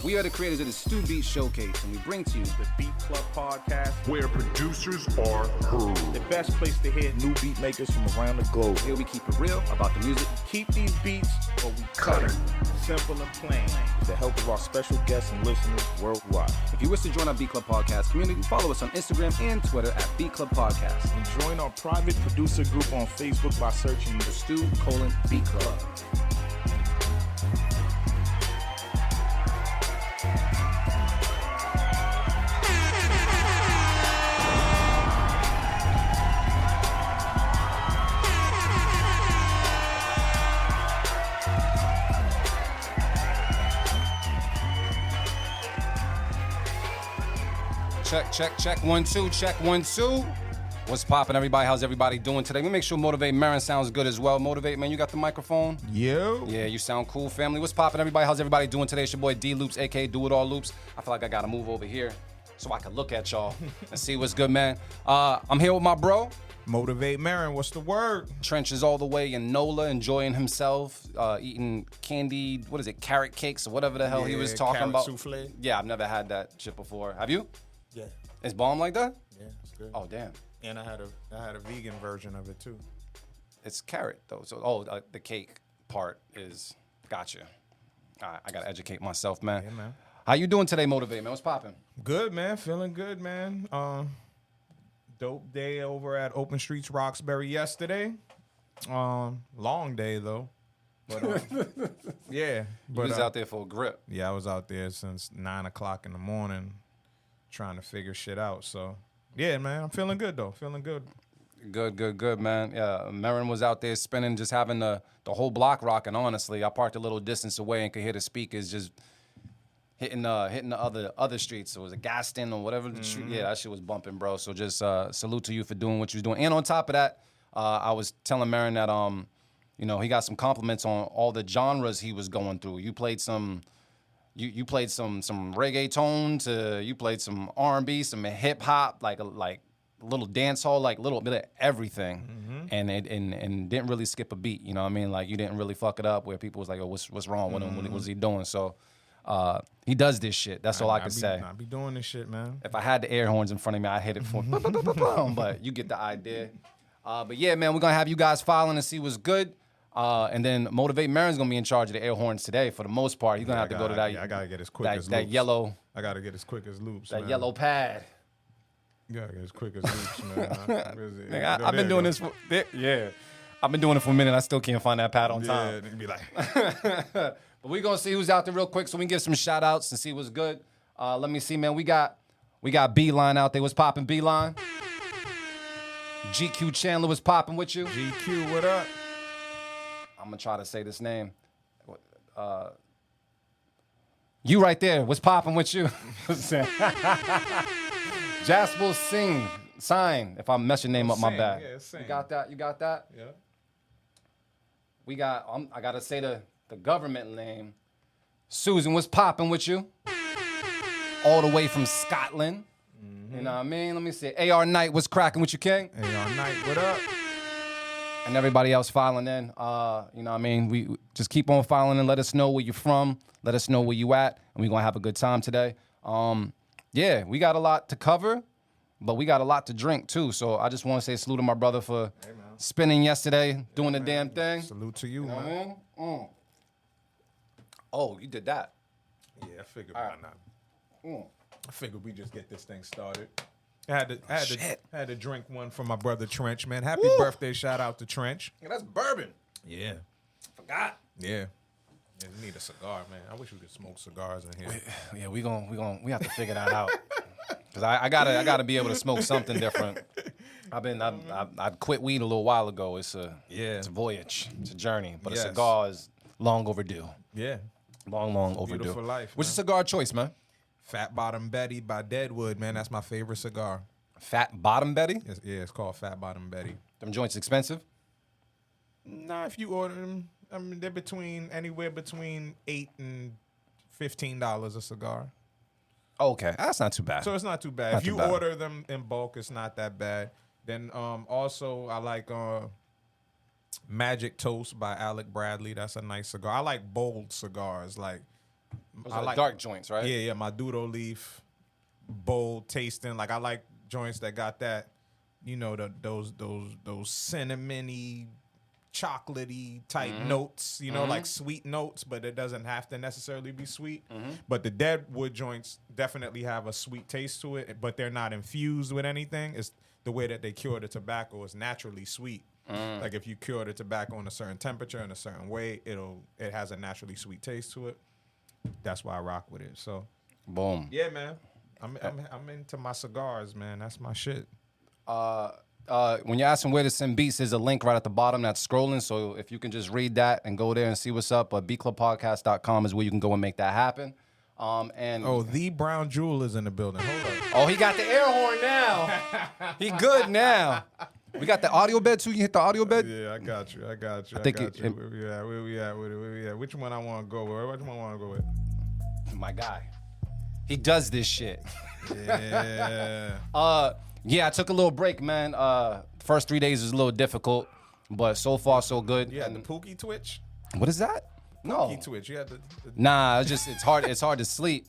We are the creators of the Stu Beat Showcase, and we bring to you the Beat Club podcast, where producers are heard. The best place to hear new beat makers from around the globe. Here we keep it real about the music. Keep these beats or we cut it. Simple and plain. With the help of our special guests and listeners worldwide. If you wish to join our Beat Club Podcast community, follow us on Instagram and Twitter at Beat Club Podcast. And join our private producer group on Facebook by searching the Stu:"Beat Club. Check. 1 2. Check 1 2. What's poppin', everybody? How's everybody doing today? We make sure Motivate Merren sounds good as well. Motivate, man, you got the microphone? Yo. Yeah, you sound cool, family. What's poppin', everybody? How's everybody doing today? It's your boy Dee Loopz, aka Do It All Loopz. I feel like I gotta move over here so I can look at y'all and see what's good, man. I'm here with my bro. Motivate Merren, what's the word? Trench is all the way in NOLA, enjoying himself, eating candy, what is it, carrot cakes or whatever the hell he was talking carrot about. Souffle. Yeah, I've never had that shit before. Have you? Yeah. It's bomb like that? Yeah, it's good. Oh, damn. And I had a vegan version of it too. It's carrot though. So the cake part is gotcha. All right, I gotta educate myself, man. Yeah, man. How you doing today, Motivate, man? What's poppin'? Good, man. Feeling good, man. Dope day over at Open Streets Roxbury yesterday. Long day though. But yeah. You was out there for a grip. Yeah, I was out there since 9 o'clock in the morning trying to figure shit out. So yeah, man, I'm feeling good though. Feeling good. Good, man. Yeah, Merren was out there spinning, just having the whole block rocking. Honestly, I parked a little distance away and could hear the speakers just hitting the other streets. So it was a Gaston or whatever the street. Yeah, that shit was bumping, bro. So just salute to you for doing what you was doing. And on top of that, I was telling Merren that he got some compliments on all the genres he was going through. You played some. You played some reggaeton to you played some R&B, some hip hop, like a little dance hall, like a little bit of everything, and didn't really skip a beat. You know what I mean? Like you didn't really fuck it up where people was like, oh, what's wrong with him? What was he doing? So he does this shit. That's all I can say. I be doing this shit, man. If I had the air horns in front of me, I'd hit it for but you get the idea. But yeah, man, we're gonna have you guys following and see what's good. And then Motivate Merren's gonna be in charge of the air horns today for the most part. He's gonna have to go to that. I gotta get as quick as Loopz. That yellow. I gotta get as quick as Loopz. That man. yellow pad. You gotta get as quick as Loopz, man. I've been doing this for I've been doing it for a minute. I still can't find that pad on time. Yeah, be like. But we gonna see who's out there real quick, so we can give some shout outs and see what's good. Let me see, man. We got Beeline out there. What's poppin', Beeline? GQ Chandler was popping with you. GQ, what up? I'm gonna try to say this name. You right there. What's popping with you? Jasper Sign. If I mess your name up, my bad. Yeah, Singh. You got that? Yeah. We got. I gotta say the government name. Susan, what's popping with you? All the way from Scotland. You know what I mean? Let me see. AR Knight, what's cracking with you, King? AR Knight, what up? And everybody else filing in. You know what I mean? We just keep on filing in. Let us know where you're from. Let us know where you at. And we're going to have a good time today. Yeah, we got a lot to cover, but we got a lot to drink too. So I just want to say salute to my brother for spinning yesterday, doing the damn thing. Salute to you, You know what I man. mean? Oh, you did that. Yeah, I figured why not. I figured we just get this thing started. I had to drink one for my brother Trench, man. Happy birthday, shout out to Trench. Yeah, that's bourbon. Yeah. Forgot. Yeah. Yeah, we need a cigar, man. I wish we could smoke cigars in here. Yeah, we have to figure that out. Cause I gotta be able to smoke something different. I quit weed a little while ago. It's a voyage. It's a journey. But a cigar is long overdue. Yeah. Long overdue. Beautiful life. What's your cigar choice, man? Fat Bottom Betty by Deadwood, man. That's my favorite cigar. Fat Bottom Betty? It's called Fat Bottom Betty. Them joints expensive? Nah, if you order them, I mean, they're anywhere between $8 and $15 a cigar. Okay, that's not too bad. So it's not too bad. If you order them in bulk, it's not that bad. Then also I like Magic Toast by Alec Bradley. That's a nice cigar. I like bold cigars. Like Those I are the like dark joints, right? Yeah, my Doodle Leaf, bold tasting. Like I like joints that got that, those cinnamony, chocolatey type notes. Like sweet notes, but it doesn't have to necessarily be sweet. But the Deadwood joints definitely have a sweet taste to it, but they're not infused with anything. It's the way that they cure the tobacco is naturally sweet. Like if you cure the tobacco in a certain temperature in a certain way, it has a naturally sweet taste to it. That's why I rock with it. So, boom. Yeah, man. I'm into my cigars, man. That's my shit. When you're asking where to send beats, there's a link right at the bottom that's scrolling. So if you can just read that and go there and see what's up, beatclubpodcast.com is where you can go and make that happen. The Brown Jewel is in the building. Hold up. Oh, he got the air horn now. He good now. We got the audio bed too. You hit the audio bed? Yeah, I got you. I think got you. Where we at with it? Where we at? Which one I want to go with? Which one I want to go with? My guy. He does this shit. Yeah. Yeah, I took a little break, man. First 3 days was a little difficult, but so far so good. You had the Pookie Twitch? What is that? No. Pookie Twitch. You had the Nah, it's hard to sleep.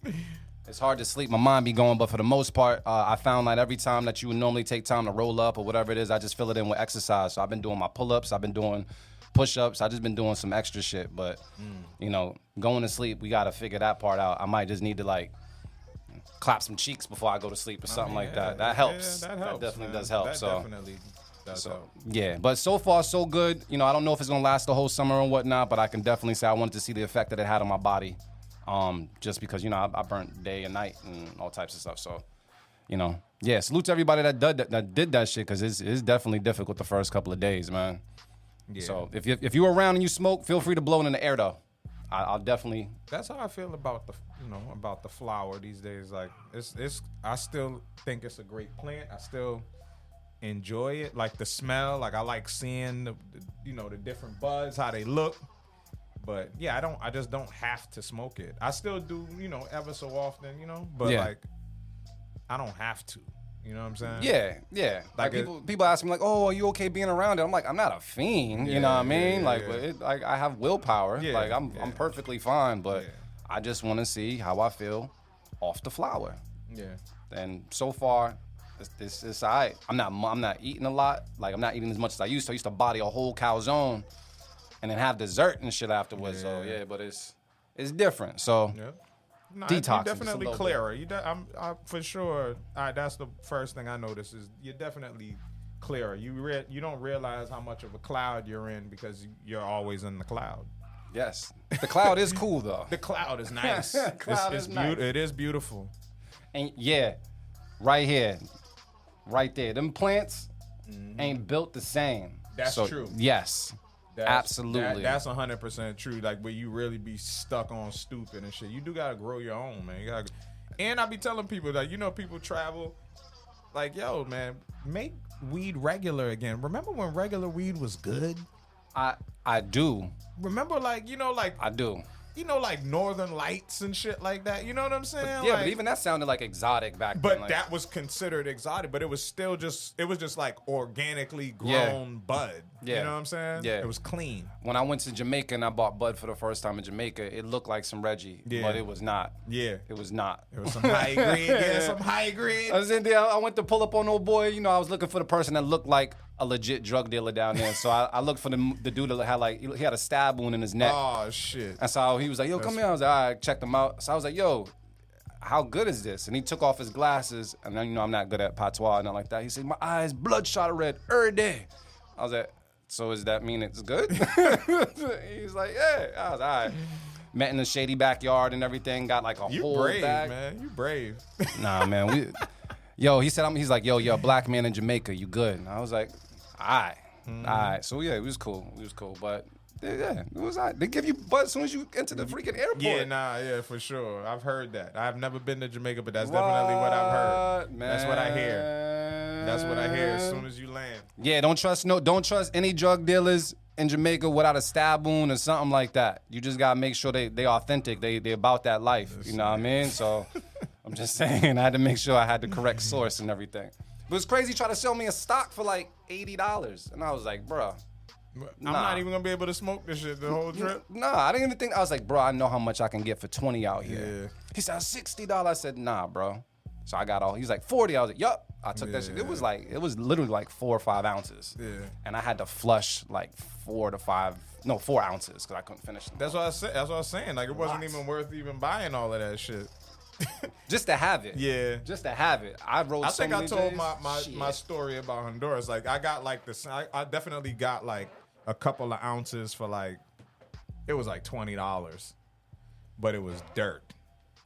It's hard to sleep. My mind be going, but for the most part, I found like every time that you would normally take time to roll up or whatever it is, I just fill it in with exercise. So I've been doing my pull-ups, I've been doing push-ups, I've just been doing some extra shit. But, going to sleep, we got to figure that part out. I might just need to like clap some cheeks before I go to sleep or something like that. That helps. Yeah, that helps. That definitely man. does help. That so definitely does help. yeah, but so far so good. I don't know if it's gonna last the whole summer and whatnot, but I can definitely say I wanted to see the effect that it had on my body. Just because I burnt day and night and all types of stuff. So, yeah. Salute to everybody that did that shit because it's definitely difficult the first couple of days, man. Yeah. So if you're around and you smoke, feel free to blow it in the air though. I'll definitely. That's how I feel about the flower these days. Like it's I still think it's a great plant. I still enjoy it. Like the smell. Like I like seeing the different buds, how they look. But yeah, I just don't have to smoke it. I still do, ever so often, but Yeah. like I don't have to. You know what I'm saying? Yeah. Like Like people ask me like, "Oh, are you okay being around it?" I'm like, "I'm not a fiend." You know what I mean? But I have willpower. Yeah, Like I'm perfectly fine, but Yeah. I just want to see how I feel off the flower. Yeah. And so far, it's all right. I'm not eating a lot. Like I'm not eating as much as I used to. I used to body a whole calzone and then have dessert and shit afterwards. So yeah, but it's different. So Yeah. No, detoxing, you're just a definitely little clearer. I for sure. That's the first thing I notice is you're definitely clearer. You don't realize how much of a cloud you're in because you're always in the cloud. yes, the cloud is cool though. The cloud is nice. Cloud is nice. It is beautiful. And yeah, right here, right there. Them plants ain't built the same. That's So, true. Yes. Absolutely. That's 100% true. Like where you really be stuck on stupid and shit. You do gotta grow your own, man. And I be telling people that people travel. Like, yo, man, make weed regular again. Remember when regular weed was good? I do. Remember, I do. Like Northern Lights and shit like that. You know what I'm saying? Yeah, but even that sounded like exotic back then. But like, that was considered exotic. But it was still just like organically Yeah. grown bud. Yeah. You know what I'm saying? Yeah. It was clean. when I went to Jamaica and I bought bud for the first time in Jamaica, it looked like some Reggie, Yeah. but it was not. Yeah. It was not. It was some high grade. Yeah, some high grade. I was in there. I went to pull up on old boy. I was looking for the person that looked like a legit drug dealer down there. So I looked for the dude that had he had a stab wound in his neck. Oh shit. And so he was like, "Yo, come here." I was like, "All right," checked him out. So I was like, "Yo, how good is this?" And he took off his glasses, and then I'm not good at patois and nothing like that. He said, "My eyes bloodshot red every day." I was like, "So does that mean it's good?" He's like, "Yeah." I was all right. Met in the shady backyard and everything. Got like a You whole brave, bag. man. You brave. Nah, man. He's like, "Yo, you're a black man in Jamaica. You good?" And I was like, "All right." All right. So yeah, it was cool. But yeah, it was all right. They give you bud as soon as you enter the freaking airport. Yeah, for sure. I've heard that. I've never been to Jamaica, but that's definitely what I've heard. Man. That's what I hear. That's what I hear as soon as you land. Yeah, don't trust any drug dealers in Jamaica without a stab wound or something like that. You just gotta make sure they authentic. They about that life. You know what I mean? So I'm just saying, I had to make sure I had the correct source and everything. It was crazy trying to sell me a stock for like $80, and I was like, bruh, I'm not even gonna be able to smoke this shit the whole trip. Nah, I didn't even think. I was like, bro, I know how much I can get for 20 out here. Yeah. He said $60. I said, nah, bro. So I got all. He's like 40. I was like, yup. I took that shit. It was literally like 4 or 5 ounces. Yeah. And I had to flush like 4 ounces because I couldn't finish them. That's what I said. That's what I was saying. Like it wasn't even worth even buying all of that shit. Just to have it. Yeah. Just to have it. I wrote. I think I told J's. my story about Honduras. Like I got like this. I definitely got like a couple of ounces for like, it was like $20, but it was dirt.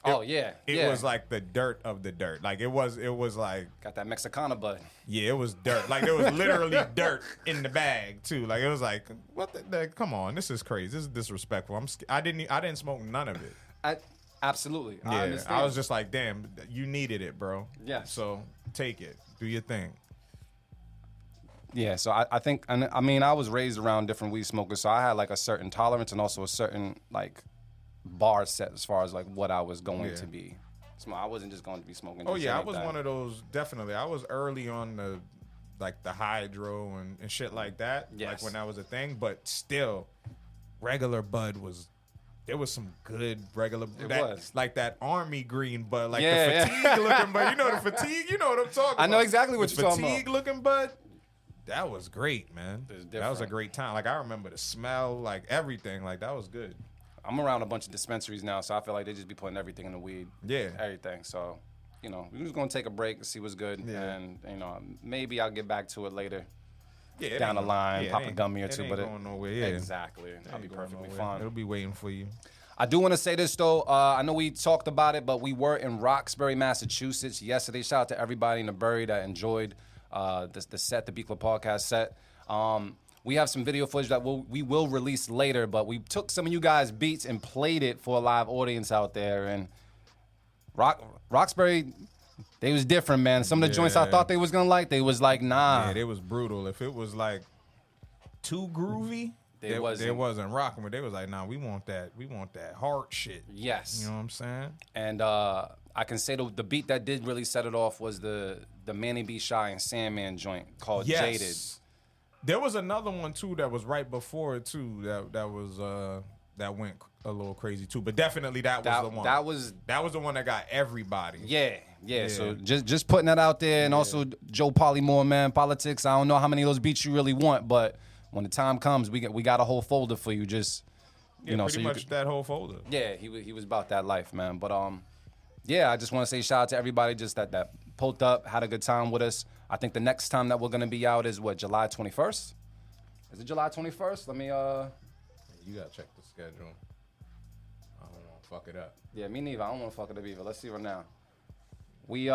It was like the dirt of the dirt. Like it was like, got that Mexicana bud. yeah, it was dirt. Like there was literally dirt in the bag too. Like it was like, what the come on, this is crazy. This is disrespectful. I didn't smoke none of it. Absolutely. Yeah, I understand. I was just like, damn, you needed it, bro. Yeah. So take it. Do your thing. Yeah, so I think, I mean, I was raised around different weed smokers, so I had like a certain tolerance and also a certain like bar set as far as like what I was going to be. So I wasn't just going to be smoking. Oh yeah, I was one of those, definitely. I was early on the hydro and shit like that. Yes. Like when that was a thing, but still, regular bud was. There was some good regular. It that, was like that army green bud, like the Yeah. fatigue looking bud. You know the fatigue. You know what I'm talking about. I know exactly what The you're talking about. Fatigue looking bud. That was great, man. It was That was a different. great time. Like I remember the smell, like everything. Like that was good. I'm around a bunch of dispensaries now, so I feel like they just be putting everything in the weed. Yeah. Everything. So, you know, we're just going to take a break and see what's good. Yeah. And, you know, maybe I'll get back to it later. Yeah, it Down the ain't- line, yeah, pop it a ain't- gummy or it two. ain't But going nowhere. Yeah. Exactly. I'll be Ain't going perfectly nowhere. fine. It'll be waiting for you. I do want to say this, though. I know we talked about it, but we were in Roxbury, Massachusetts yesterday. Shout out to everybody in the Bury that enjoyed the set, the Beat Club podcast set. We have some video footage that we will release later, but we took some of you guys' beats and played it for a live audience out there. And Roxbury, they was different, man. Some of the joints I Yeah. thought they was going to like, they was like, nah. Yeah, it was brutal. If it was like too groovy, They they wasn't. wasn't rocking. But they was like, nah, we want that hard shit. Yes. You know what I'm saying? And I can say the beat that did really set it off was the Manny B. Shy and Sandman joint called Yes. Jaded. There was another one too that was right before it too. That went a little crazy too. But definitely that was the one. That was the one that got everybody. Yeah. So just putting that out there, and also Joe Polymore, man, politics. I don't know how many of those beats you really want, but when the time comes, we got a whole folder for you. Just you know, pretty so you much could, that whole folder. yeah, he was about that life, man. But yeah, I just want to say shout out to everybody just that pulled up, had a good time with us. I think the next time that we're gonna be out is what, July 21st? Is it July 21st? Let me You gotta check the schedule. I don't want to fuck it up. Yeah, me neither. I don't want to fuck it up either. Let's see right now. We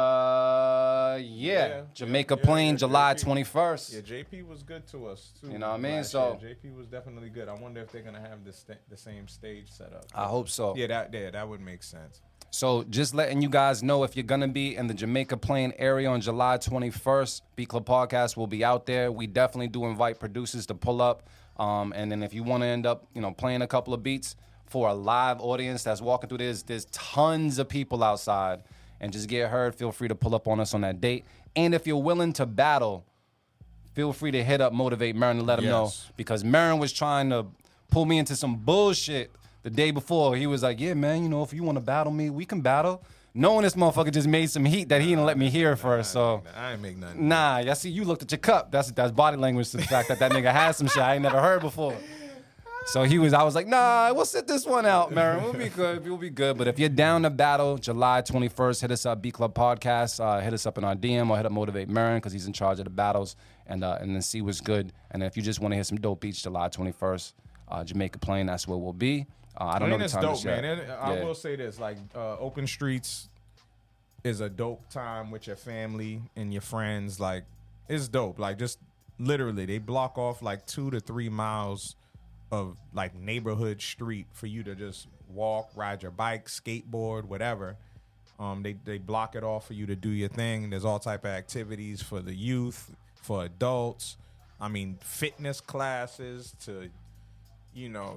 Jamaica Plain, July JP. 21st. Yeah, JP was good to us too. You know what I mean? last So- year. JP was definitely good. I wonder if they're gonna have the same stage set up. I hope so. Yeah, that would make sense. So just letting you guys know, if you're going to be in the Jamaica Plain area on July 21st, Beat Club Podcast will be out there. We definitely do invite producers to pull up. And then if you want to end up, playing a couple of beats for a live audience that's walking through there's tons of people outside. And just get heard, feel free to pull up on us on that date. And if you're willing to battle, feel free to hit up Motivate Merren and let him know. Yes. Because Merren was trying to pull me into some bullshit the day before. He was like, yeah, man, if you want to battle me, we can battle. Knowing this motherfucker just made some heat that he didn't let me hear first. So, I ain't make nothing. nah, I see you looked at your cup. That's body language to the fact that nigga had some shit I ain't never heard before. So I was like, nah, we'll sit this one out, Merren. We'll be good. We'll be good. But if you're down to battle, July 21st, hit us up, Beat Club Podcast. Hit us up in our DM or hit up Motivate Merren because he's in charge of the battles, and then see what's good. And if you just want to hear some dope beats, July 21st, Jamaica Plain, that's where we'll be. I don't know the It's time dope, just yet. man. I Yeah. will say this: like, open streets is a dope time with your family and your friends. Like, it's dope. Like, just literally, they block off like 2 to 3 miles of like neighborhood street for you to just walk, ride your bike, skateboard, whatever. They block it off for you to do your thing. There's all type of activities for the youth, for adults. I mean, fitness classes to,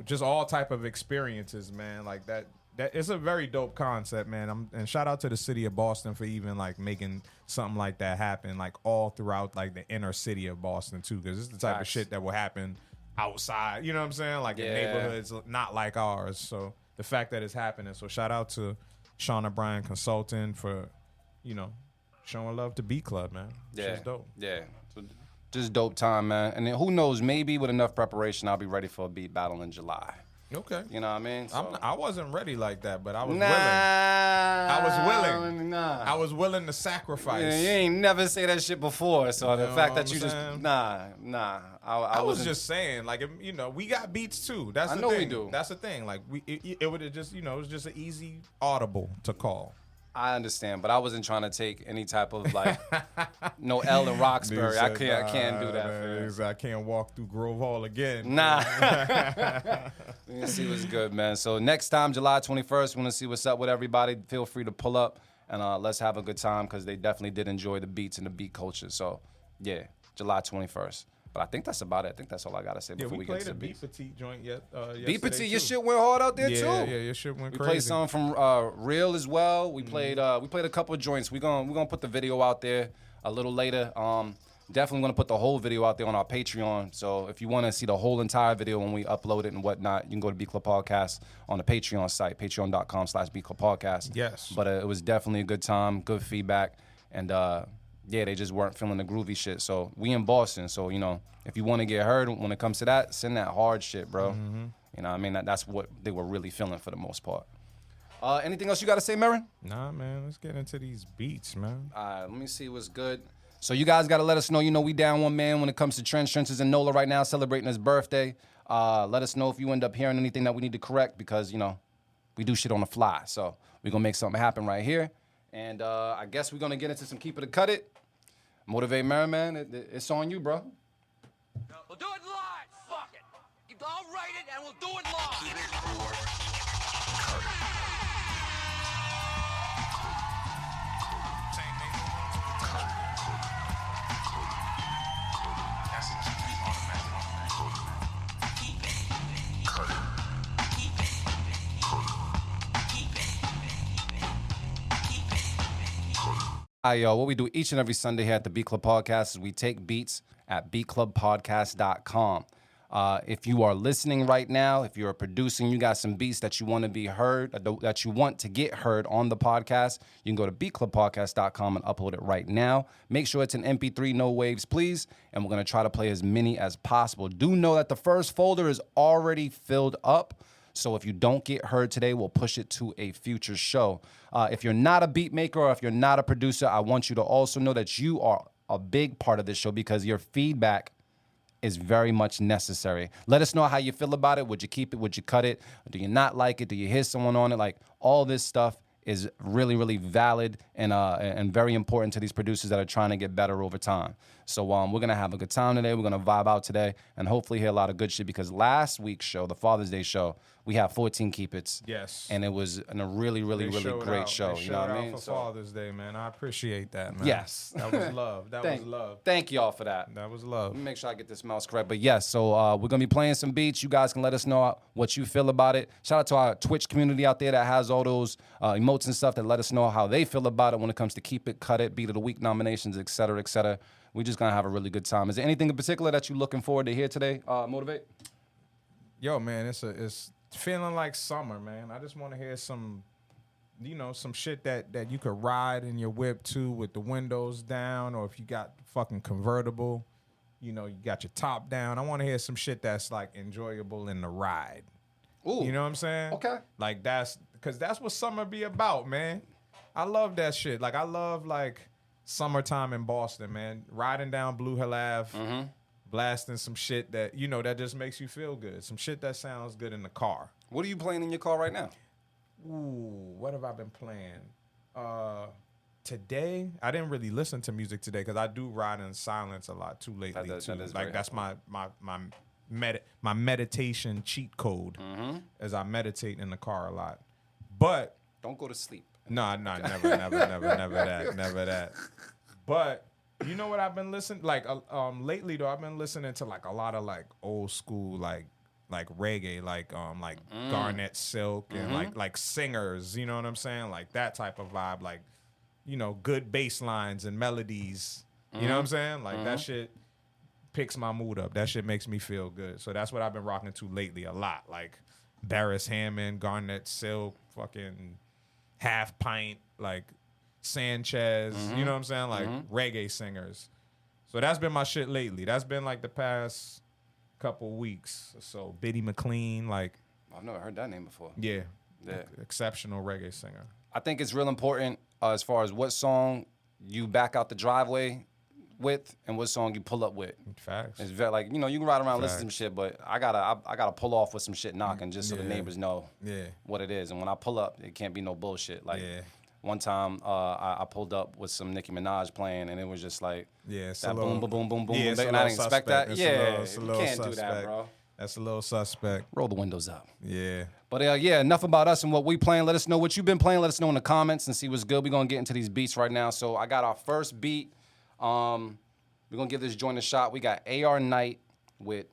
just all type of experiences, man. Like that it's a very dope concept, man. And shout out to the city of Boston for even like making something like that happen, like all throughout like the inner city of Boston too, because it's the type of Facts. shit that will happen outside. You know what I'm saying? Like in neighborhoods not like ours. So the fact that it's happening. So shout out to Sean O'Brien Consulting for, showing love to Beat Club, man. Yeah, Shit's dope. yeah. So just dope time, man. And then who knows? Maybe with enough preparation, I'll be ready for a beat battle in July. Okay. You know what I mean? So, I wasn't ready like that, but I was nah, willing. I was willing. Nah. I was willing to sacrifice. Yeah, you ain't never say that shit before. So the know fact what that you I'm just saying? nah. I was just saying, like, we got beats too. That's I the know thing. we do. That's the thing. Like, it would have just, it was just an easy audible to call. I understand, but I wasn't trying to take any type of like no L in Roxbury. I can't do that. Man, I can't walk through Grove Hall again. Nah. Let's see what's good, man. So next time, July 21st, we want to see what's up with everybody. Feel free to pull up and let's have a good time because they definitely did enjoy the beats and the beat culture. So yeah, July 21st. But I think that's about it. I think that's all I gotta say before we get to the beats. Beat Petite joint Beat Petite, your shit went hard out there too. Yeah, your shit went We crazy. played some from Real as well. We played a couple of joints. We're gonna put the video out there a little later. Definitely gonna put the whole video out there on our Patreon. So if you want to see the whole entire video when we upload it and whatnot, you can go to Beat Club Podcast on the Patreon site, patreon.com/Beat Club Podcast. Yes. But it was definitely a good time, good feedback, and yeah, they just weren't feeling the groovy shit. So we in Boston, so if you want to get heard when it comes to that, send that hard shit, bro. Mm-hmm. You know what I mean? That's what they were really feeling for the most part. Anything else you got to say, Merren? Nah, man, let's get into these beats, man. Let me see what's good. So you guys got to let us know, we down one man when it comes to Trends. Trends is in NOLA right now celebrating his birthday. Let us know if you end up hearing anything that we need to correct because, we do shit on the fly. So we're going to make something happen right here. And I guess we're going to get into some Keep It or Cut It. Motivate Merren, man. It's on you, bro. We'll do it live. Fuck it. I'll write it and we'll do it live. Hi, yo. What we do each and every Sunday here at the Beat Club Podcast is we take beats at beatclubpodcast.com. If you are listening right now, if you're producing, you got some beats that you want to be heard, that you want to get heard on the podcast, you can go to beatclubpodcast.com and upload it right now. Make sure it's an MP3, no waves, please. And we're going to try to play as many as possible. Do know that the first folder is already filled up. So if you don't get heard today, we'll push it to a future show. If you're not a beat maker or if you're not a producer, I want you to also know that you are a big part of this show because your feedback is very much necessary. Let us know how you feel about it. Would you keep it? Would you cut it? Do you not like it? Do you hear someone on it? Like all this stuff is really, really valid and very important to these producers that are trying to get better over time. So we're going to have a good time today. We're going to vibe out today and hopefully hear a lot of good shit because last week's show, the Father's Day show, we had 14 Keep It's. Yes. And it was a really, really, really great show. They You know what I showed mean? out for Father's Day, man. I appreciate that, man. Yes. That was love. That was love. Thank y'all for that. That was love. Let me make sure I get this mouse correct. But yes, so we're going to be playing some beats. You guys can let us know what you feel about it. Shout out to our Twitch community out there that has all those emotes and stuff that let us know how they feel about it when it comes to Keep It, Cut It, Beat of the Week nominations, et cetera, et cetera. We're just going to have a really good time. Is there anything in particular that you're looking forward to hear today, Motivate? Yo, man, it's feeling like summer, man. I just want to hear some shit that you could ride in your whip to with the windows down, or if you got fucking convertible, you got your top down. I want to hear some shit that's like enjoyable in the ride. Ooh. You know what I'm saying? Okay. Like that's what summer be about, man. I love that shit. Like I love like summertime in Boston, man. Riding down Blue Hill Ave, blasting some shit that that just makes you feel good. Some shit that sounds good in the car. What are you playing in your car right now? Ooh, what have I been playing? Today, I didn't really listen to music today because I do ride in silence a lot too lately. That is like very that's my meditation cheat code as I meditate in the car a lot. But Don't go to sleep. no, never that. But you know what I've been listening like lately though. I've been listening to like a lot of like old school like reggae, like Garnet Silk and like singers. You know what I'm saying? Like that type of vibe, like good bass lines and melodies. You know what I'm saying? Like that shit picks my mood up. That shit makes me feel good. So that's what I've been rocking to lately a lot. Like Barris Hammond, Garnett Silk, fucking Half Pint, like Sanchez, you know what I'm saying? Like reggae singers. So that's been my shit lately. That's been like the past couple weeks. So Biddy McLean, like I've never heard that name before. yeah. Yeah. Exceptional reggae singer. I think it's real important as far as what song you back out the driveway with and what song you pull up with. Facts. It's very like, you know, you can ride around and listen to some shit, but I gotta pull off with some shit knocking just so the neighbors know what it is. And when I pull up, it can't be no bullshit. Like one time I pulled up with some Nicki Minaj playing and it was just like that boom, boom, boom, boom, boom. Yeah, And I didn't expect that. It's Yeah, a you little can't do that, suspect. bro. That's a little suspect. Roll the windows up. Yeah. But yeah, enough about us and what we playing. Let us know what you've been playing. Let us know in the comments and see what's good. We're going to get into these beats right now. So I got our first beat. We're going to give this joint a shot. We got AR Knight with,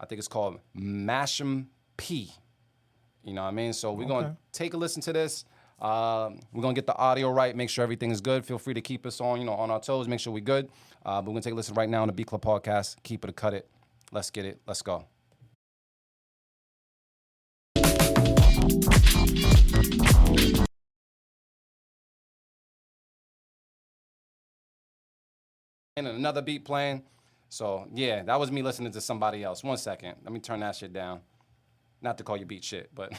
I think it's called Mash'em P. You know what I mean? So we're going to take a listen to this. We're going to get the audio right, make sure everything is good. Feel free to keep us on, on our toes, make sure we're good. But we're going to take a listen right now on the Beat Club Podcast. Keep it or cut it. Let's get it. Let's go. And another beat playing. So, yeah, that was me listening to somebody else. 1 second. Let me turn that shit down. Not to call you beat shit, but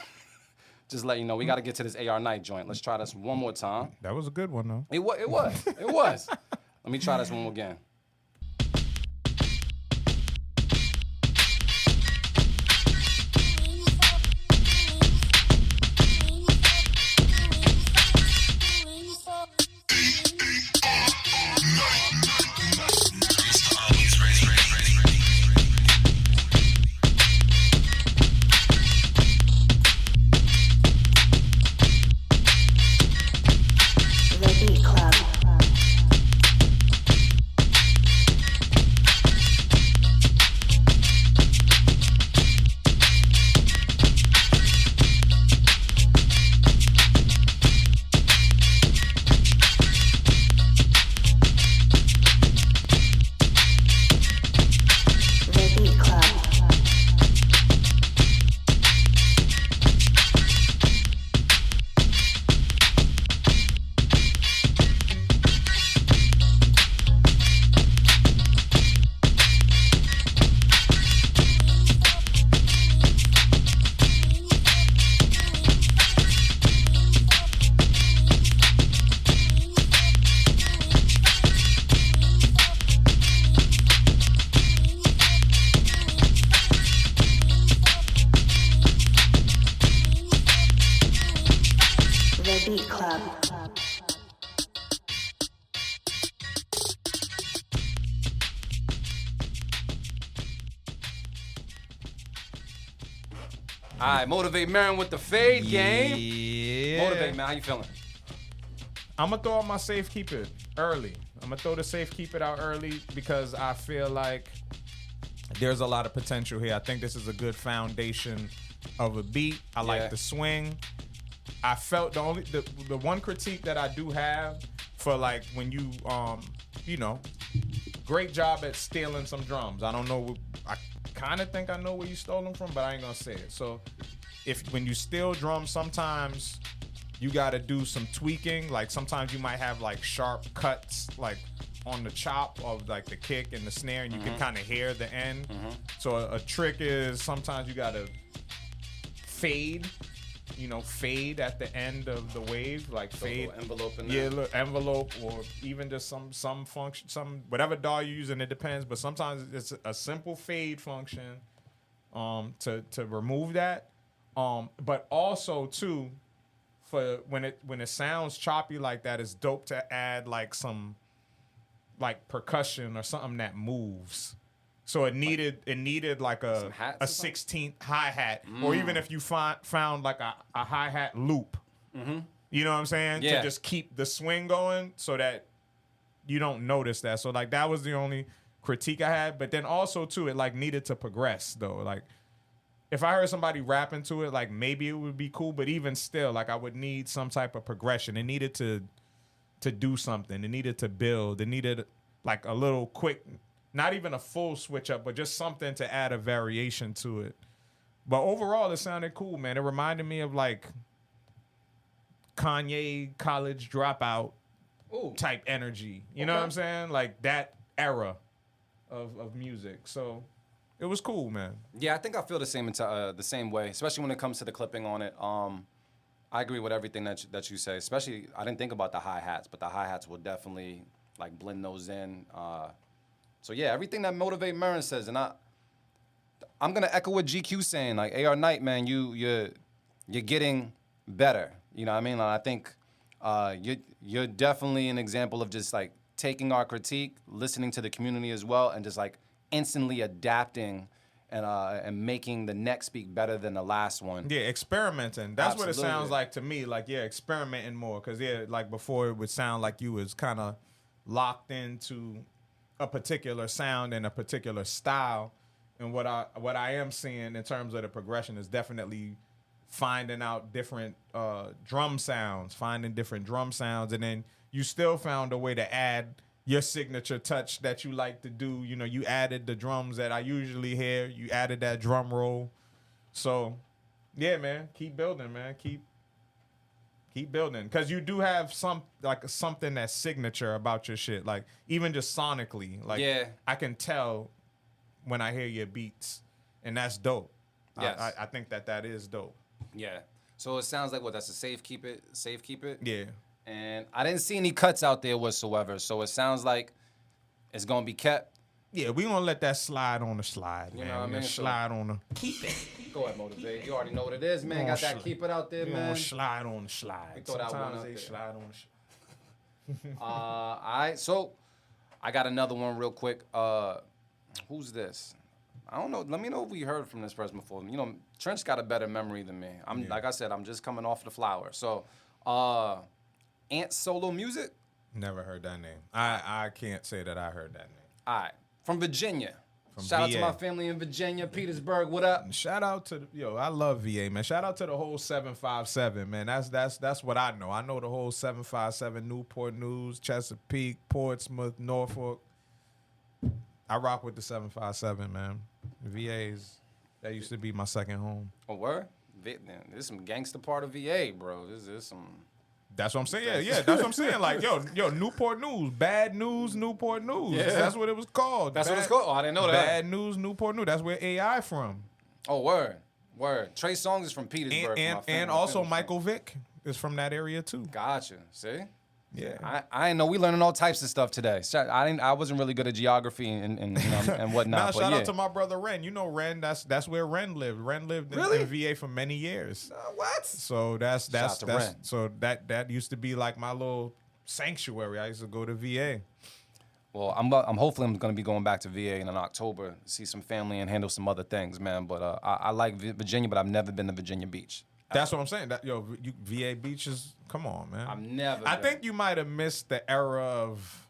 just let you know, we got to get to this AR Knight joint. Let's try this one more time. That was a good one, though. It was. It was. Let me try this one more again. All right, motivate Merren with the fade game. Yeah. Motivate, man. How you feeling? I'm going to throw out my safe keep it early. I'm going to throw the safe keep it out early because I feel like there's a lot of potential here. I think this is a good foundation of a beat. I like the swing. I felt the one critique that I do have for like when you great job at stealing some drums. I don't know. I kind of think I know where you stole them from, but I ain't gonna say it. So when you steal drums, sometimes you gotta do some tweaking. Like sometimes you might have like sharp cuts like on the chop of like the kick and the snare, and you can kind of hear the end. So a trick is sometimes you gotta fade at the end of the wave, like so fade envelope in there. Yeah, look, envelope, or even just some function, whatever DAW you're using, it depends. But sometimes it's a simple fade function to remove that. But also too, for when it sounds choppy like that, it's dope to add like some like percussion or something that moves. So it needed like a 16th hi-hat, or even if you found like a hi-hat loop, you know what I'm saying? Yeah. To just keep the swing going so that you don't notice that. So like that was the only critique I had. But then also too, it like needed to progress though. Like if I heard somebody rapping to it, like maybe it would be cool, but even still, like I would need some type of progression. It needed to do something. It needed to build. It needed like a little quick not even a full switch up, but just something to add a variation to it. But overall, it sounded cool, man. It reminded me of like Kanye college dropout type energy. You know what I'm saying? Like that era of music. So it was cool, man. Yeah, I think I feel the same way, especially when it comes to the clipping on it. I agree with everything that you say. Especially, I didn't think about the hi-hats, but the hi-hats will definitely like blend those in. So yeah, everything that Motivate Merren says, and I'm gonna echo what GQ's saying. Like AR Knight, man, you're getting better. You know what I mean? Like, I think you're definitely an example of just like taking our critique, listening to the community as well, and just like instantly adapting and making the next speak better than the last one. Yeah, experimenting. That's Absolutely. what it sounds like to me. Like, yeah, experimenting more. Because, yeah, like before it would sound like you was kind of locked into a particular sound and a particular style. And what I am seeing in terms of the progression is definitely finding out different drum sounds, and then you still found a way to add your signature touch that you like to do. You know, you added the drums that I usually hear. You added that drum roll. So, yeah, man, keep building, man. Keep building. Because you do have something that's signature about your shit. Like, even just sonically. Like, Yeah. I can tell when I hear your beats. And that's dope. Yes. I think that is dope. Yeah. So it sounds like that's a safe keep it. Yeah. And I didn't see any cuts out there whatsoever. So it sounds like it's gonna be kept. Yeah, we gonna let that slide on the slide, man. You know what I mean? Slide on the Keep it. Go ahead, Motivate. You already know what it is, man. Got that keep it out there, we man. gonna slide on the slide. We throw that one Sometimes out they there. slide on the All right, so I got another one real quick. Who's this? I don't know. Let me know if we heard from this person before. You know, Trent's got a better memory than me. Like I said, I'm just coming off the flower. So, Ant Solo Music. Never heard that name. I can't say that I heard that name. All right, from Virginia. From Shout out VA. to my family in Virginia, Petersburg. What up? Shout out to I love VA, man. Shout out to the whole 757, man. That's what I know. I know the whole 757, Newport News, Chesapeake, Portsmouth, Norfolk. I rock with the 757, man. That used to be my second home. Oh, word? This is some gangster part of VA, bro. This is some. That's what I'm saying. Yeah, that's what I'm saying. Like, yo, Newport News, Bad News, Newport News. Yeah. That's what it was called. That's what it's called? Oh, I didn't know that. Bad News, Newport News. That's where AI from. Oh, word. Trey Songz is from Petersburg. And also Michael Vick is from that area too. Gotcha. See? Yeah. I know we learning all types of stuff today. I wasn't really good at geography and and whatnot. Now, but shout yeah. out to my brother Ren. You know Ren. That's where Ren lived. Ren lived Really? in VA for many years. What? So that's Shout out to Ren. so that used to be like my little sanctuary. I used to go to VA. Well, I'm hopefully I'm going to be going back to VA in October, see some family and handle some other things, man. But I like Virginia, but I've never been to Virginia Beach. That's what I'm saying. VA beaches. Come on, man. I've never. I been. think you might have missed the era of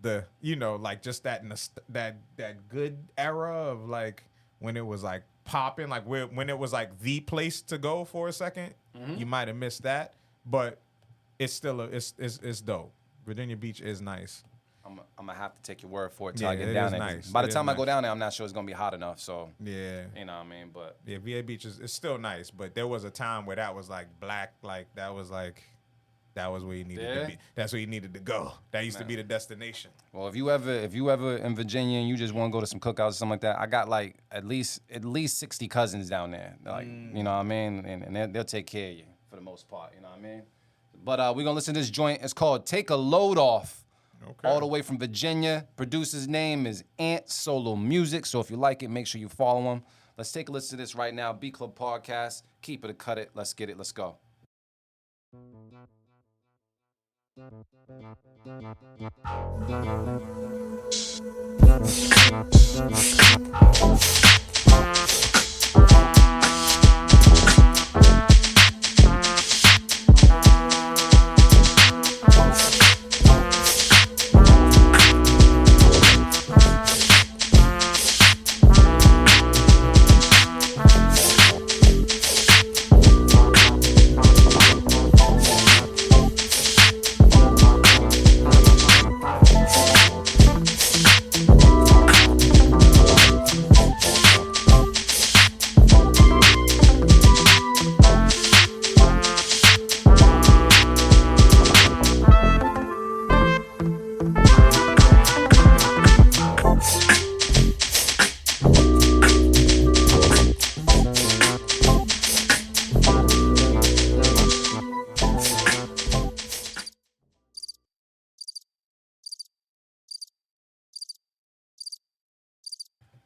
the, like just that good era of like when it was like popping, like when it was like the place to go for a second. Mm-hmm. You might have missed that, but it's still it's dope. Virginia Beach is nice. I'm gonna have to take your word for it till Yeah, I get it down is there. nice. By the It is time I go nice. down there, I'm not sure it's gonna be hot enough. So Yeah. you know what I mean. But Yeah, VA Beach is still nice, but there was a time where that was like black, like that was where you needed to be. That's where you needed to go. That used to be the destination. well, if you ever in Virginia and you just want to go to some cookouts or something like that, I got like at least 60 cousins down there. Like you know what I mean, and they'll take care of you for the most part. You know what I mean. But we're gonna listen to this joint. It's called "Take a Load Off." Okay. All the way from Virginia. Producer's name is Ant Solo Music. So if you like it, make sure you follow him. Let's take a listen to this right now. Beat Club Podcast. Keep it or cut it. Let's get it. Let's go.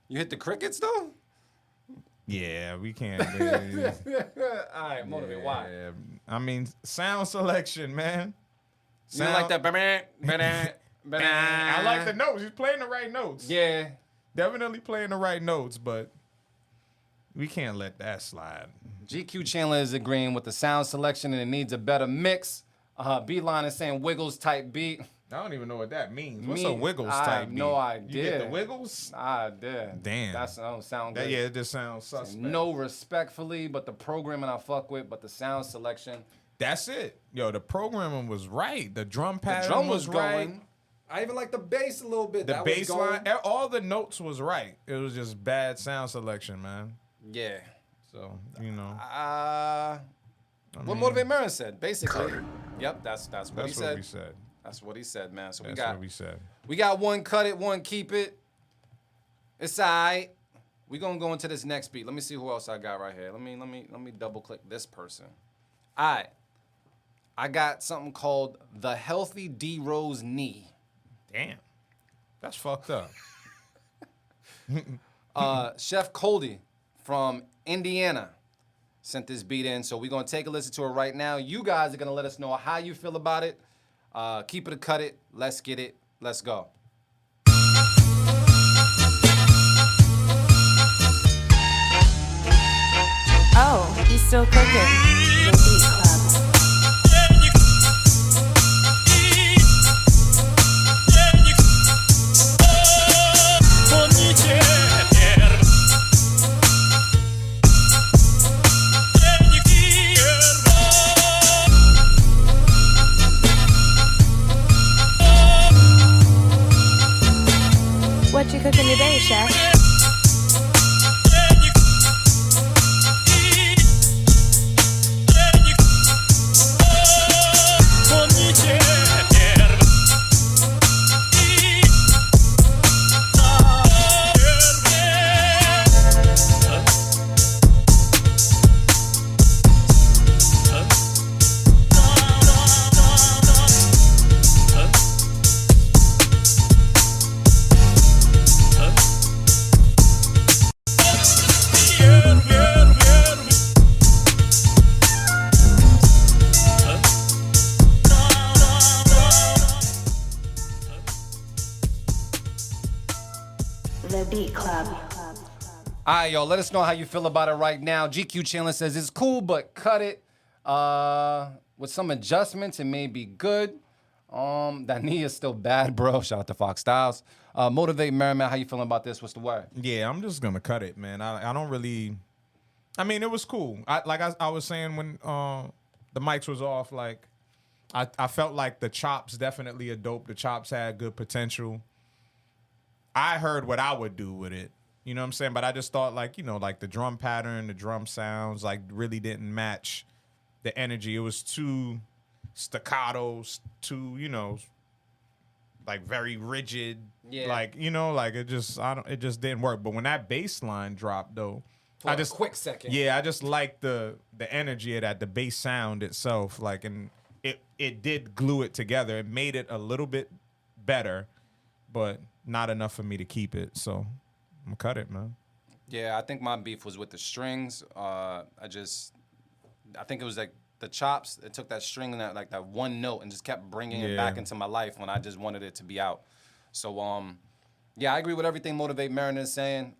You hit the crickets though? Yeah, we can't. All right, motivate. Why? Yeah, I mean, sound selection, man. You don't like that? I like the notes. He's playing the right notes. Yeah. Definitely playing the right notes, but we can't let that slide. GQ Chandler is agreeing with the sound selection and it needs a better mix. Beeline is saying Wiggles type beat. I don't even know what that means. What's a Wiggles type beat? I have no idea. You get the Wiggles? I did. Damn. That don't sound good. Yeah, it just sounds suspect. No respectfully, but the programming I fuck with, but the sound selection. That's it. Yo, the programming was right. The drum pattern The drum was right. going. I even like the bass a little bit. The that bass was line, going. all the notes was right. It was just bad sound selection, man. Yeah. So, you know. What Motivate Merren said, basically. Yep, that's what he That's what said. we said. That's what he said, man. So That's what we said. we got one cut it, one keep it. It's all right. We're gonna go into this next beat. Let me see who else I got right here. Let me double click this person. All right. I got something called the Healthy D Rose Knee. Damn. That's fucked up. Chef Coldy from Indiana sent this beat in, so we're gonna take a listen to it right now. You guys are gonna let us know how you feel about it. Keep it or cut it. Let's get it. Let's go. Oh, he's still cooking. The Beat Club. What you cooking today, chef? The Beat Club. All right, y'all, let us know how you feel about it right now. GQ Chandler says it's cool, but cut it. With some adjustments, it may be good. That knee is still bad, bro. Shout out to Fox Styles. Motivate Merriman, how you feeling about this? What's the word? Yeah, I'm just gonna cut it, man. I don't really. I mean, it was cool. I was saying when the mics was off, like I felt like the chops definitely are dope. The chops had good potential. I heard what I would do with it. You know what I'm saying? But I just thought like the drum pattern, the drum sounds like really didn't match the energy. It was too staccato, too like very rigid. Yeah. Like it just didn't work. But when that bass line dropped though, For a quick second. Yeah, I just like the energy of that, the bass sound itself, like, and it did glue it together. It made it a little bit better, but not enough for me to keep it. So I'm gonna cut it, man. Yeah, I think my beef was with the strings. I think it was like the chops. It took that string and that one note and just kept bringing it back into my life when I just wanted it to be out. So yeah, I agree with everything Motivate Merren is saying.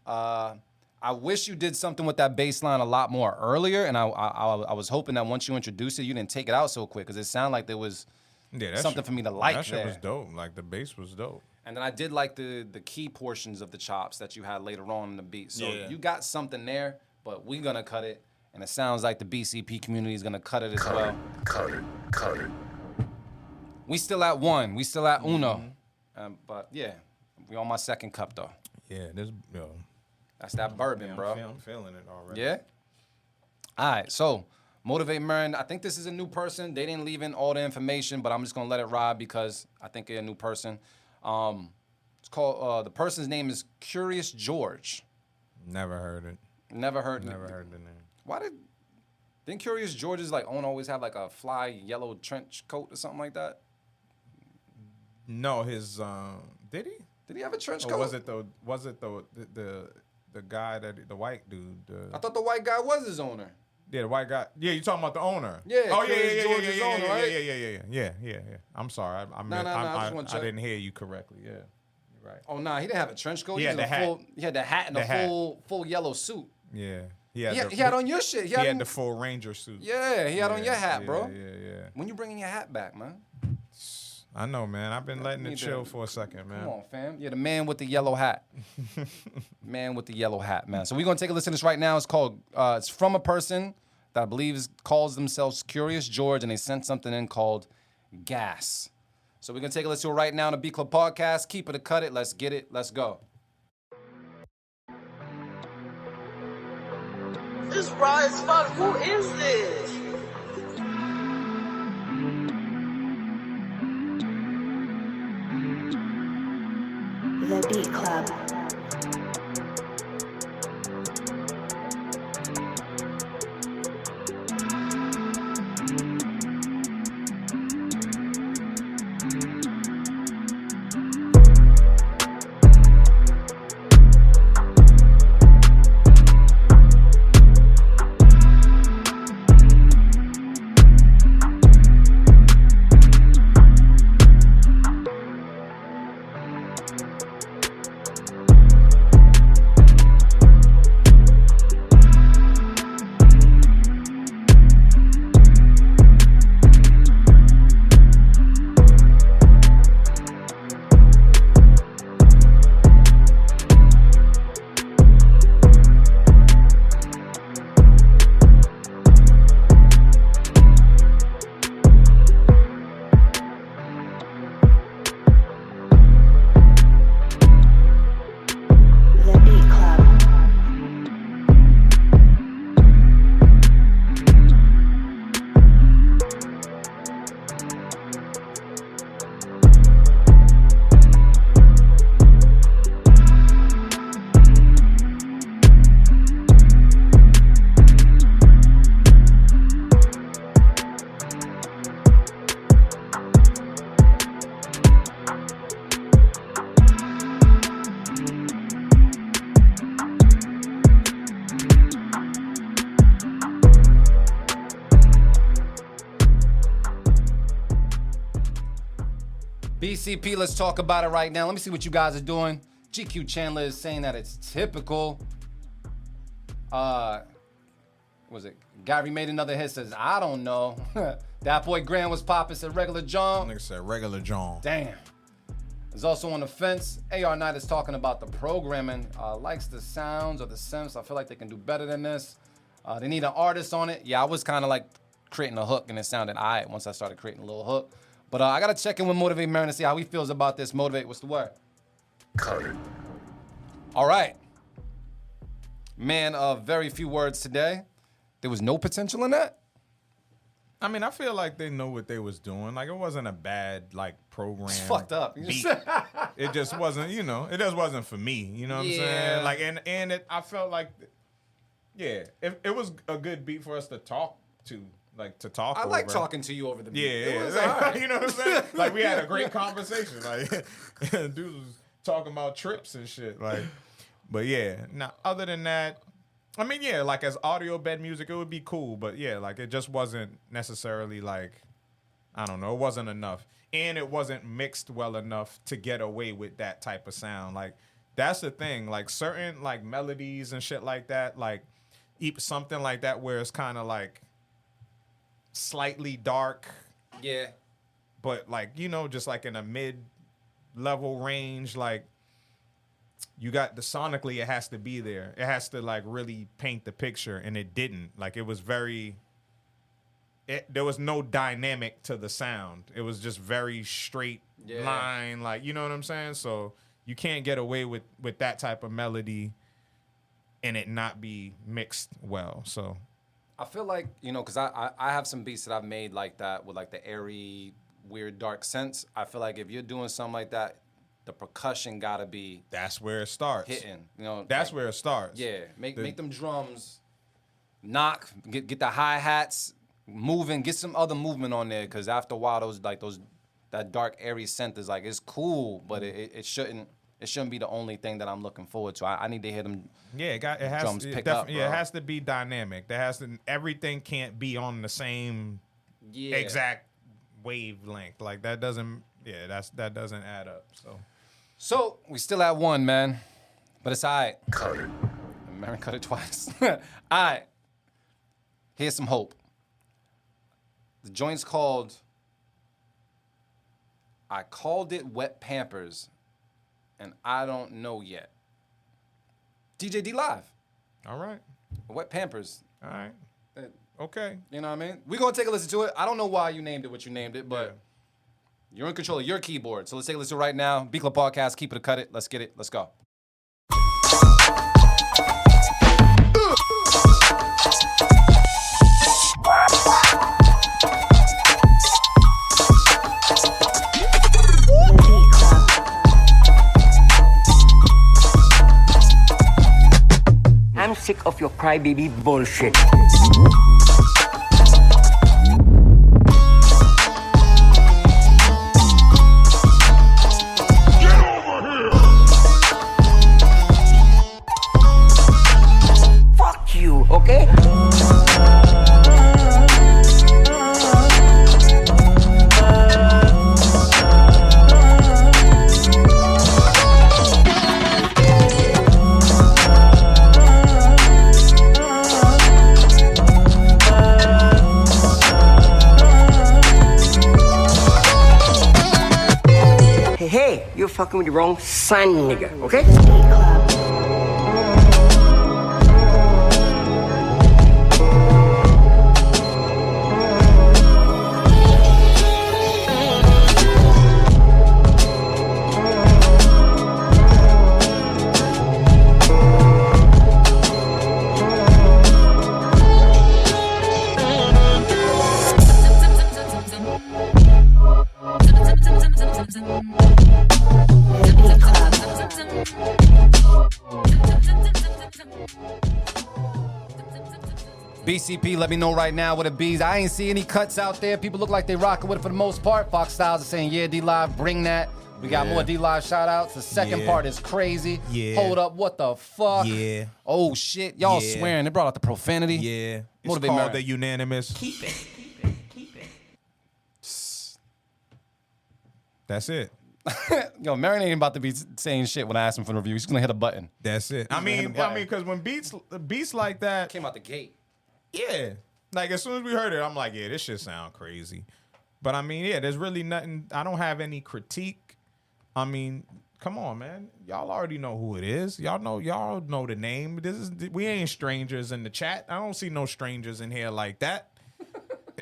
I wish you did something with that bass line a lot more earlier, and I was hoping that once you introduced it, you didn't take it out so quick because it sounded like there was something for me to like. That shit there. was dope. Like the bass was dope. And then I did like the key portions of the chops that you had later on in the beat. So Yeah. you got something there, but we're gonna cut it, and it sounds like the BCP community is gonna cut it as well. Cut it. We still at one. We still at uno. But yeah, we on my second cup though. Yeah, That's that bourbon, bro. I'm feeling it already. Yeah? All right, so Motivate Merren. I think this is a new person. They didn't leave in all the information, but I'm just going to let it ride because I think they're a new person. It's called, the person's name is Curious George. Never heard it. Never heard the name. Why didn't Curious George's owner always have like a fly yellow trench coat or something like that? No, his, did he? Did he have a trench Or coat? was it the guy the white dude? I thought the white guy was his owner. Yeah, the white guy. Yeah, you talking about the owner? Yeah, Oh Curious George's yeah, owner, right? Yeah. I'm sorry, I didn't hear you correctly. Yeah, you're right. Oh nah, he didn't have a trench coat. He had was the hat. He had the hat and The hat. full yellow suit. Yeah, He had on your shit. He had the full Ranger suit. Yeah, he had on your hat, bro. Yeah. When you bringing your hat back, man? I know, man. I've been letting it need chill to- for a second, man. Come on, fam. You're the man with the yellow hat. Man with the yellow hat, man. So we're gonna take a listen to this right now. It's called. It's from a person that I believe calls themselves Curious George, and they sent something in called Gas. So we're gonna take a listen to it right now on the Beat Club podcast. Keep it or cut it. Let's get it. Let's go. This raw as fuck. Who is this? The Beat Club. The Beat Club. BCP, let's talk about it right now. Let me see what you guys are doing. GQ Chandler is saying that it's typical. Was it Gary made another hit? Says I don't know. That boy Graham was popping. Said regular John. Nigga said regular John. Damn. There's also on the fence. AR Knight is talking about the programming. Likes the sounds or the synths. I feel like they can do better than this. They need an artist on it. Yeah, I was kind of like creating a hook, and it sounded all right once I started creating a little hook. But I got to check in with Motivate Merren to see how he feels about this. Motivate, what's the word? Cut it. All right. Man of very few words today. There was no potential in that? I mean, I feel like they know what they was doing. Like, it wasn't a bad, like, program. It's fucked up. You beat. just- It just wasn't, it just wasn't for me. You know what I'm Yeah. saying? Like, and it, I felt like, yeah, it was a good beat for us to talk to, like, to talk I over. like talking to you over the beat. Yeah, It was yeah. all right. You know what I'm saying? Like, we had a great conversation. Like, dude was talking about trips and shit. Like, but yeah. Now, other than that, I mean, yeah, like as audio bed music, it would be cool. But yeah, like it just wasn't necessarily like, I don't know, it wasn't enough. And it wasn't mixed well enough to get away with that type of sound. Like, that's the thing. Like, certain like melodies and shit like that, like something like that where it's kind of like slightly dark, Yeah. but like, just like in a mid-level range, like you got the sonically, it has to be there. It has to like really paint the picture, and it didn't. Like, it was very, there was no dynamic to the sound. It was just very straight line, like, you know what I'm saying? So you can't get away with that type of melody and it not be mixed well. So I feel like, because I have some beats that I've made like that with like the airy, weird, dark synths. I feel like if you're doing something like that, the percussion gotta be that's where it starts. hitting. That's like, where it starts. Yeah, make them drums knock, get the hi-hats moving, get some other movement on there, because after a while that dark airy synth is like, it's cool, but it shouldn't it shouldn't be the only thing that I'm looking forward to. I need to hear them. Yeah, it has drums it pick def- up, Yeah, it bro. has to be dynamic. Everything can't be on the same exact wavelength. Like that doesn't add up. So we still at 1, man, but it's all right. Cut it. Merren cut it twice. All right. Here's some hope. The joint's called. I called it Wet Pampers, and I don't know yet. DJ Dee Live. All right. Wet Pampers. All right. Okay. You know what I mean? We're going to take a listen to it. I don't know why you named it what you named it, but you're in control of your keyboard. So let's take a listen right now. Beat Club Podcast, keep it or cut it. Let's get it. Let's go. I'm sick of your crybaby bullshit. Fuck you, okay? Hey, you're fucking with the wrong son, nigga, okay? BCP, let me know right now what it be. I ain't see any cuts out there. People look like they rocking with it for the most part. Fox Styles is saying, yeah, D Live, bring that. We got more D Live shout outs. The second part is crazy. Yeah. Hold up, what the fuck? Yeah. Oh shit. Y'all Yeah. swearing. They brought out the profanity. Yeah. It's Motivate called Merren. the unanimous. Keep it. That's it. Yo, Merren ain't about to be saying shit when I ask him for the review. He's gonna hit a button. That's it. I mean, because when beats like that, Came out the gate. yeah. Like as soon as we heard it, I'm like, yeah, this shit sound crazy. But I mean, yeah, there's really nothing. I don't have any critique. I mean, come on, man. Y'all already know who it is. Y'all know the name. We ain't strangers in the chat. I don't see no strangers in here like that.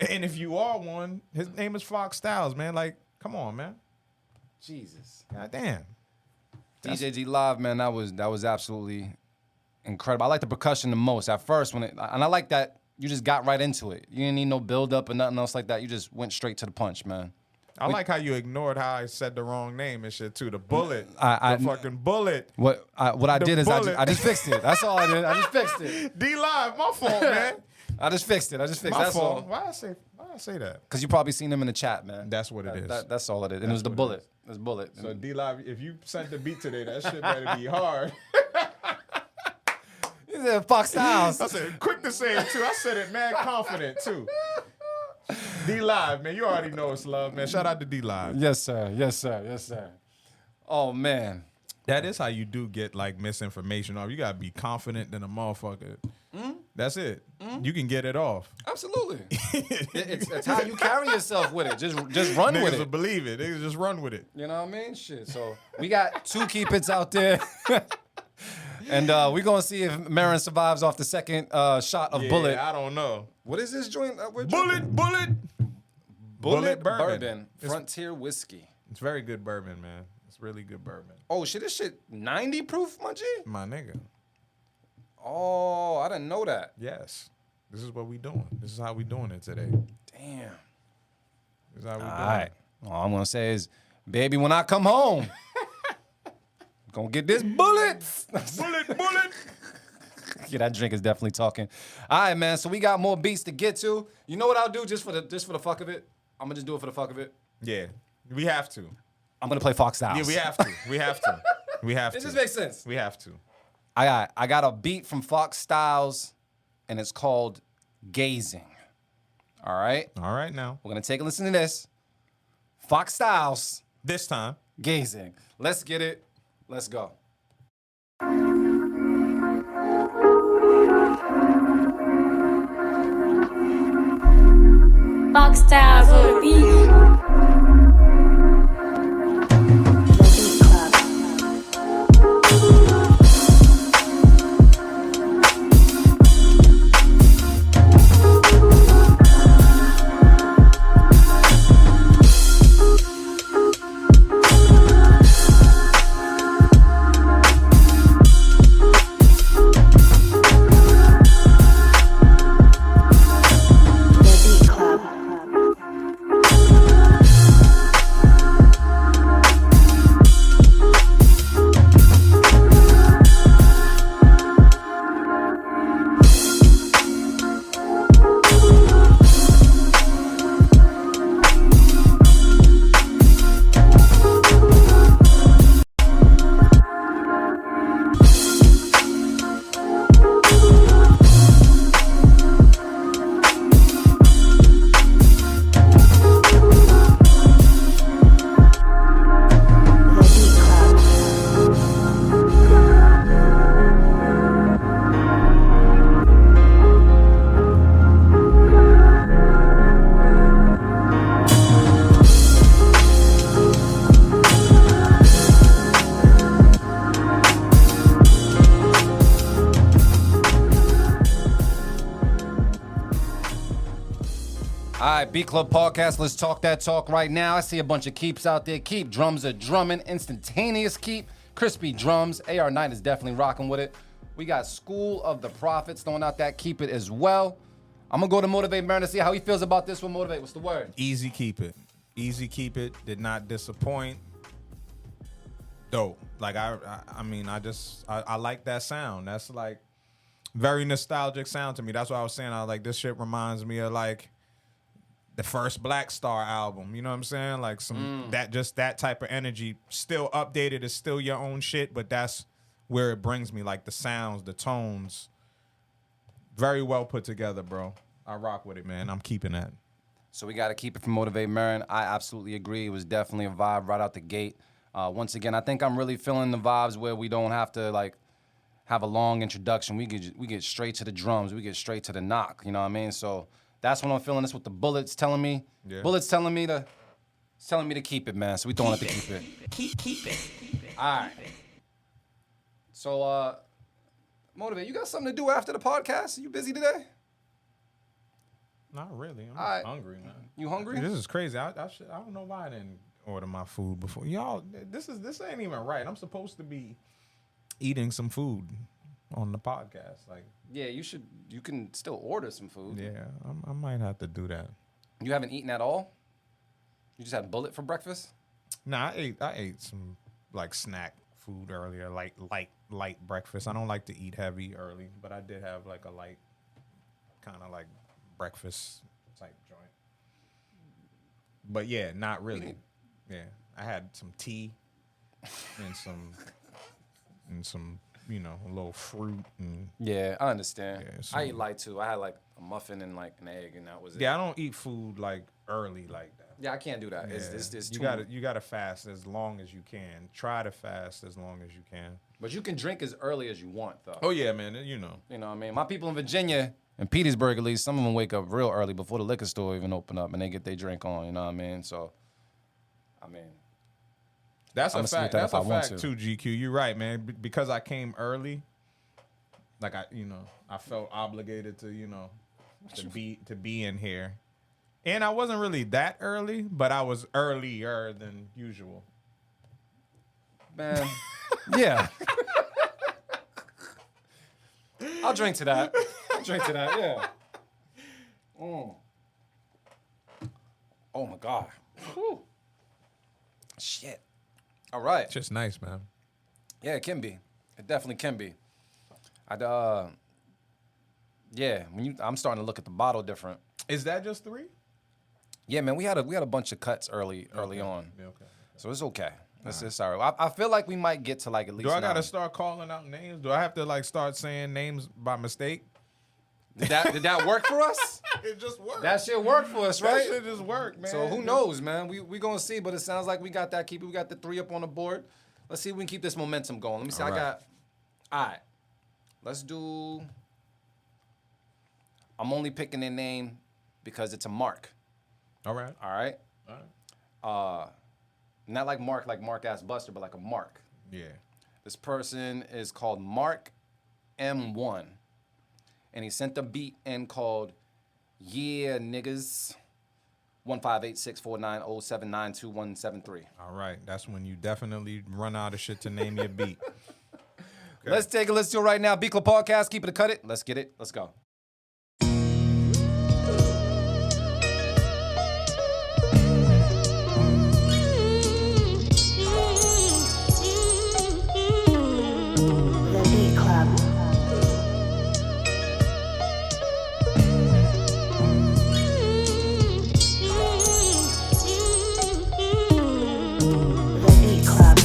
And if you are one, his name is Fox Styles, man. Like, come on, man. Jesus. God damn. DJ G Live, man, that was absolutely incredible. I like the percussion the most at first and I like that you just got right into it. You didn't need no build up or nothing else like that. You just went straight to the punch, man. I like how you ignored how I said the wrong name and shit too. The bullet, the fucking bullet. What I did is bullet. I just fixed it. That's all I did. I just fixed it. D Live, my fault, man. I just fixed it. My That's fault. all. Why I say that? Because you probably seen him in the chat, man. That's what it is. That's all it is. And it was the bullet. It was bullet. So D Live, if you sent the beat today, that shit better be hard. He said Fox Styles. I said quick to say it too. I said it mad confident too. D Live, man, you already know it's love, man. Shout out to D Live. Yes, sir. Yes, sir. Yes, sir. Oh man. That is how you do get like misinformation off. You gotta be confident than a motherfucker. That's it. You can get it off. Absolutely. it's how you carry yourself with it. Just run Niggas with will it. believe it. Niggas just run with it. You know what I mean? Shit. So we got 2 keep its out there. And we're going to see if Merren survives off the second shot of Bullet. I don't know. What is this joint? Bullet Bourbon. Frontier Whiskey. It's very good bourbon, man. It's really good bourbon. Oh, shit. This shit 90 proof, my G? My nigga. Oh, I didn't know that. Yes. This is what we doing. This is how we doing it today. Damn. This is how we doing All right. it. All I'm going to say is, baby, when I come home, gonna get this bullet. Bullet. Yeah, that drink is definitely talking. All right, man. So we got more beats to get to. You know what I'll do just for the fuck of it? I'm gonna just do it for the fuck of it. Yeah. We have to. I'm gonna play Fox Styles. Yeah, we have to. We have to. We have to. It just makes sense. We have to. I got a beat from Fox Styles, and it's called Gazing. All right? All right, now. We're going to take a listen to this. Fox Styles, This time. Gazing. Let's get it. Let's go. Fox Styles on the beat. All right, Beat Club Podcast. Let's talk that talk right now. I see a bunch of keeps out there. Keep drums are drumming. Instantaneous keep. Crispy drums. AR Knight is definitely rocking with it. We got School of the Prophets throwing out that keep it as well. I'm going to go to Motivate Merren to see how he feels about this one. Motivate, what's the word? Easy keep it. Easy keep it. Did not disappoint. Dope. Like, I mean, I like that sound. That's like very nostalgic sound to me. That's what I was saying. I was like, this shit reminds me of like the first Black Star album. You know what I'm saying? Like that type of energy. Still updated. It's still your own shit, but that's where it brings me. Like the sounds, the tones. Very well put together, bro. I rock with it, man. I'm keeping that. So we got to keep it from Motivate Merren. I absolutely agree. It was definitely a vibe right out the gate. Once again, I think I'm really feeling the vibes where we don't have to like have a long introduction. We get straight to the drums. We get straight to the knock. You know what I mean? So that's what I'm feeling. That's what the Bullets telling me. Yeah. Bullets telling me to keep it, man. So we throwing it to keep it. Keep it. All right. So Motivate, you got something to do after the podcast? Are you busy today? Not really. I'm All right. hungry, man. You hungry? This is crazy. I don't know why I didn't order my food before. Y'all, this ain't even right. I'm supposed to be eating some food on the podcast. Like, Yeah, you should. You can still order some food. yeah, I might have to do that. You haven't eaten at all? You just had bullet for breakfast? Nah, I ate some like snack food earlier, light breakfast. I don't like to eat heavy early, but I did have like a light kind of like breakfast type joint. But yeah, not really. Yeah, I had some tea and some you know, a little fruit and Yeah, I understand. Yeah, I eat light too. I had like a muffin and like an egg, and that was it. yeah. I don't eat food like early like that. Yeah, I can't do that. Yeah. It's you too gotta fast as long as you can. Try to fast as long as you can. But you can drink as early as you want, though. Oh yeah, man. You know. You know what I mean? My people in Virginia and Petersburg, at least, some of them wake up real early before the liquor store even open up, and they get their drink on. You know what I mean? So, I mean, That's I'ma a sleep fact. that That's if I a want fact to. too, GQ. You're right, man. Because I came early, like I felt obligated to, to be in here. And I wasn't really that early, but I was earlier than usual. man, yeah. I'll drink to that. Yeah. Oh my God. Whew. Shit. All right. It's just nice, man. Yeah, it can be. It definitely can be. Yeah. I'm starting to look at the bottle different. Is that just 3? Yeah, man. We had a bunch of cuts early on, Yeah, okay. so it's okay. That's it. Sorry. I feel like we might get to like at least. Do I 9. gotta start calling out names? Do I have to like start saying names by mistake? Did that work for us? It just worked. That shit worked for us, right? That shit just worked, man. So who knows, man? We gonna see, but it sounds like we got that. We got the 3 up on the board. Let's see if we can keep this momentum going. Let me see. All right. All right. Let's do. I'm only picking their name because it's a Mark. All right. All right. Not like Mark ass Buster, but like a Mark. Yeah. This person is called Mark M1. And he sent a beat in called Yeah Niggas 158-649-0792173. All right. That's when you definitely run out of shit to name your beat. Okay. Let's take a listen to it right now. Beat Club Podcast, keep it a cut it. Let's get it. Let's go. The Beat Club. The Beat Club.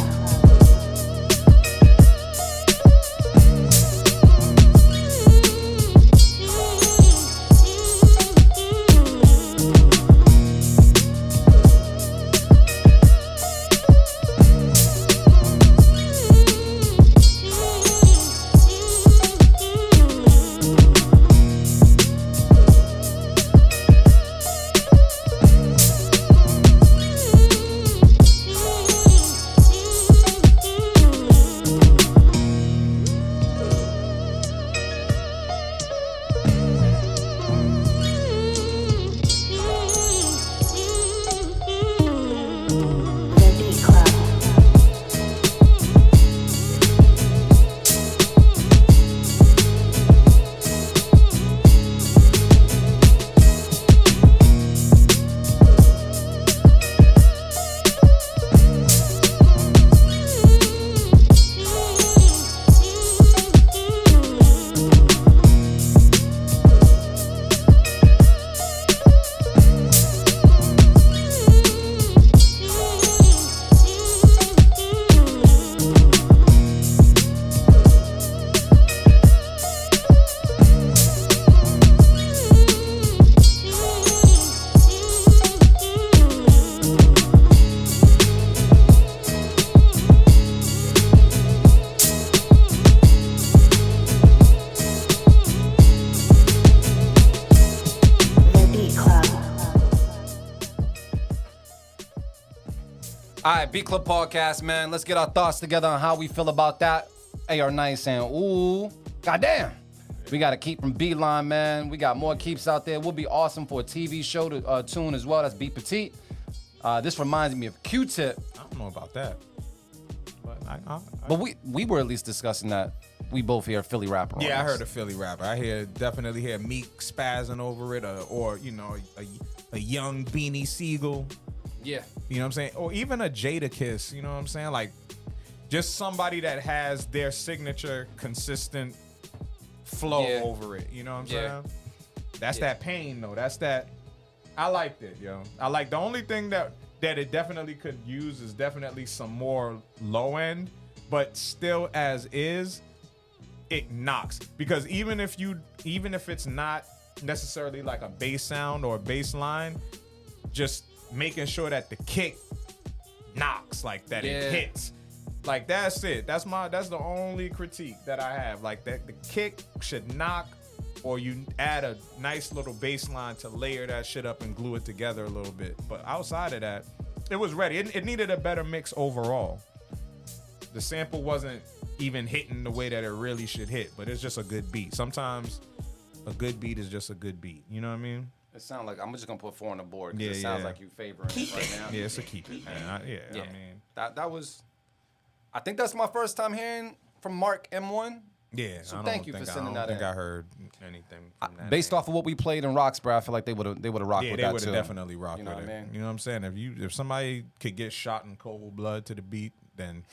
The Beat Club. The Beat Club. All right, Beat Club Podcast, man. Let's get our thoughts together on how we feel about that. AR9 saying, ooh, goddamn. We got a keep from Beeline, man. We got more keeps out there. We'll be awesome for a TV show to tune as well. That's Beat Petite. This reminds me of Q-Tip. I don't know about that. But But we were at least discussing that. We both hear a Philly rapper. on yeah, I this. heard a Philly rapper. I definitely hear Meek spazzing over it, or you know, a young Beanie Siegel. Yeah. You know what I'm saying? Or even a Jada Kiss. You know what I'm saying? Like, just somebody that has their signature consistent flow Yeah. over it. You know what I'm Yeah. saying? That's Yeah. that pain though. That's that. I liked it, yo. I like the only thing that it definitely could use is definitely some more low end, but still as is, it knocks. Because even if it's not necessarily like a bass sound or a bass line, just making sure that the kick knocks, like that Yeah. it hits. Like that's it. That's the only critique that I have. Like that the kick should knock, or you add a nice little bass line to layer that shit up and glue it together a little bit. But outside of that, it was ready. It needed a better mix overall. The sample wasn't even hitting the way that it really should hit, but it's just a good beat. Sometimes a good beat is just a good beat. You know what I mean? It sounds like I'm just gonna put 4 on the board because Yeah, it sounds yeah. like you favoring it right now. Yeah, it's a keep it, man. I mean, that was. I think that's my first time hearing from Mark M1. yeah. So thank you for sending that I don't think in. I heard anything from that. Based name. off of what we played in Roxborough, I feel like they would have rocked Yeah, with they that would too. have definitely rocked You know with what I it. mean? You know what I'm saying? If somebody could get shot in cold blood to the beat, then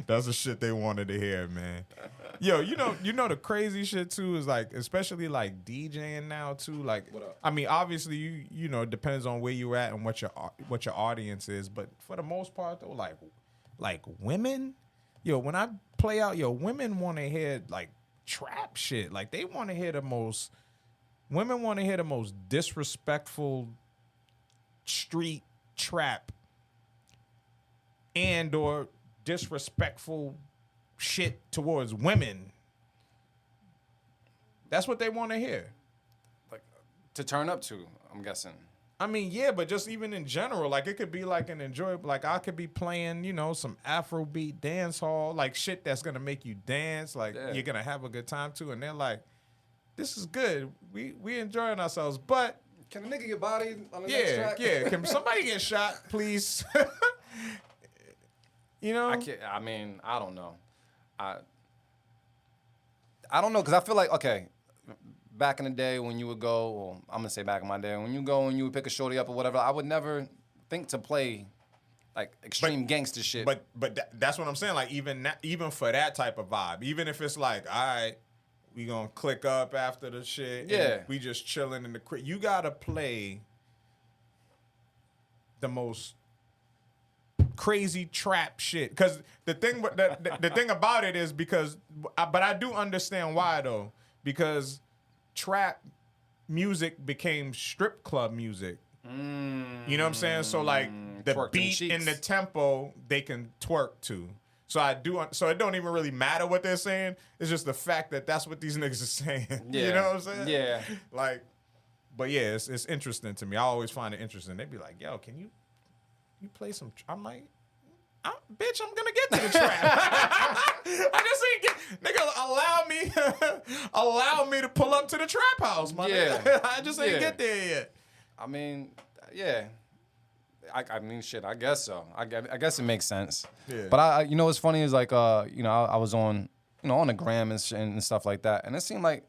That's the shit they wanted to hear, man. Yo, you know the crazy shit too is like, especially like DJing now too. Like, I mean, obviously you know it depends on where you're at and what your audience is, but for the most part though, like women, yo, when I play out, yo, women want to hear like trap shit. Like they want to hear the most. Women want to hear the most disrespectful street trap and or disrespectful shit towards women. That's what they want to hear. Like to turn up to, I'm guessing. I mean, yeah, but just even in general, like it could be like an enjoyable, like I could be playing, you know, some Afrobeat dance hall, like shit that's gonna make you dance, like you're gonna have a good time too, and they're like, this is good. We enjoying ourselves, but can a nigga get bodied on the next track? Yeah. Can somebody get shot, please? You know? I can't. I mean, I don't know. I don't know because I feel like okay, back in the day when you would go, well, I'm gonna say back in my day when you go and you would pick a shorty up or whatever, I would never think to play like extreme gangster shit. But that's what I'm saying. Like even for that type of vibe, even if it's like, all right, we gonna click up after the shit. And we just chilling in the crib. You gotta play the most crazy trap shit. Cause the thing about it is but I do understand why though. Because trap music became strip club music. You know what I'm saying? So like the beat and the tempo they can twerk to. So so it don't even really matter what they're saying. It's just the fact that that's what these niggas are saying. Yeah. You know what I'm saying? Yeah. Like, but yeah, it's interesting to me. I always find it interesting. They'd be like, yo, can you play some, I'm like, bitch, I'm gonna get to the trap. I just ain't nigga, allow me to pull up to the trap house, my nigga. I just ain't get there yet. I mean, yeah. I mean, shit. I guess so. I guess it makes sense. Yeah. But I you know, what's funny is like, you know, I was on, you know, on the gram and stuff like that, and it seemed like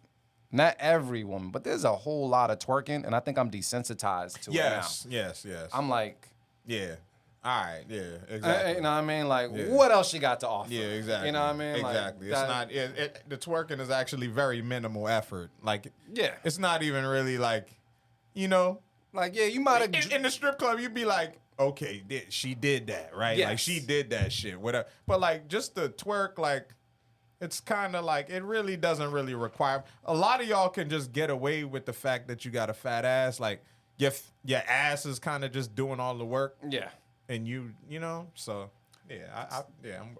not every woman, but there's a whole lot of twerking, and I think I'm desensitized to it now. Yes. I'm like, yeah. All right, yeah, exactly. You know what I mean? Like, what else she got to offer? Yeah, exactly. You know what I mean? Exactly. Like, it's not. The twerking is actually very minimal effort. Like, yeah, it's not even really like, you know. Like, yeah, you might have... In the strip club, you'd be like, okay, she did that, right? Yes. Like, she did that shit, whatever. But, like, just the twerk, like, it's kind of like, it really doesn't really require... A lot of y'all can just get away with the fact that you got a fat ass. Like, your ass is kind of just doing all the work. Yeah. And you know, so, yeah,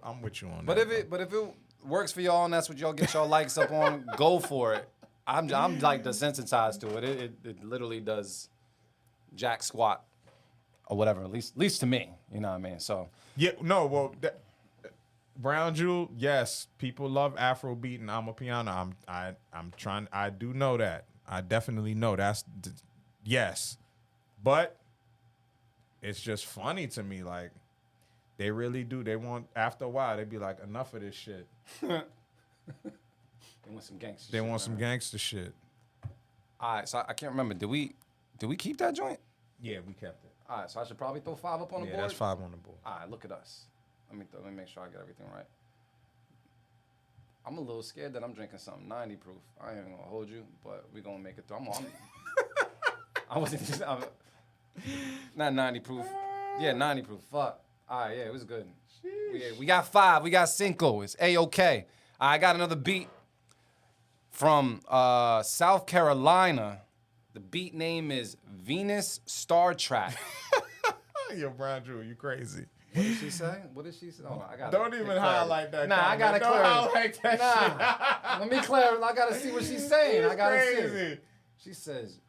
I'm with you on but that. But if it works for y'all and that's what y'all get y'all likes up on, go for it. I'm like desensitized to it. It literally does... jack squat or whatever, at least to me, you know what I mean? So yeah, no, well, Brown Jewel, yes, people love Afrobeat and Amapiano. I do know that. I definitely know yes, but it's just funny to me. Like they really do. They want after a while they'd be like, enough of this shit. They want some gangster. They want some gangster shit. All right, so I can't remember. Did we keep that joint? Yeah, we kept it. All right, so I should probably throw 5 up on the board? Yeah, that's 5 on the board. All right, look at us. Let me make sure I get everything right. I'm a little scared that I'm drinking something 90 proof. I ain't even gonna hold you, but we gonna make it through. I wasn't just... not 90 proof. Yeah, 90 proof. Fuck. All right, yeah, it was good. We got 5. We got Cinco. It's A-OK. I got another beat from South Carolina. The beat name is Venus Star Trek. Yo, Brown Jewel, you crazy. What did she say? Hold on, I gotta Don't even highlight that. Nah, I gotta Don't highlight that shit. Let me clarify. I gotta see what she's saying. I gotta crazy. see it. She says,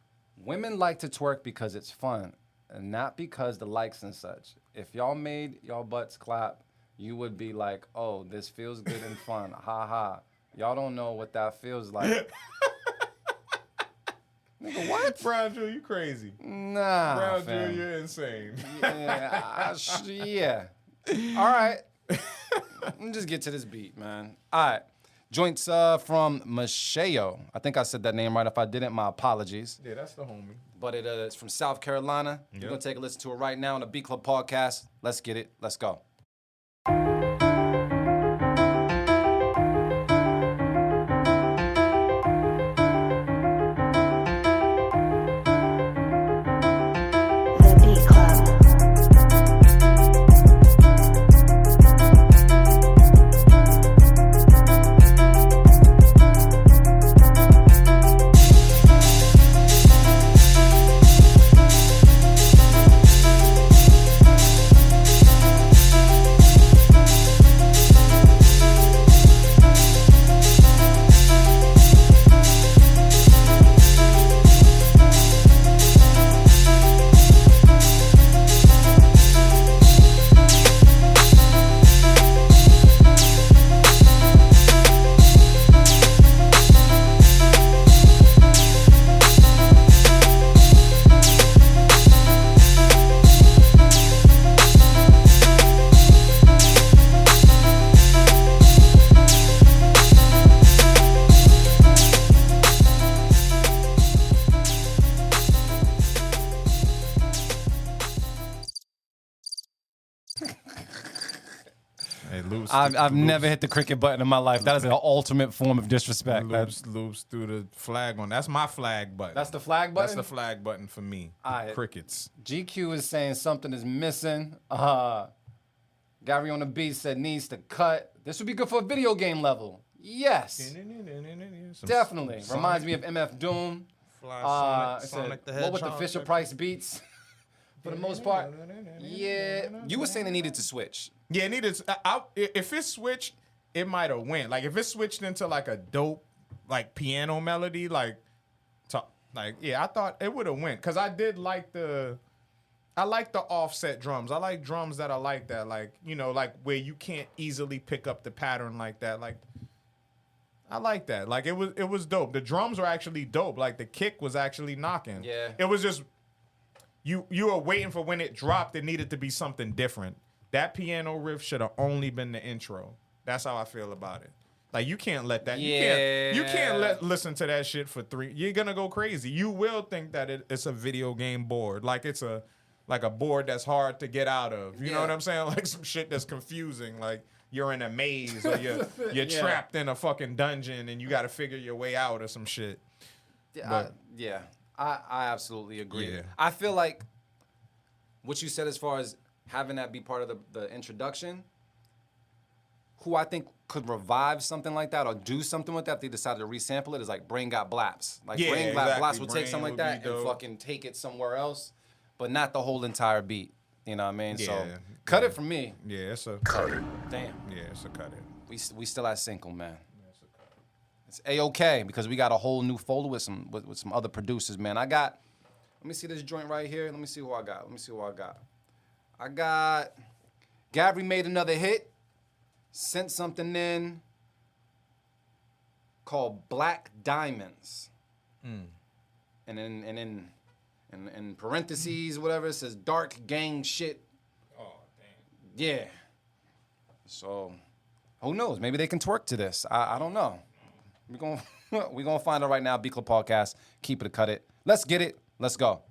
women like to twerk because it's fun and not because the likes and such. If y'all made y'all butts clap, you would be like, oh, this feels good and fun. Ha ha. Y'all don't know what that feels like. Nigga, what? Brown Jewel, you crazy. Nah, Brown fam. Jewel, you're insane. Yeah. All right. Let me just get to this beat, man. All right. Joints from Macheo. I think I said that name right. If I didn't, my apologies. Yeah, that's the homie. But it's from South Carolina. We're going to take a listen to it right now on the Beat Club podcast. Let's get it. Let's go. The Beat Club. Hey, Loopz. I've never hit the cricket button in my life. That is an ultimate form of disrespect. Loopz threw the flag on. That's my flag button. That's the flag button? That's the flag button for me. Alright. Crickets. GQ is saying something is missing. Gary on the beat said needs to cut. This would be good for a video game level. Yes. Definitely. Reminds me of MF Doom. Sonic the What with the Hedgehog. Fisher Price beats? For the most part. Yeah. You were saying it needed to switch. Yeah, it needed. If it switched, it might have went. Like if it switched into like a dope, like piano melody, I thought it would have went because I did like the. I like the offset drums. I like drums that are like that, like like where you can't easily pick up the pattern like that. Like I like that. Like it was dope. The drums were actually dope. Like the kick was actually knocking. Yeah. It was just you were waiting for when it dropped. It needed to be something different. That piano riff should have only been the intro. That's how I feel about it. Like you can't let that. Yeah. You can't listen to that shit for 3. You're gonna go crazy. You will think that it's a video game board. Like it's a board that's hard to get out of. You know what I'm saying? Like some shit that's confusing. Like you're in a maze or you're trapped in a fucking dungeon and you got to figure your way out or some shit. I absolutely agree. Yeah. I feel like what you said as far as having that be part of the introduction, who I think could revive something like that or do something with that if they decided to resample it is like Brain Got Blaps. Like Brain Got Blaps will take something like that and fucking take it somewhere else, but not the whole entire beat. You know what I mean? Yeah, So cut it from me. Yeah, it's a Cut it. Damn. Yeah, it's a cut it. We still at Cinco, man. It's A-OK because we got a whole new folder with some other producers, man. Let me see this joint right here. Let me see who I got. I got Gabby made another hit, sent something in called Black Diamonds. And in parentheses, whatever, it says dark gang shit. Oh, damn. Yeah. So, who knows? Maybe they can twerk to this. I don't know. We're gonna find out right now. Beat Club Podcast. Keep it or cut it. Let's get it. Let's go.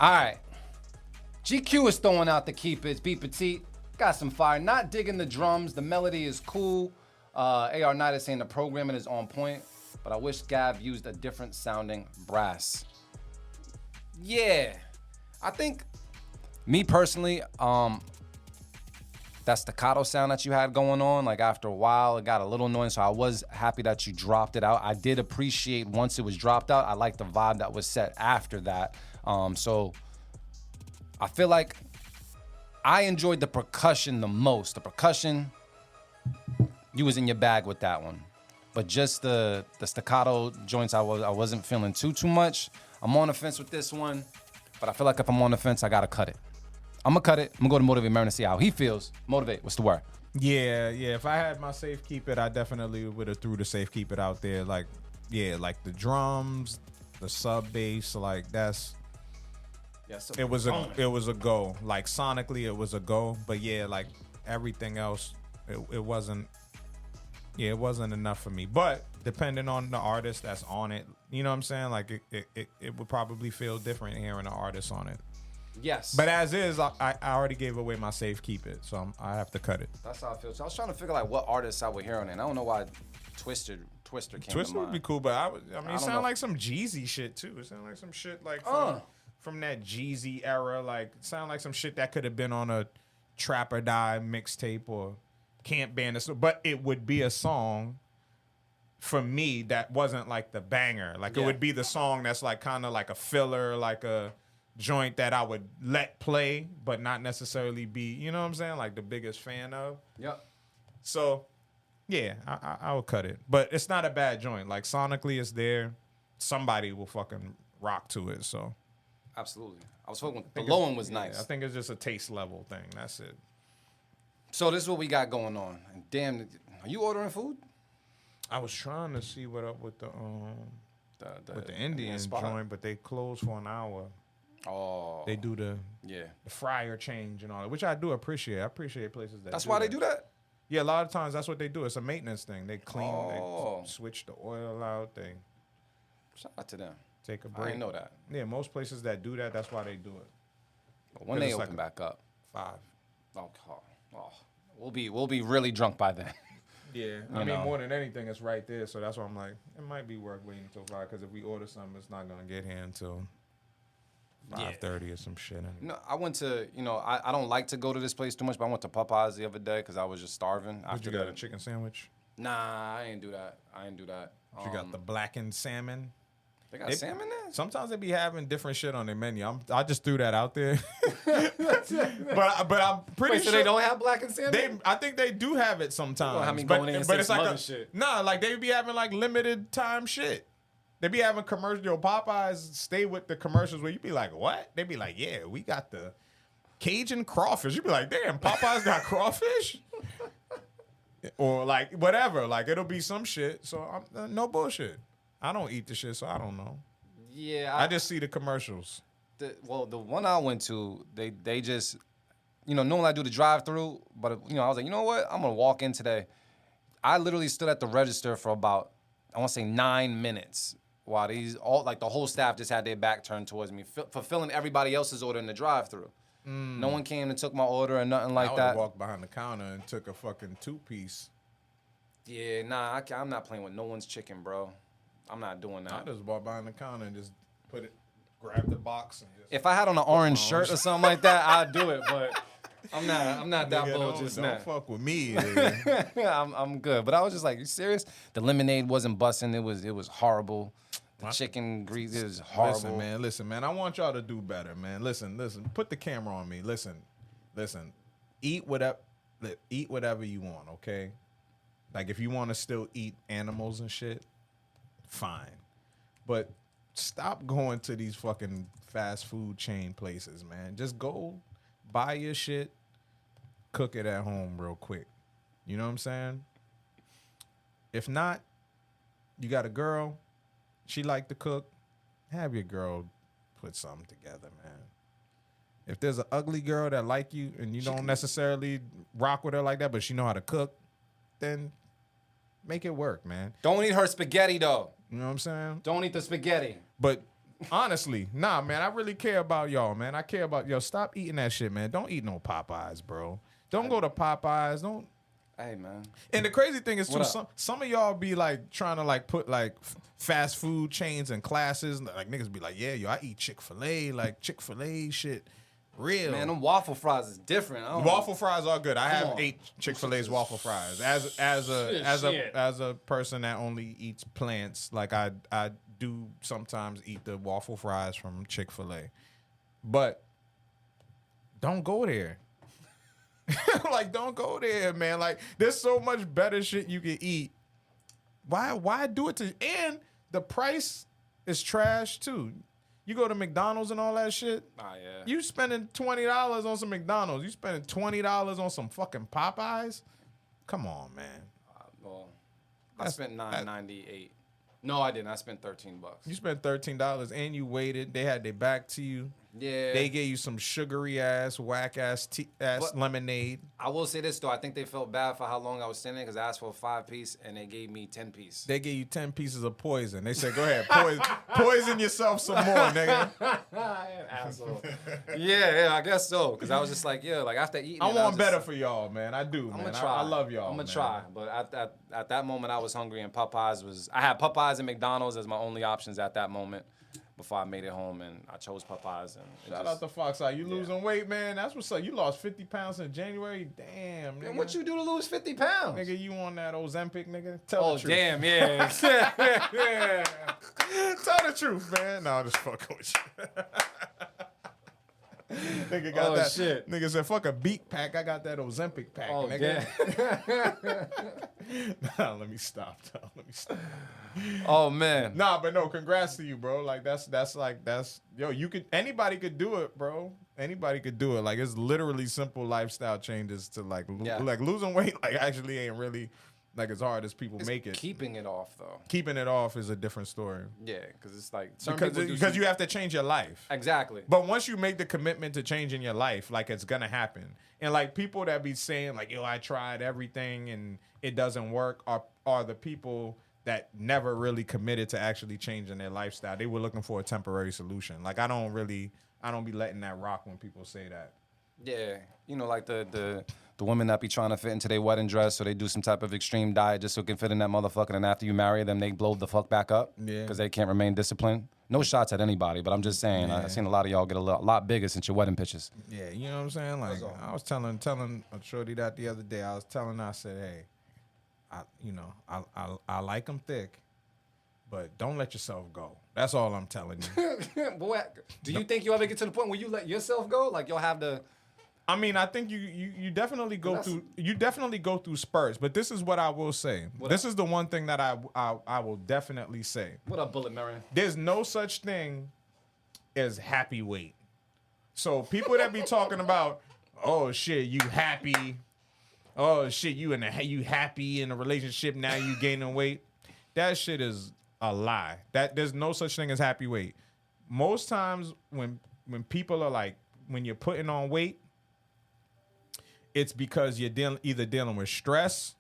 All right. GQ is throwing out the keep it. Be petite. Got some fire. Not digging the drums. The melody is cool. AR Knight is saying the programming is on point, but I wish Gav used a different sounding brass. Yeah. I think, me personally, that staccato sound that you had going on, like after a while, it got a little annoying, so I was happy that you dropped it out. I did appreciate once it was dropped out, I liked the vibe that was set after that. So I feel like I enjoyed the percussion the most. The percussion, you was in your bag with that one. But just the staccato joints, I wasn't feeling too much. I'm on the fence with this one, but I feel like if I'm on the fence, I gotta cut it. I'm gonna cut it. I'm gonna go to Motivate Merren and see how he feels. Motivate, what's the word? Yeah. If I had my safe keep it, I definitely would have threw the safe keep it out there. Like the drums, the sub bass, like that's. Yes. It was a go. Like sonically, it was a go. But yeah, like everything else, it wasn't. Yeah, it wasn't enough for me. But depending on the artist that's on it, you know what I'm saying? Like it would probably feel different hearing an artist on it. Yes. But as is, I already gave away my safe keep it, so I have to cut it. That's how I feel. So I was trying to figure like what artists I would hear on it. And I don't know why Twister came Twister to mind. would be cool, but I mean, it sounded know. like some Jeezy shit too. It sounded like some shit like from that Jeezy era. Like it sounded like some shit that could have been on a Trap or Die mixtape or Camp Bandit. But it would be a song for me that wasn't like the banger. Like it would be the song that's like kind of like a filler, like a joint that I would let play, but not necessarily be, you know what I'm saying, like the biggest fan of. Yep. So, yeah, I would cut it. But it's not a bad joint. Like, sonically, it's there. Somebody will fucking rock to it, so. Absolutely. I was hoping the low one was nice. I think it's just a taste level thing. That's it. So this is what we got going on. And damn, are you ordering food? I was trying to see what up with the Indian spot? joint, but they closed for an hour. Oh. They do the fryer change and all that, which I do appreciate. I appreciate places that That's do why that. they do that? Yeah, a lot of times that's what they do. It's a maintenance thing. They clean, Oh. they switch the oil out, they Shout out to them. take a I break. didn't know that. Yeah, most places that do that, that's why they do it. But when 'Cause they it's open like back up, 5. we'll be really drunk by then. Yeah, I mean, more than anything, it's right there. So that's why I'm like, it might be worth waiting until 5, because if we order something, it's not going to get here until 5:30 or some shit. Anyway. No, I went to, I don't like to go to this place too much, but I went to Popeyes the other day because I was just starving. What you got, a chicken sandwich? Nah, I ain't do that. You got the blackened salmon? They got salmon there? Sometimes they be having different shit on their menu. I just threw that out there. but I'm pretty Wait, sure so they don't have blackened salmon? I think they do have it sometimes. Have me going in and but say it's some like other shit. Nah, like they be having like limited time shit. They be having commercials. Yo, Popeyes stay with the commercials where you be like, what? They be like, yeah, we got the Cajun crawfish. You be like, damn, Popeyes got crawfish? Or like whatever. Like it'll be some shit. So no bullshit. I don't eat the shit, so I don't know. Yeah. I just see the commercials. The one I went to, they just, normally I do the drive-through, but, I was like, you know what? I'm going to walk in today. I literally stood at the register for about, I want to say 9 minutes while the whole staff just had their back turned towards me, fulfilling everybody else's order in the drive-through. No one came and took my order or nothing like that. I walked behind the counter and took a fucking 2-piece. Yeah, nah, I'm not playing with no one's chicken, bro. I'm not doing that. I just walked behind the counter and just grab the box and just. If I had on an orange shirt or something like that, I'd do it. But I'm not that bold just now. Don't fuck with me. I'm good. But I was just like, you serious? The lemonade wasn't busting. It was horrible. The chicken grease is horrible. Listen, man. I want y'all to do better, man. Listen. Put the camera on me. Listen. Eat whatever you want, okay? Like if you want to still eat animals and shit, fine. But stop going to these fucking fast food chain places, man. Just go buy your shit, cook it at home real quick. You know what I'm saying? If not, you got a girl, she like to cook, have your girl put something together, man. If there's an ugly girl that like you and you don't necessarily rock with her like that, but she know how to cook, then make it work, man. Don't eat her spaghetti, though. You know what I'm saying? Don't eat the spaghetti. But Honestly, nah, man. I really care about y'all, man. I care about Stop eating that shit, man. Don't eat no Popeyes, bro. Don't go to Popeyes. Don't. Hey, man. And the crazy thing is too, What up? some of y'all be like trying to like put like fast food chains in classes. Like niggas be like, yeah, yo, I eat Chick-fil-A, like Chick-fil-A shit. Real. Man, them waffle fries is different. I don't Waffle fries are good. I have on. 8 Chick-fil-A's waffle fries. As a person that only eats plants, like I do sometimes eat the waffle fries from Chick-fil-A. But don't go there. Like, don't go there, man. Like, there's so much better shit you can eat. Why do it to? And the price is trash too. You go to McDonald's and all that shit. Ah, yeah. You spending $20 on some McDonald's. You spending $20 on some fucking Popeyes. Come on, man. Well, I spent $9.98. No, I didn't. I spent $13. You spent $13 and you waited. They had their back to you. Yeah. They gave you some sugary ass, whack ass lemonade. I will say this though. I think they felt bad for how long I was standing because I asked for a 5-piece and they gave me 10-piece. They gave you 10 pieces of poison. They said, go ahead, poison yourself some more, nigga. Asshole. yeah, I guess so. Because I was just like, yeah, like after eating, I want better for y'all, man. I do, I'm man. gonna try. I love y'all. I'm gonna man. try, but at that moment I was hungry and Popeyes was. I had Popeyes and McDonald's as my only options at that moment. Before I made it home, and I chose Popeyes. And Shout out to Fox Eye. You losing weight, man. That's what's up. You lost 50 pounds in January. Damn, nigga. And what you do to lose 50 pounds? Nigga, you on that Ozempic, nigga? Tell the truth. Damn, yeah. Yeah. Tell the truth, man. No, I'm just fucking with you. Nigga got that. Shit. Nigga said, fuck a beat pack. I got that Ozempic pack, Oh, nigga. Nah, let me stop. Oh, man. Nah, but no, congrats to you, bro. Like that's yo, anybody could do it, bro. Anybody could do it. Like it's literally simple lifestyle changes to like losing weight. Like actually ain't really like as hard as people make it. Keeping it off though. Keeping it off is a different story. Yeah, because it's like Because you have to change your life. Exactly. But once you make the commitment to changing your life, like it's gonna happen. And like people that be saying like, yo, I tried everything and it doesn't work are the people that never really committed to actually changing their lifestyle. They were looking for a temporary solution. Like I don't be letting that rock when people say that. Yeah, you know, like the women that be trying to fit into their wedding dress, so they do some type of extreme diet just so it can fit in that motherfucker. And after you marry them, they blow the fuck back up. Yeah. Because they can't remain disciplined. No shots at anybody, but I'm just saying, Yeah. I've seen a lot of y'all get a lot bigger since your wedding pictures. Yeah, you know what I'm saying? Like I was telling a shorty that the other day. I was telling her, I said, hey, I like them thick, but don't let yourself go. That's all I'm telling you. Boy, do you think you ever get to the point where you let yourself go? Like you'll have the. I mean, I think you definitely go through spurts, but this is what I will say. This is the one thing that I will definitely say. What up, Bullet Merren? There's no such thing as happy weight. So people that be talking about, oh shit, you happy. Oh shit, you happy in a relationship, now you gaining weight. That shit is a lie. That there's no such thing as happy weight. Most times when people are like, when you're putting on weight, it's because you're either dealing with stress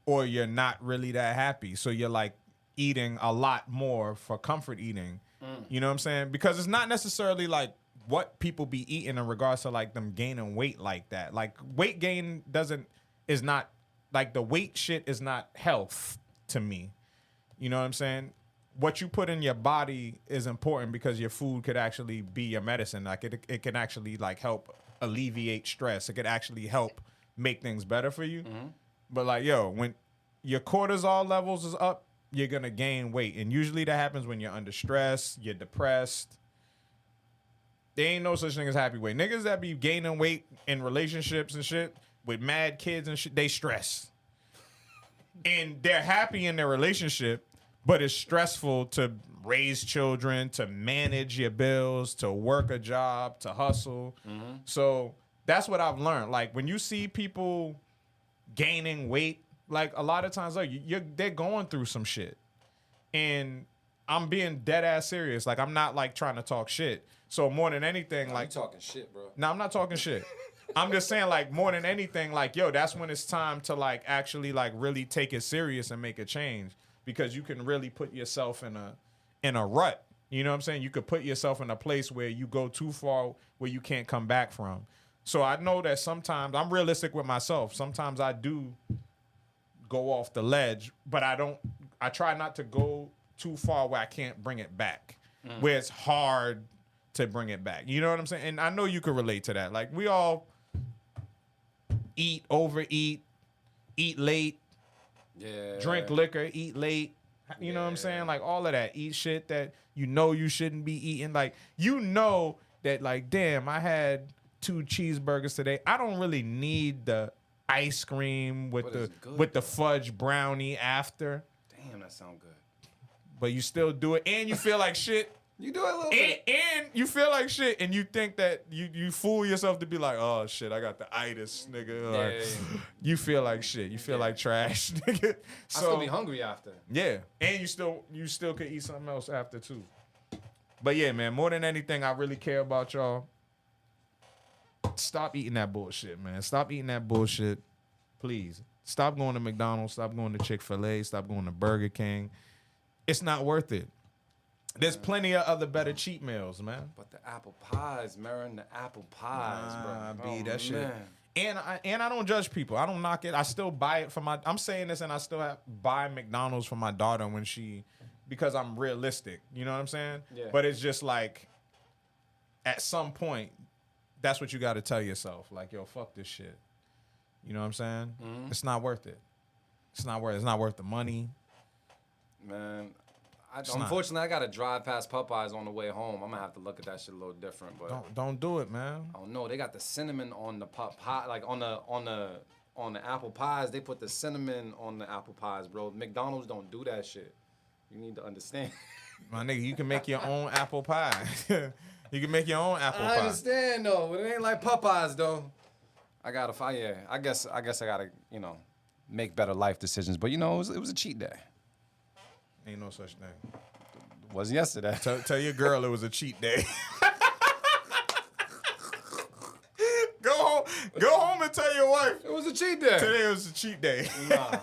or you're not really that happy. So you're like eating a lot more for comfort eating. You know what I'm saying? Because it's not necessarily like what people be eating in regards to like them gaining weight like that. Like weight gain is not like the weight shit is not health to me. You know what I'm saying? What you put in your body is important because your food could actually be your medicine. Like it can actually like help alleviate stress. It could actually help make things better for you. Mm-hmm. But like, yo, when your cortisol levels is up, you're gonna gain weight. And usually that happens when you're under stress, you're depressed. There ain't no such thing as happy weight. Niggas that be gaining weight in relationships and shit with mad kids and shit, they stress. And they're happy in their relationship, but it's stressful to raise children, to manage your bills, to work a job, to hustle. Mm-hmm. So that's what I've learned. Like when you see people gaining weight, like a lot of times, like they're going through some shit. And I'm being dead ass serious. Like I'm not like trying to talk shit. So more than anything, like you talking shit, bro. No, I'm not talking shit. I'm just saying, like, more than anything, like, yo, that's when it's time to like actually like really take it serious and make a change, because you can really put yourself in a rut. You know what I'm saying? You could put yourself in a place where you go too far where you can't come back from. So I know that sometimes I'm realistic with myself. Sometimes I do go off the ledge, but I try not to go too far where I can't bring it back, where it's hard to bring it back. You know what I'm saying? And I know you can relate to that. Like, we all overeat, eat late, drink liquor, eat late. You know what I'm saying? Like, all of that. Eat shit that you know you shouldn't be eating. Like, you know that, like, damn, I had 2 cheeseburgers today. I don't really need the ice cream with the fudge brownie after. Damn, that sound good. But you still do it, and you feel like shit. You do it a little bit. And you feel like shit, and you think that you fool yourself to be like, oh shit, I got the itis, nigga. Or, you feel like shit. You feel like trash, nigga. So, I still be hungry after. Yeah, and you still could eat something else after too. But yeah, man, more than anything, I really care about y'all. Stop eating that bullshit, man. Stop eating that bullshit, please. Stop going to McDonald's. Stop going to Chick-fil-A. Stop going to Burger King. It's not worth it. There's plenty of other better cheat meals, man. But the apple pies, Merren, the apple pies, bro. That shit. And I don't judge people. I don't knock it. I still buy it for my. I'm saying this, and I still buy McDonald's for my daughter because I'm realistic. You know what I'm saying? Yeah. But it's just like, at some point, that's what you got to tell yourself. Like, yo, fuck this shit. You know what I'm saying? Mm-hmm. It's not worth it. It's not worth the money. Man, unfortunately, I gotta drive past Popeyes on the way home. I'm gonna have to look at that shit a little different. But don't do it, man. I don't know. They got the cinnamon on the pie, like on the apple pies. They put the cinnamon on the apple pies, bro. McDonald's don't do that shit. You need to understand. My nigga, you can make your own apple pie. You can make your own apple pie. I understand though, but it ain't like Popeyes though. I gotta find. Yeah, I guess I gotta make better life decisions. But it was a cheat day. Ain't no such thing. It wasn't yesterday. Tell your girl it was a cheat day. Go home and tell your wife it was a cheat day. Today was a cheat day. Nah.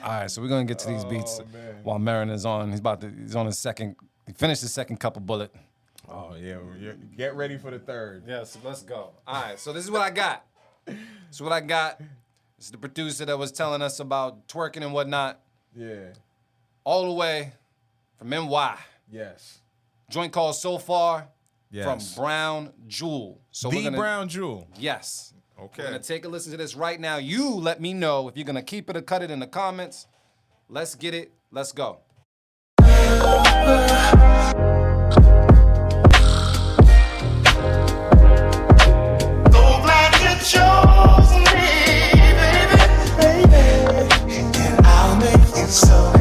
All right, so we're gonna get to these beats while Merren is on. He's on his second. He finished his second cup of bullet. Oh yeah, get ready for the third. Yeah, so let's go. All right, so this is what I got. This is the producer that was telling us about twerking and whatnot. Yeah. All the way from NY. Yes. Joint called So Far. Yes. From Brown Jewel. So Brown Jewel. Yes. Okay. We're gonna take a listen to this right now. You let me know if you're gonna keep it or cut it in the comments. Let's get it. Let's go. So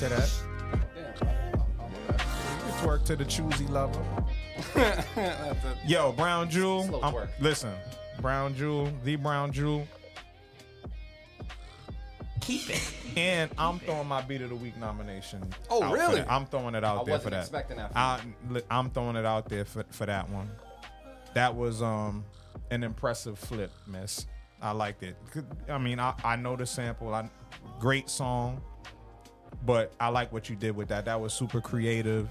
to that. You can twerk to the choosy lover. Yo, Brown Jewel. Listen, Brown Jewel, the Brown Jewel. Keep it. And I'm throwing my Beat of the Week nomination. Oh, really? I'm throwing it out there for that. I wasn't expecting that. I'm throwing it out there for that one. That was an impressive flip, miss. I liked it. I mean, I know the sample. Great song, but I like what you did with that. That was super creative.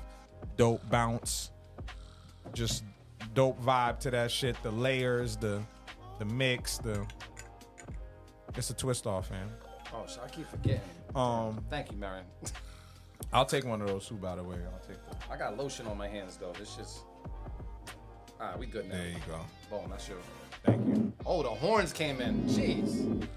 dope bounce, just dope vibe to that shit. The layers, the mix, it's a twist off, man. Oh, I keep forgetting. Thank you, Merren. I'll take one of those too, by the way. I'll take the. I got lotion on my hands though. This just. All right, we good now. There you go. Boom, that's you. Thank you. Oh, the horns came in. Jeez.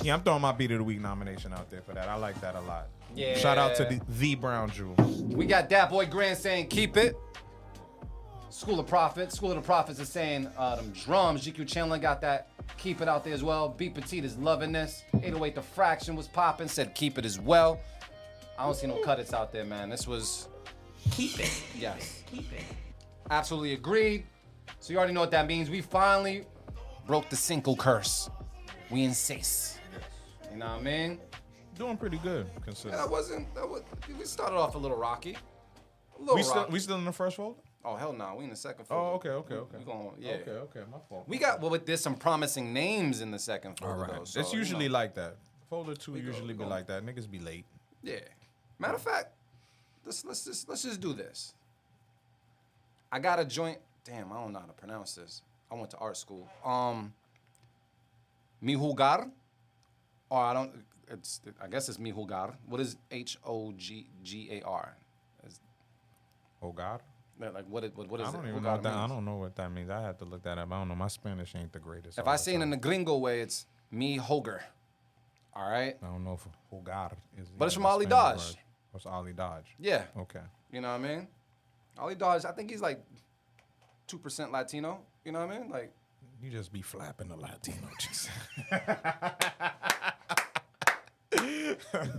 Yeah, I'm throwing my Beat of the Week nomination out there for that. I like that a lot. Yeah. Shout out to the Brown Jewel. We got Dat Boy Grand saying keep it. School of the Prophets is saying them drums. GQ Chandler got that keep it out there as well. Beat Petite is loving this. 808 The Fraction was popping, said keep it as well. I don't see no cut-its out there, man. This was Keep it. yes. Keep it. Absolutely agreed. So you already know what that means. We finally broke the Cinco curse. We insist. You know what I mean? Doing pretty good, considering. We started off a little rocky. A little rocky. We still in the first folder? Oh, hell no. We in the second folder. Oh, okay. We going, yeah. Okay, my fault. We got, well, there's some promising names in the second folder, All right. though. So, It's usually you know. like that. Folder 2 usually be like that. Niggas be late. Yeah. Matter of fact, let's just do this. I got a joint. Damn, I don't know how to pronounce this. I went to art school. Mi Jugar, or I don't. I guess it's Mi Jugar. What is Hogar? Oh God. Like what is I it? don't even Jugar know what that. I means? don't know what that means. I have to look that up. I don't know. My Spanish ain't the greatest. If all I the say it in time. the gringo way, it's Mi Hogar. All right. I don't know if Hogar is. But it's from a Ali Spanish Dodge. word. What's Ali Dodge? Yeah. Okay. You know what I mean? Ali Dodge, I think he's like 2% Latino. You know what I mean? Like, You just be flapping the Latino chicks.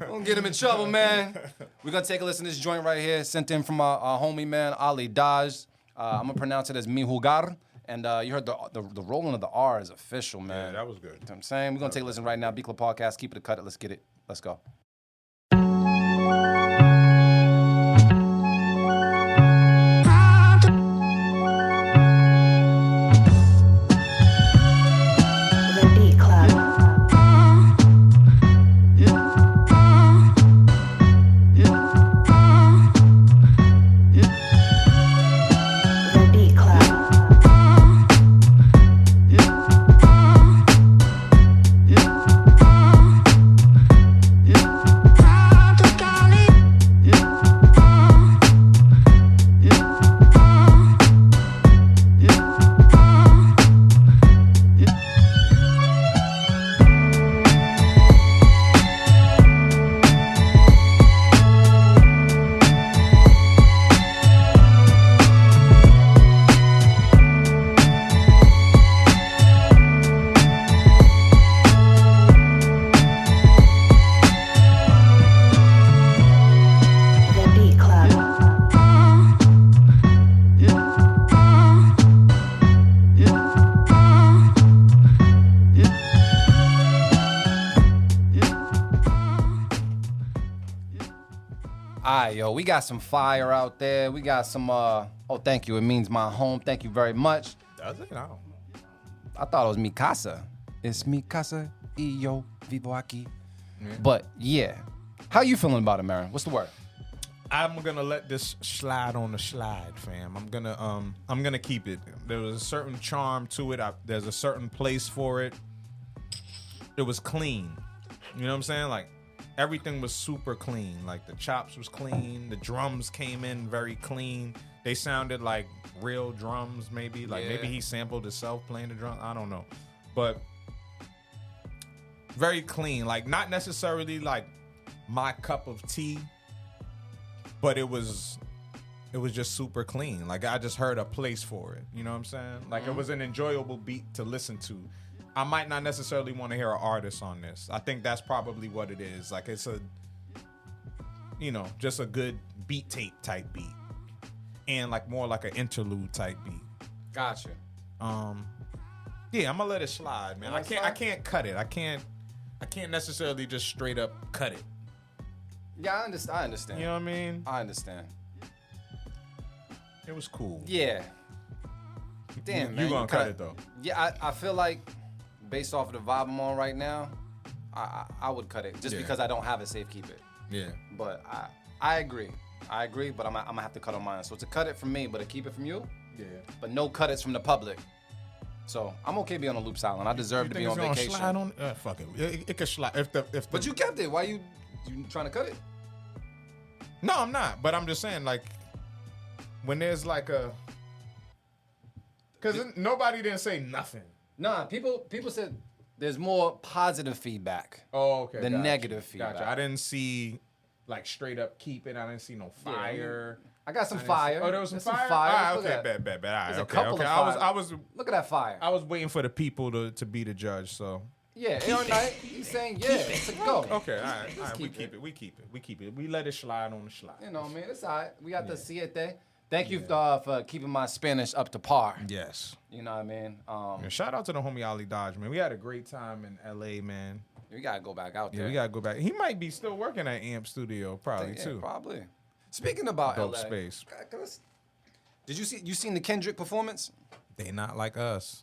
don't get him in trouble, man. We're gonna take a listen to this joint right here, sent in from our homie, man, Ali Dodge. I'm gonna pronounce it as Mi Jugar. And you heard the rolling of the R is official, man. Yeah, that was good. You know what I'm saying? We're gonna take a listen right now. B Club Podcast, keep it a cut it. Let's get it. Let's go. The Beat Club. The Beat Club. The Beat Club. All right, yo, we got some fire out there. We got some, oh, thank you. It means my home. Thank you very much. Does it? I don't. I thought it was mi casa. It's mi casa y yo vivo aquí. But yeah, how you feeling about it, Merren? What's the word? I'm gonna let this slide on the slide, fam. I'm gonna keep it. There was a certain charm to it. There's a certain place for it. It was clean. You know what I'm saying? Like everything was super clean. Like the chops was clean. The drums came in very clean. They sounded like real drums, maybe. Like Yeah. maybe he sampled himself playing the drum. I don't know. But very clean. Like not necessarily like my cup of tea. But it was just super clean. Like I just heard a place for it. You know what I'm saying? Like it was an enjoyable beat to listen to. I might not necessarily want to hear an artist on this. I think that's probably what it is. Like it's a, just a good beat tape type beat. And like more like an interlude type beat. Gotcha. Yeah, I'm gonna let it slide, man. Let it slide? I can't cut it. I can't necessarily just straight up cut it. Yeah, I understand. You know what I mean? I understand. It was cool. Yeah. Damn, man. You gonna cut it though? Yeah, I feel like based off of the vibe I'm on right now, I would cut it just because I don't have a safe keep it. Yeah. But I agree. But I'm gonna have to cut on mine. So it's a cut it from me, but a keep it from you. Yeah. But no cut it's from the public. So I'm okay being on Loopz Island. I deserve to be on vacation. Slide on, fuck it. It could slide if the. But you kept it. Why you trying to cut it? No, I'm not. But I'm just saying, like, when there's like a, because nobody didn't say nothing. Nah, people said there's more positive feedback. Oh, okay. Than negative feedback. Gotcha. I didn't see like straight up keep it. I didn't see no fire. I got some fire. Oh, there was some There's fire. fire. Okay, bet. All right, There's a okay. couple of fire. I was. Look at that fire. I was waiting for the people to be the judge. So. Yeah, all right. He's saying it's a go. Okay, all right. We keep it. We let it slide on the slide. You know, man, it's all right. We got the siete. Thank you for keeping my Spanish up to par. Yes. You know what I mean? Yeah, shout out to the homie Ali Dodge, man. We had a great time in LA, man. We gotta go back out there. Yeah, we gotta go back. He might be still working at Amp Studio, probably too. Probably. Speaking about Dope LA, space. Did you seen the Kendrick performance? They not like us.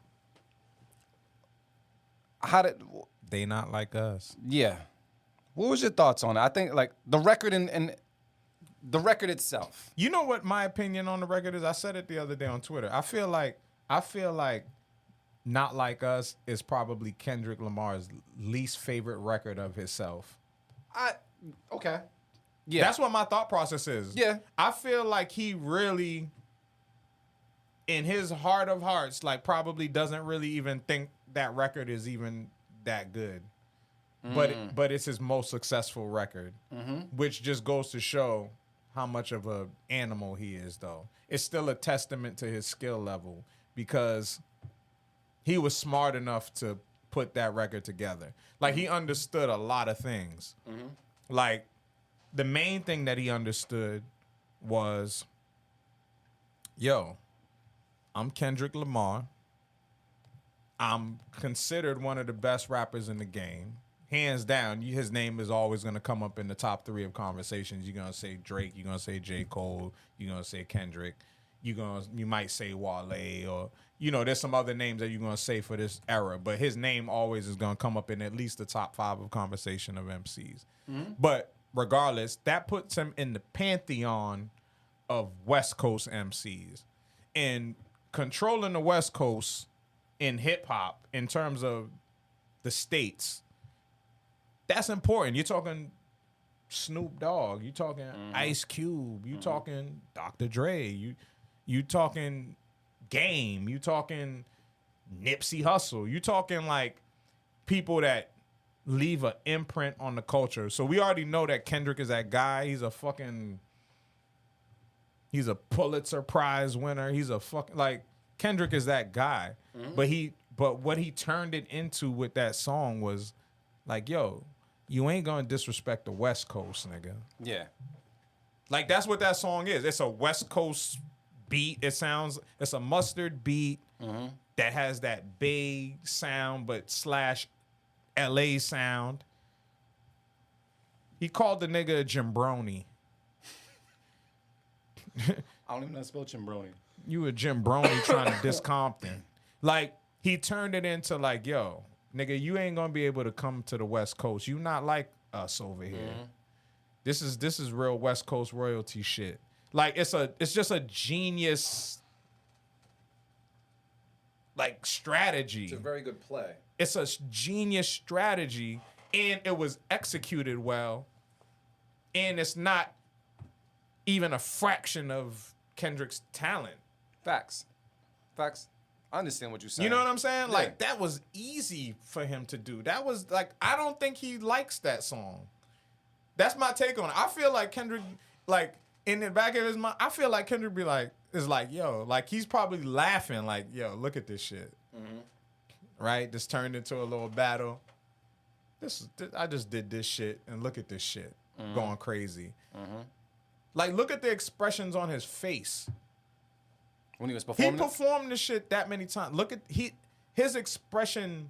They not like us. Yeah. What was your thoughts on it? I think like the record and the record itself. You know what my opinion on the record is? I said it the other day on Twitter. I feel like Not Like Us is probably Kendrick Lamar's least favorite record of himself. Okay. Yeah. That's what my thought process is. Yeah. I feel like he really, in his heart of hearts, like probably doesn't really even think that record is even that good. But it's his most successful record, which just goes to show how much of a animal he is, though. It's still a testament to his skill level because he was smart enough to put that record together. Like, he understood a lot of things. Like, the main thing that he understood was, yo, I'm Kendrick Lamar. I'm considered one of the best rappers in the game. Hands down, his name is always going to come up in the top 3 of conversations. You're going to say Drake, you're going to say J. Cole, you're going to say Kendrick, you might say Wale, or, you know, there's some other names that you're going to say for this era, but his name always is going to come up in at least the top 5 of conversation of MCs. But regardless, that puts him in the pantheon of West Coast MCs. And controlling the West Coast in hip-hop, in terms of the states, that's important. You're talking Snoop Dogg. You're talking Ice Cube. You're talking Dr. Dre. You talking Game. You talking Nipsey Hussle. You talking like people that leave an imprint on the culture. So we already know that Kendrick is that guy. He's a Pulitzer Prize winner. He's a fucking, like, Kendrick is that guy. But what he turned it into with that song was like, yo, you ain't gonna disrespect the West Coast, nigga. Yeah. Like, that's what that song is. It's a West Coast beat. It's a mustard beat that has that Bay sound, but / LA sound. He called the nigga a Jimbroni. I don't even know how to spell Chimbroni. You a Jimbroni trying to diss Compton. Like, he turned it into like, yo, nigga, you ain't gonna be able to come to the West Coast. You not like us over here. This is real West Coast royalty shit. Like, it's just a genius, like, strategy. It's a very good play. It's a genius strategy, and it was executed well, and it's not even a fraction of Kendrick's talent. Facts. I understand what you're saying. You know what I'm saying? Yeah. Like, that was easy for him to do. That was, like, I don't think he likes that song. That's my take on it. I feel like Kendrick, like, in the back of his mind, I feel like Kendrick is like, yo, like, he's probably laughing, like, yo, look at this shit. Right? This turned into a little battle. I just did this shit, and look at this shit. Going crazy. Like, look at the expressions on his face. When he was He performing performed this shit that many times. Look at his expression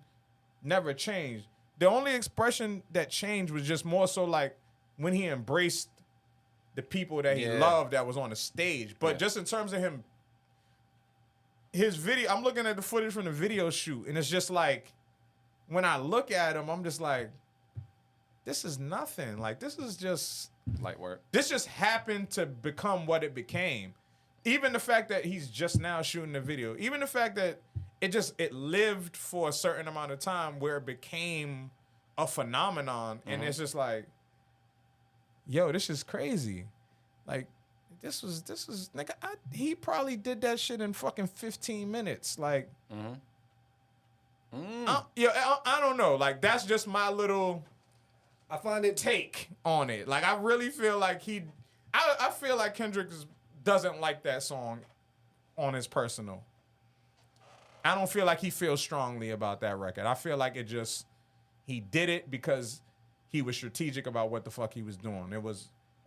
never changed. The only expression that changed was just more so like when he embraced the people that he loved that was on the stage. But just in terms of him, his video, I'm looking at the footage from the video shoot, and it's just like when I look at him, I'm just like, this is nothing. Like, this is just Light work. this just happened to become what it became. Even the fact that he's just now shooting the video, even the fact that it lived for a certain amount of time where it became a phenomenon, and it's just like, yo, this is crazy. Like, this was nigga. He probably did that shit in fucking 15 minutes. Like, I don't know. Like, that's just my little. I find it take on it. Like, I really feel like I feel like Kendrick doesn't like that song on his personal. I don't feel like he feels strongly about that record. I feel like he did it because he was strategic about what the fuck he was doing.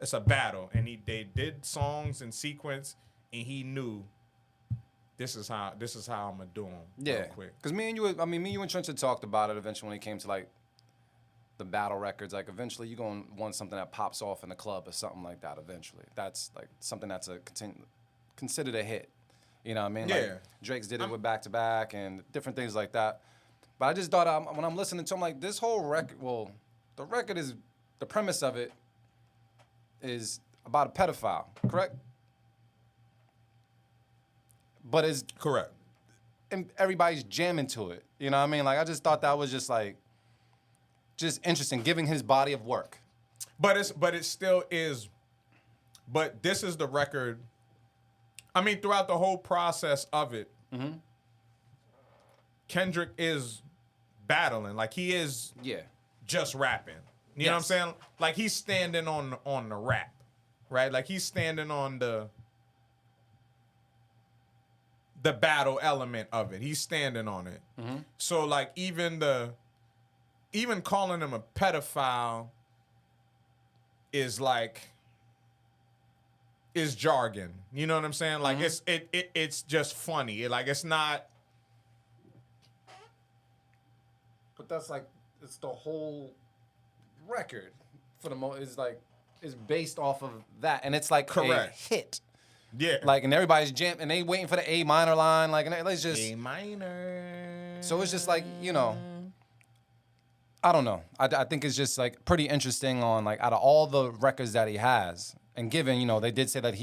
It's a battle, and they did songs in sequence, and he knew this is how I'm gonna do them. Yeah, real quick. because me and you and Trench had talked about it eventually when it came to like the battle records. Like eventually you're gonna want something that pops off in the club or something like that. Eventually, that's like something that's considered a hit. You know what I mean? Yeah. Like Drake's did it with Back to Back and different things like that. But I just thought when I'm listening to him, like this whole record. Well, the record is the premise of it is about a pedophile, correct? But it's Correct. and everybody's jamming to it. You know what I mean? Like I just thought that was just interesting, giving his body of work. But it still is. But this is the record. I mean, throughout the whole process of it, Kendrick is battling. Like he is just rapping. You know what I'm saying? Like he's standing on the rap, right? Like he's standing on the battle element of it. He's standing on it. So like even calling him a pedophile is jargon. You know what I'm saying? Like it's just funny. Like it's not. But that's like it's the whole record for the most. Is based off of that, and it's like Correct. a hit. Yeah. Like and everybody's jamming, and they waiting for the A minor line. Like and it's just A minor. So it's just like I don't know. I think it's just like pretty interesting on like out of all the records that he has, and given they did say that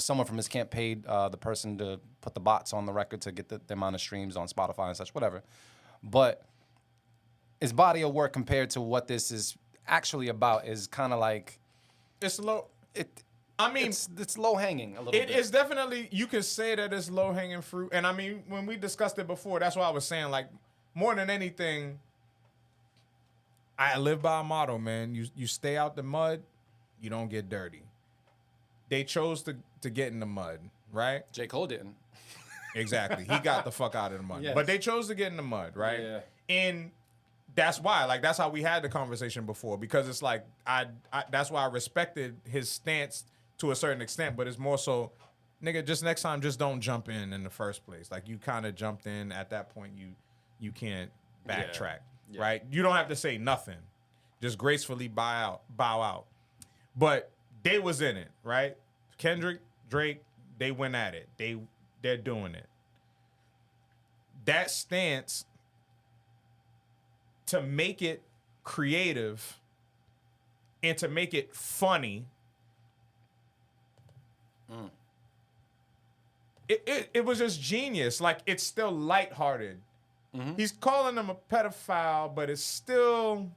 someone from his camp paid the person to put the bots on the record to get the amount of streams on Spotify and such, whatever. But his body of work compared to what this is actually about is kind of like It's low. it's low hanging a little bit. It is definitely, you can say that it's low hanging fruit. And I mean, when we discussed it before, that's why I was saying, like, more than anything, I live by a motto, man. You stay out the mud, you don't get dirty. They chose to get in the mud, right? J. Cole didn't. Exactly. He got the fuck out of the mud. Yes. But they chose to get in the mud, right? Yeah. And that's why, like, that's how we had the conversation before, because it's like, that's why I respected his stance to a certain extent, but it's more so, nigga, just next time, just don't jump in the first place. Like, you kind of jumped in at that point, you can't backtrack, right? You don't have to say nothing. Just gracefully bow out. But they was in it, right? Kendrick, Drake, they went at it. They're doing it. That stance to make it creative and to make it funny, it was just genius. Like, it's still lighthearted. He's calling them a pedophile, but it's still...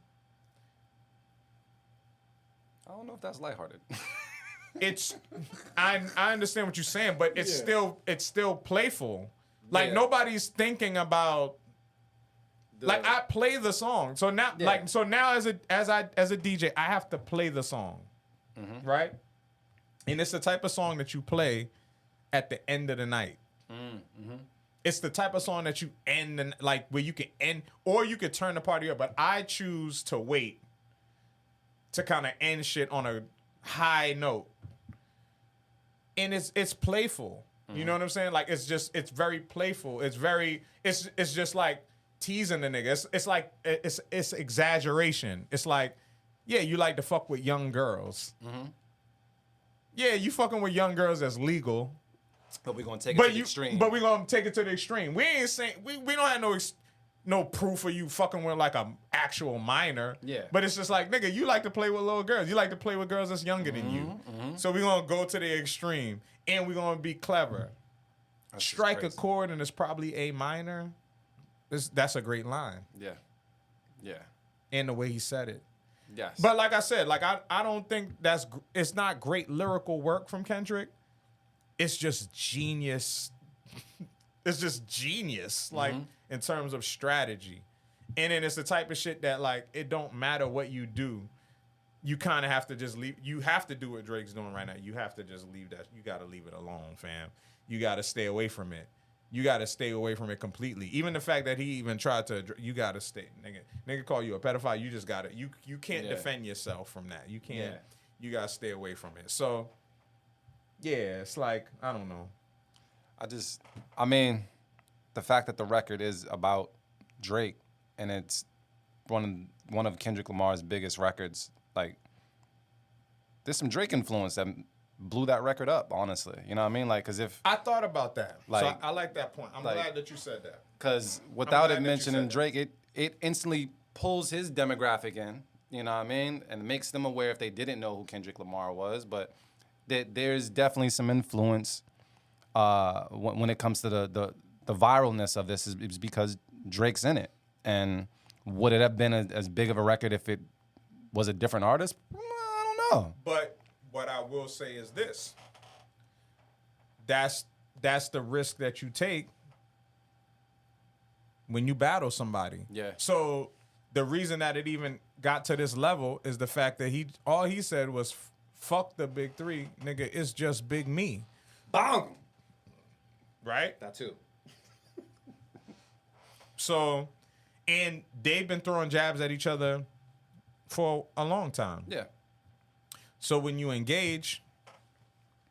I don't know if that's lighthearted. I understand what you're saying, but it's still playful. Like, nobody's thinking about... Like, I play the song. So now, as a DJ, I have to play the song, right? And it's the type of song that you play at the end of the night. It's the type of song that you end, where you can end, or you could turn the party up. But I choose to wait to kind of end shit on a high note. And it's playful. You know what I'm saying? Like, it's very playful. It's just like teasing the nigga. It's like, it's exaggeration. It's like, yeah, you like to fuck with young girls. Yeah, you fucking with young girls that's legal. But we're gonna take it to the extreme. But we're gonna take it to the extreme. We ain't saying we don't have no no proof of you fucking with like a actual minor. Yeah. But it's just like, nigga, you like to play with little girls. You like to play with girls that's younger than you. So we're gonna go to the extreme, and we're gonna be clever. That's just Strike a crazy. chord, and it's probably A minor. That's a great line, Yeah. Yeah. and the way he said it. Yes. But like I said, like I don't think it's not great lyrical work from Kendrick. It's just genius. It's just genius, like in terms of strategy. And then it's the type of shit that like it don't matter what you do, you kind of have to just leave. You have to do what Drake's doing right now. You have to just leave that. You got to leave it alone, fam. You got to stay away from it. You got to stay away from it completely. Even the fact that he even tried to, you got to stay, nigga call you a pedophile. You just got to, you can't defend yourself from that. You can't, you got to stay away from it. So, yeah, it's like, I don't know. I mean, the fact that the record is about Drake and it's one of Kendrick Lamar's biggest records, like, there's some Drake influence that blew that record up, honestly. You know what I mean? Like, because if... I thought about that. Like, so I like that point. I'm glad that you said that. Because without it mentioning Drake, it instantly pulls his demographic in, you know what I mean? And makes them aware if they didn't know who Kendrick Lamar was. But there's definitely some influence when it comes to the viralness of this is because Drake's in it. And would it have been as big of a record if it was a different artist? I don't know. But what I will say is this. That's the risk that you take when you battle somebody. Yeah. So the reason that it even got to this level is the fact that all he said was, fuck the big three, nigga, it's just big me. Bang! Right? That too. So, and they've been throwing jabs at each other for a long time. Yeah. So when you engage,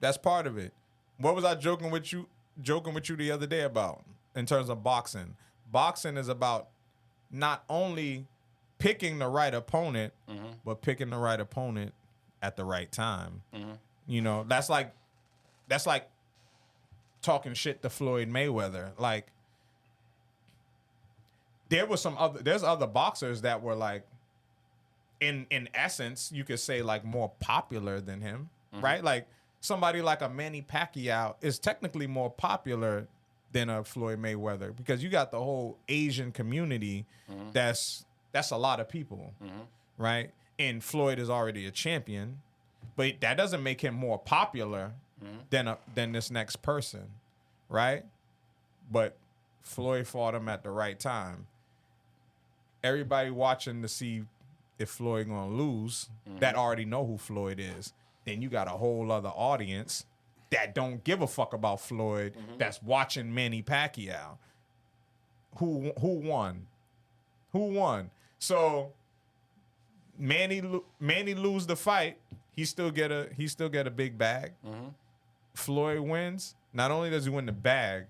that's part of it. What was I joking with you the other day about in terms of boxing? Boxing is about not only picking the right opponent, but picking the right opponent at the right time. You know, that's like talking shit to Floyd Mayweather. Like, there's other boxers that were like, in essence, you could say like more popular than him, right? Like somebody like a Manny Pacquiao is technically more popular than a Floyd Mayweather because you got the whole Asian community. That's a lot of people, right? And Floyd is already a champion, but that doesn't make him more popular than this next person, right? But Floyd fought him at the right time. Everybody watching to see if Floyd gonna lose, that already know who Floyd is. Then you got a whole other audience that don't give a fuck about Floyd, that's watching Manny Pacquiao. Who won? Who won? So Manny lose the fight, he still get a big bag. Floyd wins. Not only does he win the bag,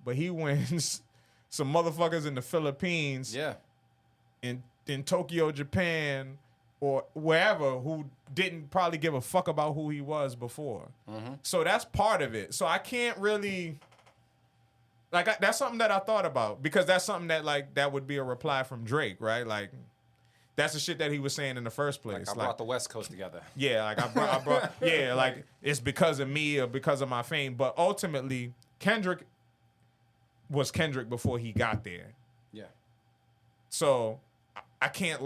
but he wins some motherfuckers in the Philippines. Yeah. In Tokyo, Japan, or wherever who didn't probably give a fuck about who he was before. So that's part of it. So I can't really that's something that I thought about because that's something that like that would be a reply from Drake, right? Like that's the shit that he was saying in the first place. Like I brought the West Coast together. Yeah, like I brought yeah, like it's because of me or because of my fame. But ultimately, Kendrick was Kendrick before he got there. Yeah. So I can't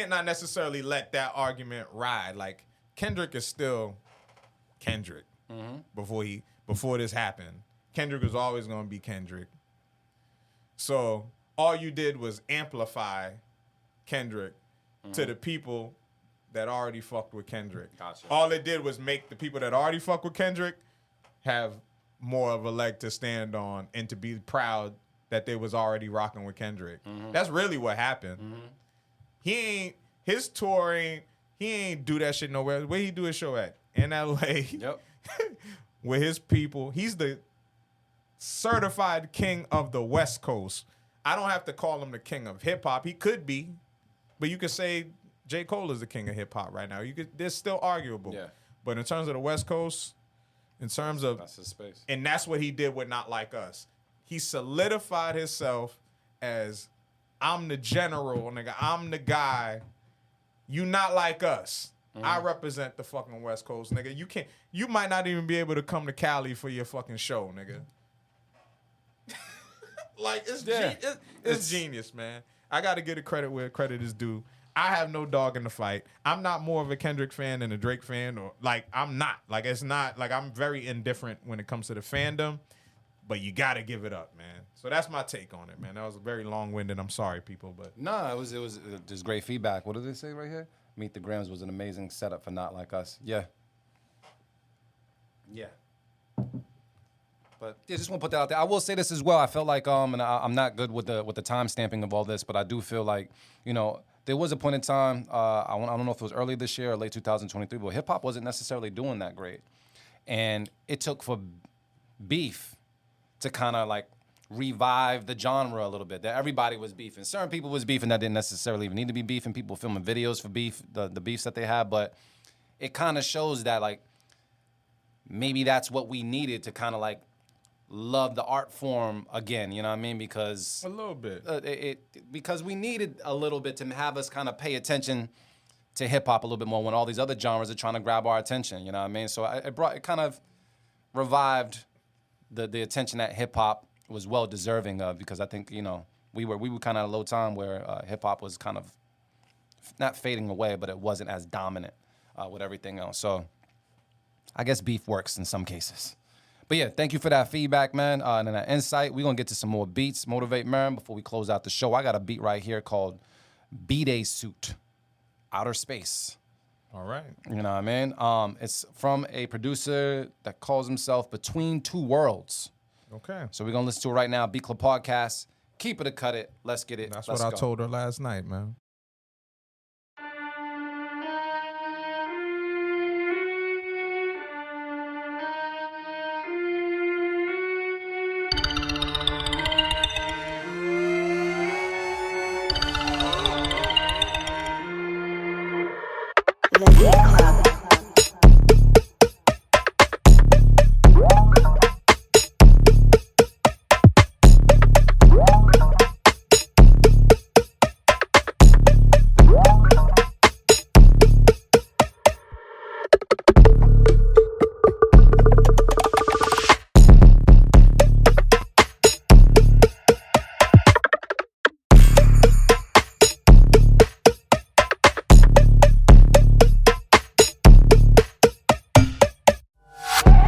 not necessarily let that argument ride. Like Kendrick is still Kendrick before this happened. Kendrick was always going to be Kendrick. So all you did was amplify Kendrick to the people that already fucked with Kendrick. Gotcha. All it did was make the people that already fuck with Kendrick have more of a leg to stand on and to be proud that they was already rocking with Kendrick. That's really what happened. His touring, he ain't do that shit nowhere. Where he do his show at? In L.A. Yep. With his people. He's the certified king of the West Coast. I don't have to call him the king of hip-hop. He could be. But you could say J. Cole is the king of hip-hop right now. There's still arguable. Yeah. But in terms of the West Coast, in terms of... That's his space. And that's what he did with Not Like Us. he solidified himself as I'm the general, nigga. I'm the guy. You not like us. I represent the fucking West Coast, nigga. You might not even be able to come to Cali for your fucking show, nigga. Like, it's genius, man. I got to give it credit where credit is due. I have no dog in the fight. I'm not more of a Kendrick fan than a Drake fan, or like I'm not. Like it's not like I'm very indifferent when it comes to the fandom, but you got to give it up, man. So that's my take on it, man. That was very long-winded. I'm sorry, people, but No, it was just great feedback. What did they say right here? Meet the Grams was an amazing setup for Not Like Us. Yeah. But yeah, just want to put that out there. I will say this as well. I felt like and I'm not good with the time stamping of all this, but I do feel like, you know, there was a point in time, I don't know if it was early this year or late 2023, but hip hop wasn't necessarily doing that great. And it took for beef to kind of like revive the genre a little bit. That everybody was beefing. Certain people was beefing that didn't necessarily even need to be beefing. People filming videos for beef, the beefs that they had, but it kind of shows that like maybe that's what we needed to kind of like love the art form again, you know what I mean? Because a little bit. Because we needed a little bit to have us kind of pay attention to hip hop a little bit more when all these other genres are trying to grab our attention, you know what I mean? So it kind of revived the attention that hip hop was well deserving of, because I think, you know, we were kind of at a low time where hip hop was kind of not fading away, but it wasn't as dominant with everything else. So I guess beef works in some cases. But yeah, thank you for that feedback, man, and that insight. We're going to get to some more beats, Motivate Merren, before we close out the show. I got a beat right here called B-Day Suit, Outer Space. All right. You know what I mean? It's from a producer that calls himself Between Two Worlds. Okay. So we're going to listen to it right now. Beat Club Podcast. Keep it or cut it. Let's get it. That's Let's what go. I told her last night, man. The Beat Club.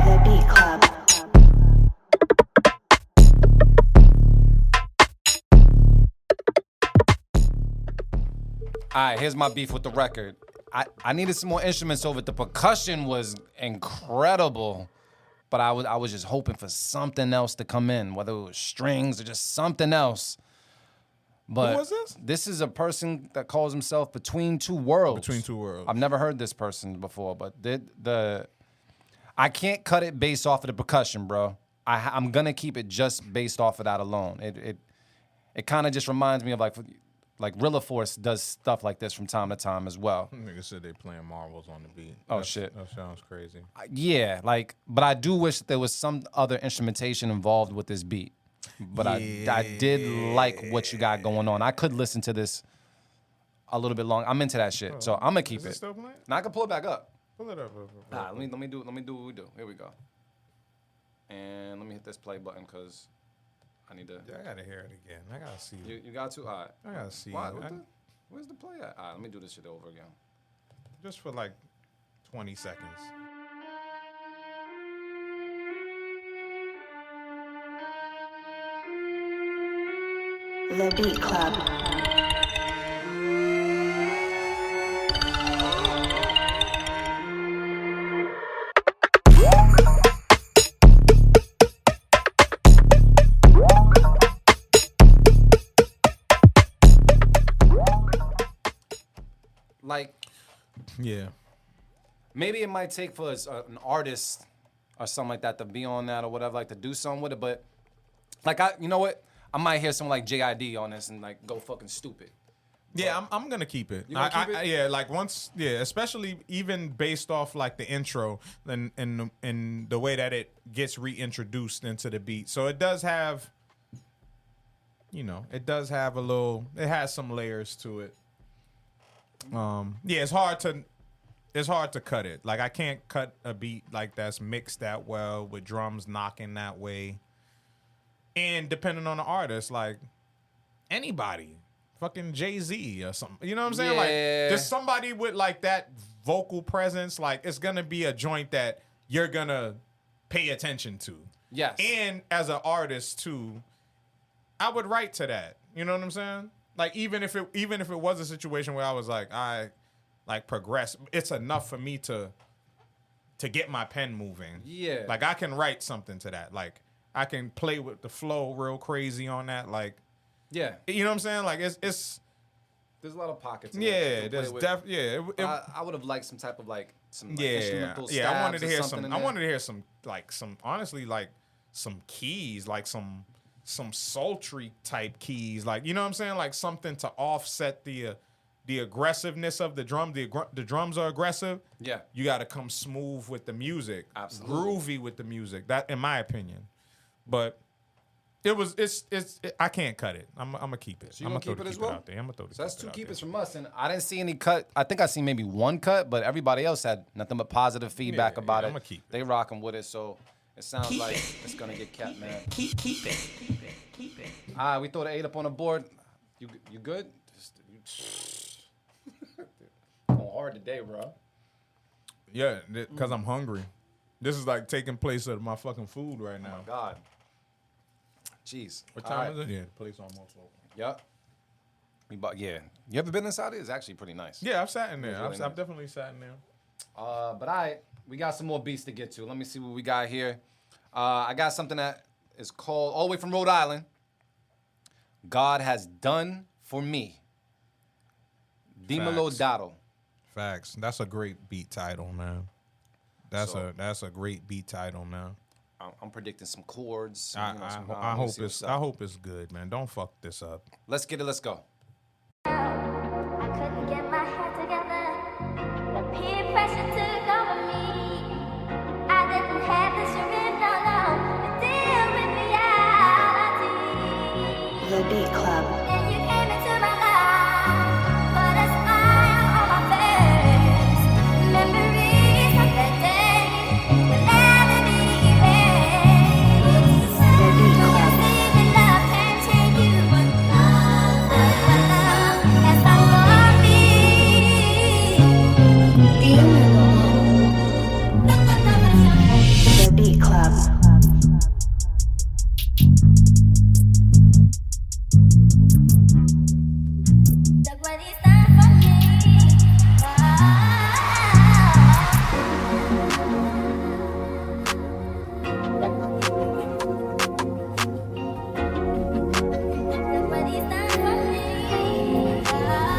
The Beat Club. All right, here's my beef with the record. I needed some more instruments over it. The percussion was incredible, but I was just hoping for something else to come in, whether it was strings or just something else. But Who was this? This is a person that calls himself Between Two Worlds. Between Two Worlds. I've never heard this person before, but I can't cut it based off of the percussion, bro. I'm gonna keep it just based off of that alone. It kind of just reminds me of like Rilla Force does stuff like this from time to time as well. Nigga said they playing marbles on the beat. Shit. That sounds crazy. Yeah, but I do wish there was some other instrumentation involved with this beat. But I did like what you got going on. I could listen to this a little bit long. I'm into that shit, so I'm gonna keep Is it it. still playing? Now I can pull it back up. Pull it up. Nah, let me do what we do. Here we go. And let me hit this play button because I need to. I gotta hear it again. I gotta see it. You got to? All right. I gotta see Why, it. where's the play at? All right, let me do this shit over again. Just for like 20 seconds. The Beat Club. Like, Yeah. maybe it might take for an artist or something like that to be on that or whatever, like to do something with it. But like, you know what? I might hear someone like JID on this and like go fucking stupid. Yeah, I'm gonna keep it. You gonna keep it? Yeah, like once, especially even based off like the intro and the way that it gets reintroduced into the beat. So it does have you know, it does have it has some layers to it. Yeah, it's hard to cut it. Like I can't cut a beat like that's mixed that well with drums knocking that way. And depending on the artist, like anybody, fucking Jay-Z or something. You know what I'm saying? Yeah. Like just somebody with like that vocal presence, like it's gonna be a joint that you're gonna pay attention to. Yes. And as an artist too, I would write to that. You know what I'm saying? Like even if it was a situation where I was like, I like progress, it's enough for me to get my pen moving. Yeah. Like I can write something to that. Like I can play with the flow real crazy on that. Like, Yeah. you know what I'm saying? Like it's There's a lot of pockets. yeah, there's I would have liked some type of like some like, instrumental yeah. I wanted stabs to or hear something some. in I there. wanted to hear some like some honestly like some keys, like some sultry type keys, like you know what I'm saying, like something to offset the aggressiveness of the drum. The drums are aggressive. Yeah. You got to come smooth with the music, Absolutely. groovy with the music. That, in my opinion, but. I can't cut it. I'm gonna keep it. So you I'm gonna gonna keep it as it well? out there. I'm gonna throw the So that's keep two it out keepers there. from us, and I didn't see any cut. I think I seen maybe one cut, but everybody else had nothing but positive feedback Yeah, about yeah, it. I'ma keep it. They rocking with it, so it sounds like it's gonna get kept, man. Keep it. All right, we throw the 8 up on the board. You good? Going hard today, bro. Yeah, because I'm hungry. This is like taking place of my fucking food right now. God. Jeez. What All time right. is it? Yeah, the place almost over. Yep. Yeah. You ever been inside it? It's actually pretty nice. Yeah, I've sat in there. Really I've nice. definitely sat in there. But we got some more beats to get to. Let me see what we got here. I got something that is called, all the way from Rhode Island, God Has Done For Me. Dimelo Facts. Dato. Facts. That's a great beat title, man. That's a great beat title, man. I'm predicting some chords. I We'll see what's up. hope it's good, man. Don't fuck this up. Let's get it. Let's go. I couldn't get my head together. The peer pressure took over me. I didn't have the strength, no, to deal with reality. The Beat Club. Then you came into my life, put a smile on my face. Memories of that day will never be erased. Because even love can change you, but love has done for me. The Beat Club. Look what he's done for me. Look what he's done for me. Look what he's done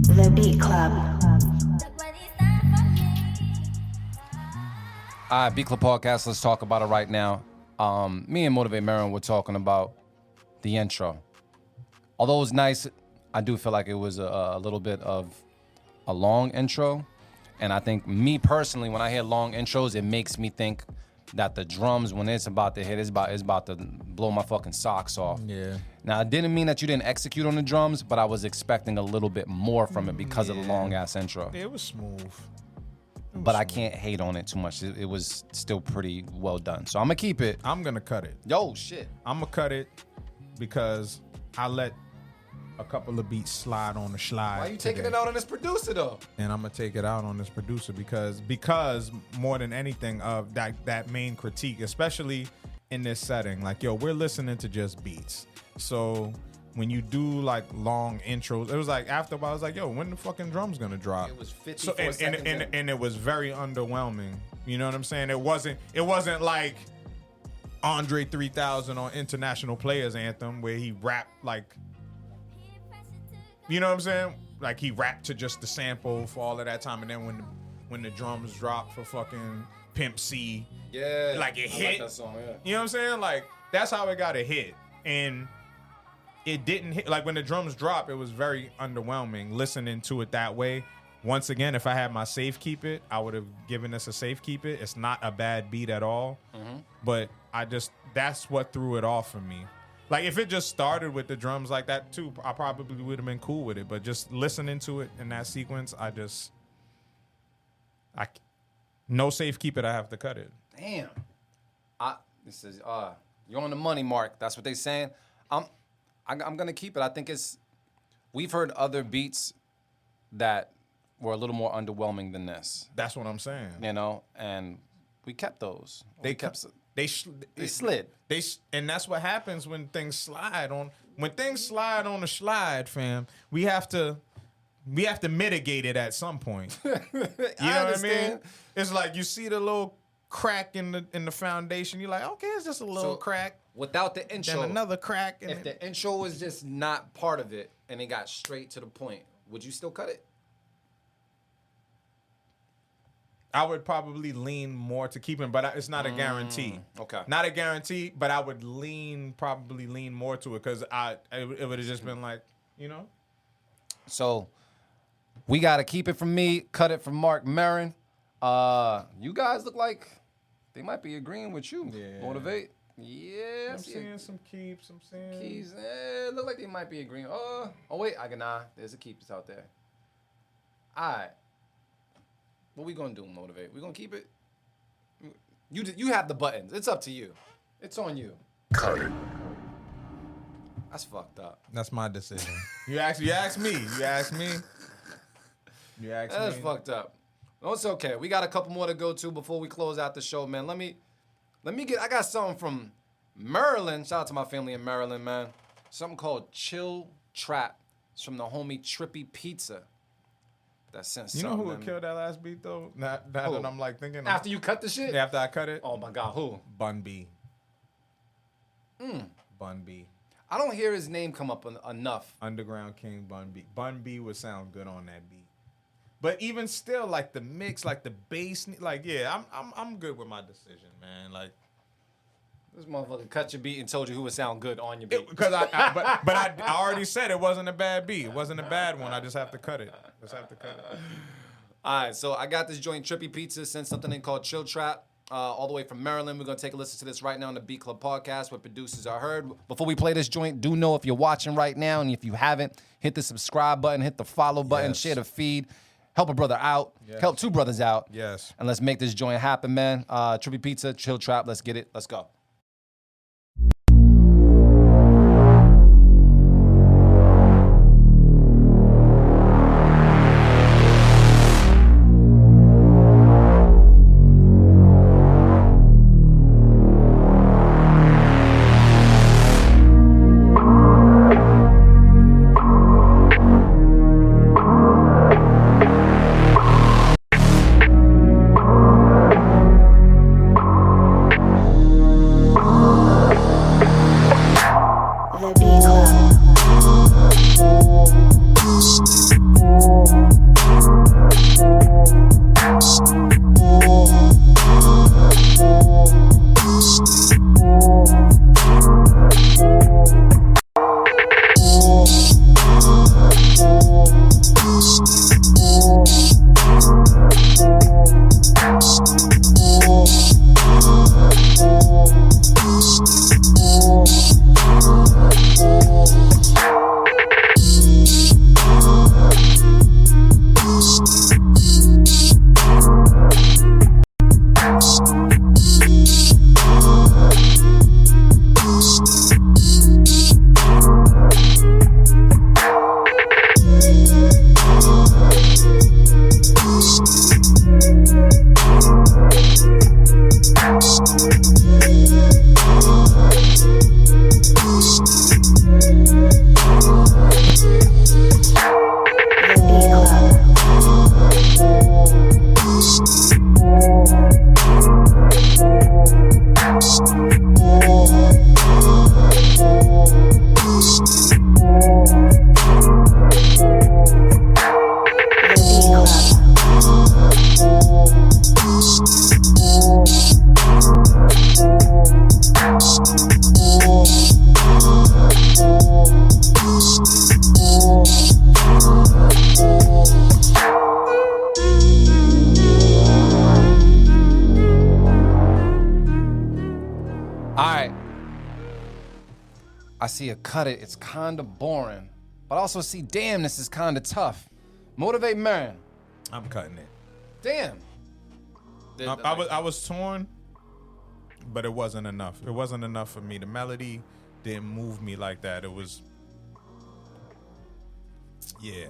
for The Beat Club. All right, Beat Club Podcast. Let's talk about it right now. Me and Motivate Merren were talking about the intro. Although it was nice, I do feel like it was a little bit of a long intro. And I think me personally, when I hear long intros, it makes me think that the drums, when it's about to hit, it's about to blow my fucking socks off. Yeah. Now, it didn't mean that you didn't execute on the drums, but I was expecting a little bit more from it because of the long-ass intro. It was smooth. But I can't hate on it too much. It was still pretty well done. So I'm going to keep it. I'm gonna cut it. Yo, shit. I'm gonna cut it because I let a couple of beats slide on the slide. Why you taking today. it out on this producer though? And I'm gonna take it out on this producer because more than anything of that main critique, especially in this setting, like yo, we're listening to just beats. So when you do like long intros, it was like after a while, I was like, yo, when the fucking drums gonna drop? It was 54 seconds and it was very underwhelming. You know what I'm saying? It wasn't like Andre 3000 on International Players Anthem where he rapped like, you know what I'm saying? Like he rapped to just the sample for all of that time, and then when the drums dropped for fucking Pimp C, Yeah, like it I hit. like that song, yeah. You know what I'm saying? Like that's how it got a hit, and it didn't hit. Like when the drums drop, it was very underwhelming listening to it that way. Once again, if I had my safe keep it, I would have given this a safe keep it. It's not a bad beat at all, but that's what threw it off for me. Like if it just started with the drums like that too, I probably would have been cool with it. But just listening to it in that sequence, no safe keep it. I have to cut it. Damn. This is you're on the money, Mark. That's what they saying. I'm gonna keep it. I think we've heard other beats that were a little more underwhelming than this. That's what I'm saying. You know, and we kept those. They slid. And that's what happens when things slide on. When things slide on the slide, fam, we have to mitigate it at some point. You know what I mean? It's like you see the little crack in the foundation. You're like, okay, it's just a little crack. Without the intro, Then another crack. if the intro was just not part of it and it got straight to the point, would you still cut it? I would probably lean more to keeping, but it's not a guarantee. Okay. Not a guarantee, but I would probably lean more to it because it would have just been like, you know. So we gotta keep it from me, cut it from Mark Merren. You guys look like they might be agreeing with you. Yeah. Motivate. Yeah. I'm seeing some keeps. I'm seeing Keys. Look like they might be agreeing. Oh wait, there's a keeps out there. All right. What we gonna do, Motivate? We gonna keep it? You have the buttons. It's up to you. It's on you. Cut it. That's fucked up. That's my decision. You ask me. That's fucked up. No, it's okay. We got a couple more to go to before we close out the show, man. Let me get. I got something from Maryland. Shout out to my family in Maryland, man. Something called Chill Trap. It's from the homie Trippy Pizza. That sense. You know who would kill that last beat though? Now that I'm like thinking. After you cut the shit? Yeah, after I cut it. Oh my God, who? Bun B. Bun B. I don't hear his name come up enough. Underground King Bun B. Bun B would sound good on that beat. But even still, like the mix, like the bass, like yeah, I'm good with my decision, man. Like this motherfucker cut your beat and told you who would sound good on your beat. Because I already said it wasn't a bad beat. It wasn't a bad one. I just have to cut it. All right, so I got this joint Trippy Pizza, sent something in called Chill Trap, all the way from Maryland. We're going to take a listen to this right now on the Beat Club podcast where producers are heard. Before we play this joint, do know if you're watching right now and if you haven't, hit the subscribe button, hit the follow button, Yes. share the feed. Help a brother out. Yes. Help two brothers out. Yes. And let's make this joint happen, man. Trippy Pizza, Chill Trap. Let's get it. Let's go. I see a cut it, it's kind of boring. But I also see, damn, this is kind of tough. Motivate Merren. I'm cutting it. Damn. I was torn, but it wasn't enough. It wasn't enough for me. The melody didn't move me like that. It was, yeah,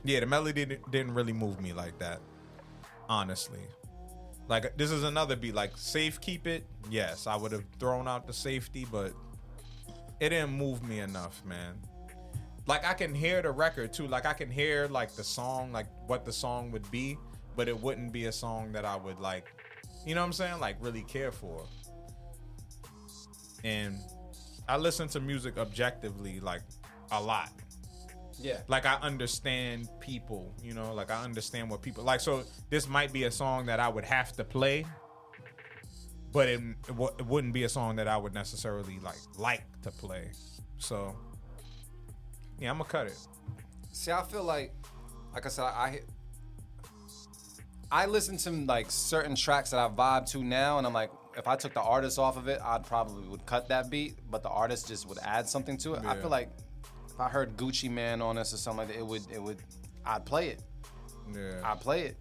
the melody didn't really move me like that, honestly. Like, this is another beat, like Safe Keep It. Yes, I would have thrown out the safety, but it didn't move me enough, man. Like, I can hear the record too. Like, I can hear like the song, like what the song would be, but it wouldn't be a song that I would like, you know what I'm saying? Like, really care for. And I listen to music objectively, like, a lot. Yeah. Like, I understand people, you know, like I understand what people like. So this might be a song that I would have to play, but it wouldn't be a song that I would necessarily like to play. So yeah, I'm gonna cut it. See, I feel like I said, I listen to like certain tracks that I vibe to now, and I'm like, if I took the artist off of it, I'd probably would cut that beat, but the artist just would add something to it. Yeah. I feel like if I heard Gucci Man on this or something like that, I'd play it. Yeah, I'd play it.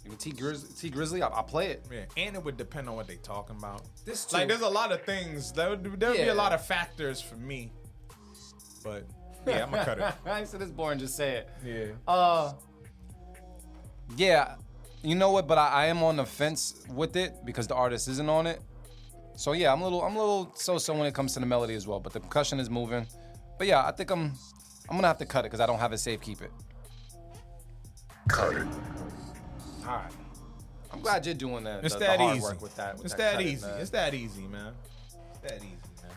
Even T Grizzly, I'll play it. Yeah, and it would depend on what they talking about. This too. Like, there's a lot of things. There would be a lot of factors for me, but yeah, I'm gonna cut it. I said it's boring. Just say it. Yeah. Yeah. You know what? But I am on the fence with it because the artist isn't on it. So yeah, I'm a little so when it comes to the melody as well. But the percussion is moving. But yeah, I think I'm gonna have to cut it because I don't have a Safe Keep It. Cut it. All right. I'm glad you're doing that. It's the that hard easy. Work with that. It's that easy. It's that easy, man. It's that easy, man.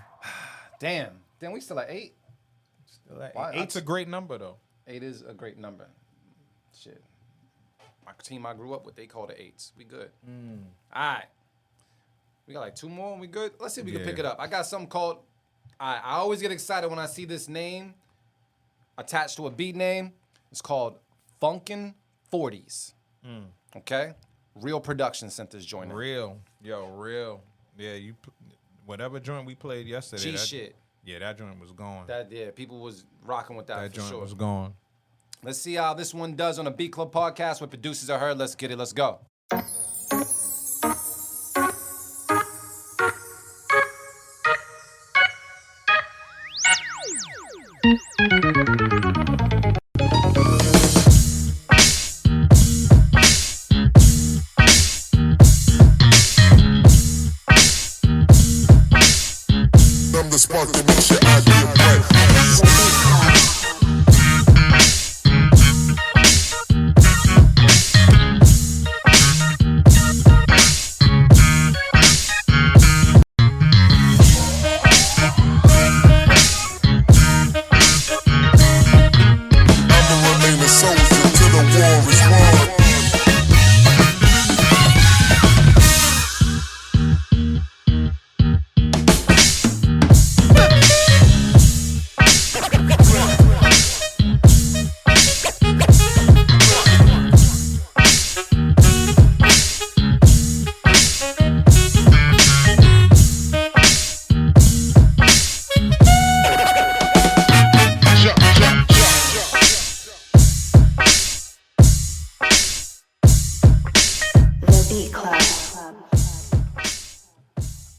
Damn. We still at 8. Still at 8. 8's a great number though. 8 is a great number. Shit. My team I grew up with, they called it 8s. We good. All right. We got like 2 more and we good? Let's see if we can pick it up. I got something called, I always get excited when I see this name attached to a beat name. It's called Funkin' 40s. Okay? Real Production Centers joining. Real. Yeah, whatever joint we played yesterday. Shit. Yeah, that joint was gone. People was rocking with that for joint sure. was gone. Let's see how this one does on a Beat Club podcast where producers are heard. Let's get it. Let's go. I'm the spark that makes your idea bright.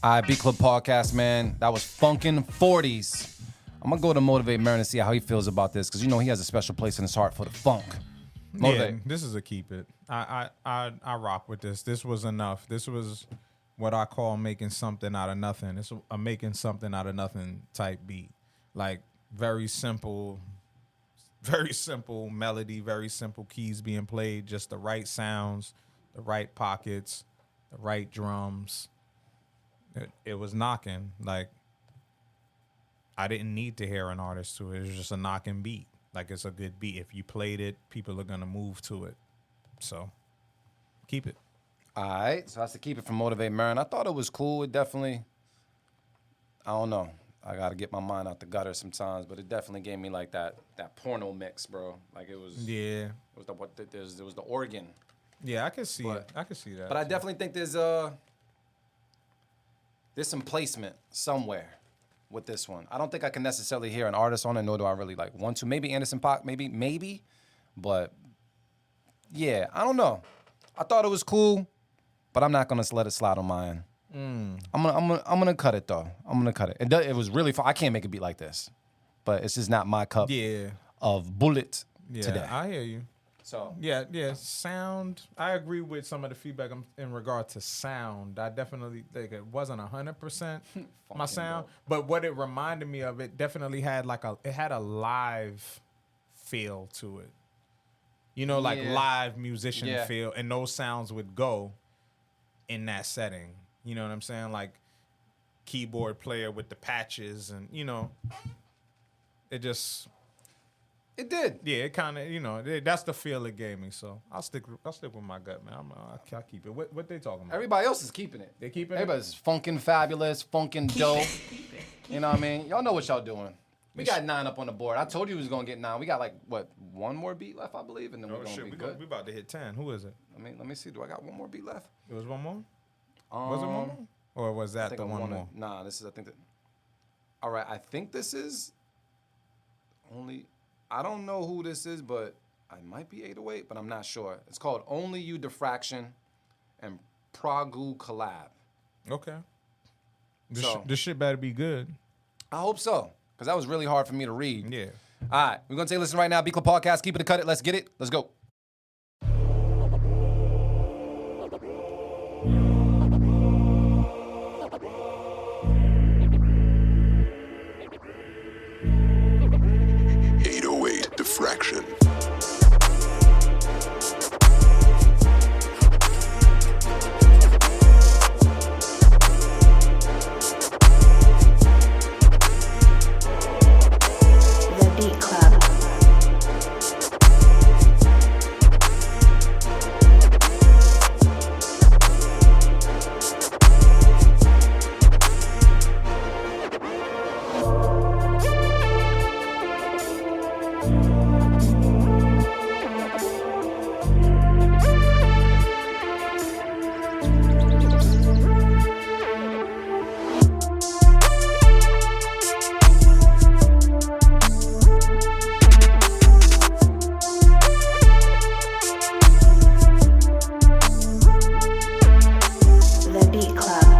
All right, Beat Club podcast, man. That was Funkin' 40s I'm gonna go to motivate Merren and see how he feels about this, because you know he has a special place in his heart for the funk. Motivate. Yeah, this is a keep it. I rock with this. This was enough. This was what I call making something out of nothing. It's a making something out of nothing type beat. Like very simple melody, very simple keys being played, just the right sounds, the right pockets, the right drums. It was knocking. Like I didn't need to hear an artist to it. It was just a knocking beat. Like it's a good beat. If you played it, people are gonna move to it. So keep it. All right, so that's to keep it from Motivate Merren. I thought it was cool. It definitely, I don't know. I gotta get my mind out the gutter sometimes, but it definitely gave me like that porno mix, bro. Like it was. Yeah. It was there was the organ. Yeah, I can see it. I can see that. But I definitely think there's some placement somewhere with this one. I don't think I can necessarily hear an artist on it, nor do I really like want to. Maybe Anderson .Paak, maybe, but yeah, I don't know. I thought it was cool, but I'm not gonna let it slide on my end. I'm gonna cut it though. I'm gonna cut it. It was really fun. I can't make a beat like this, but it's just not my cup of bullet today. I hear you. So yeah. Sound. I agree with some of the feedback in regard to sound. I definitely think it wasn't 100% my sound, but what it reminded me of, it definitely had a live feel to it. You know, like live musician feel, and those sounds would go in that setting. You know what I'm saying? Like keyboard player with the patches, and you know, it just. It did. Yeah, it kind of, that's the feel it gave me. So I'll stick with my gut, man. I'll keep it. What they talking about? Everybody else is keeping it. They keeping Everybody's funkin' fabulous, funkin' dope. You know what I mean? Y'all know what y'all doing. We got 9 up on the board. I told you we was gonna get 9. We got like one more beat left, I believe, and then we're gonna be good. We about to hit 10. Who is it? Let me see. Do I got one more beat left? It was one more. Was it one more? Or was that the one more? Nah, this is. I think that. All right, I think this is. Only. I don't know who this is, but I might be 808, but I'm not sure. It's called Only You Diffraction and Pragu Collab. Okay. This shit better be good. I hope so, because that was really hard for me to read. Yeah. All right, we're going to take a listen right now. Beat Club Podcast, keep it to cut it. Let's get it. Let's go. Diffraction. The Beat Club. The Beat Club.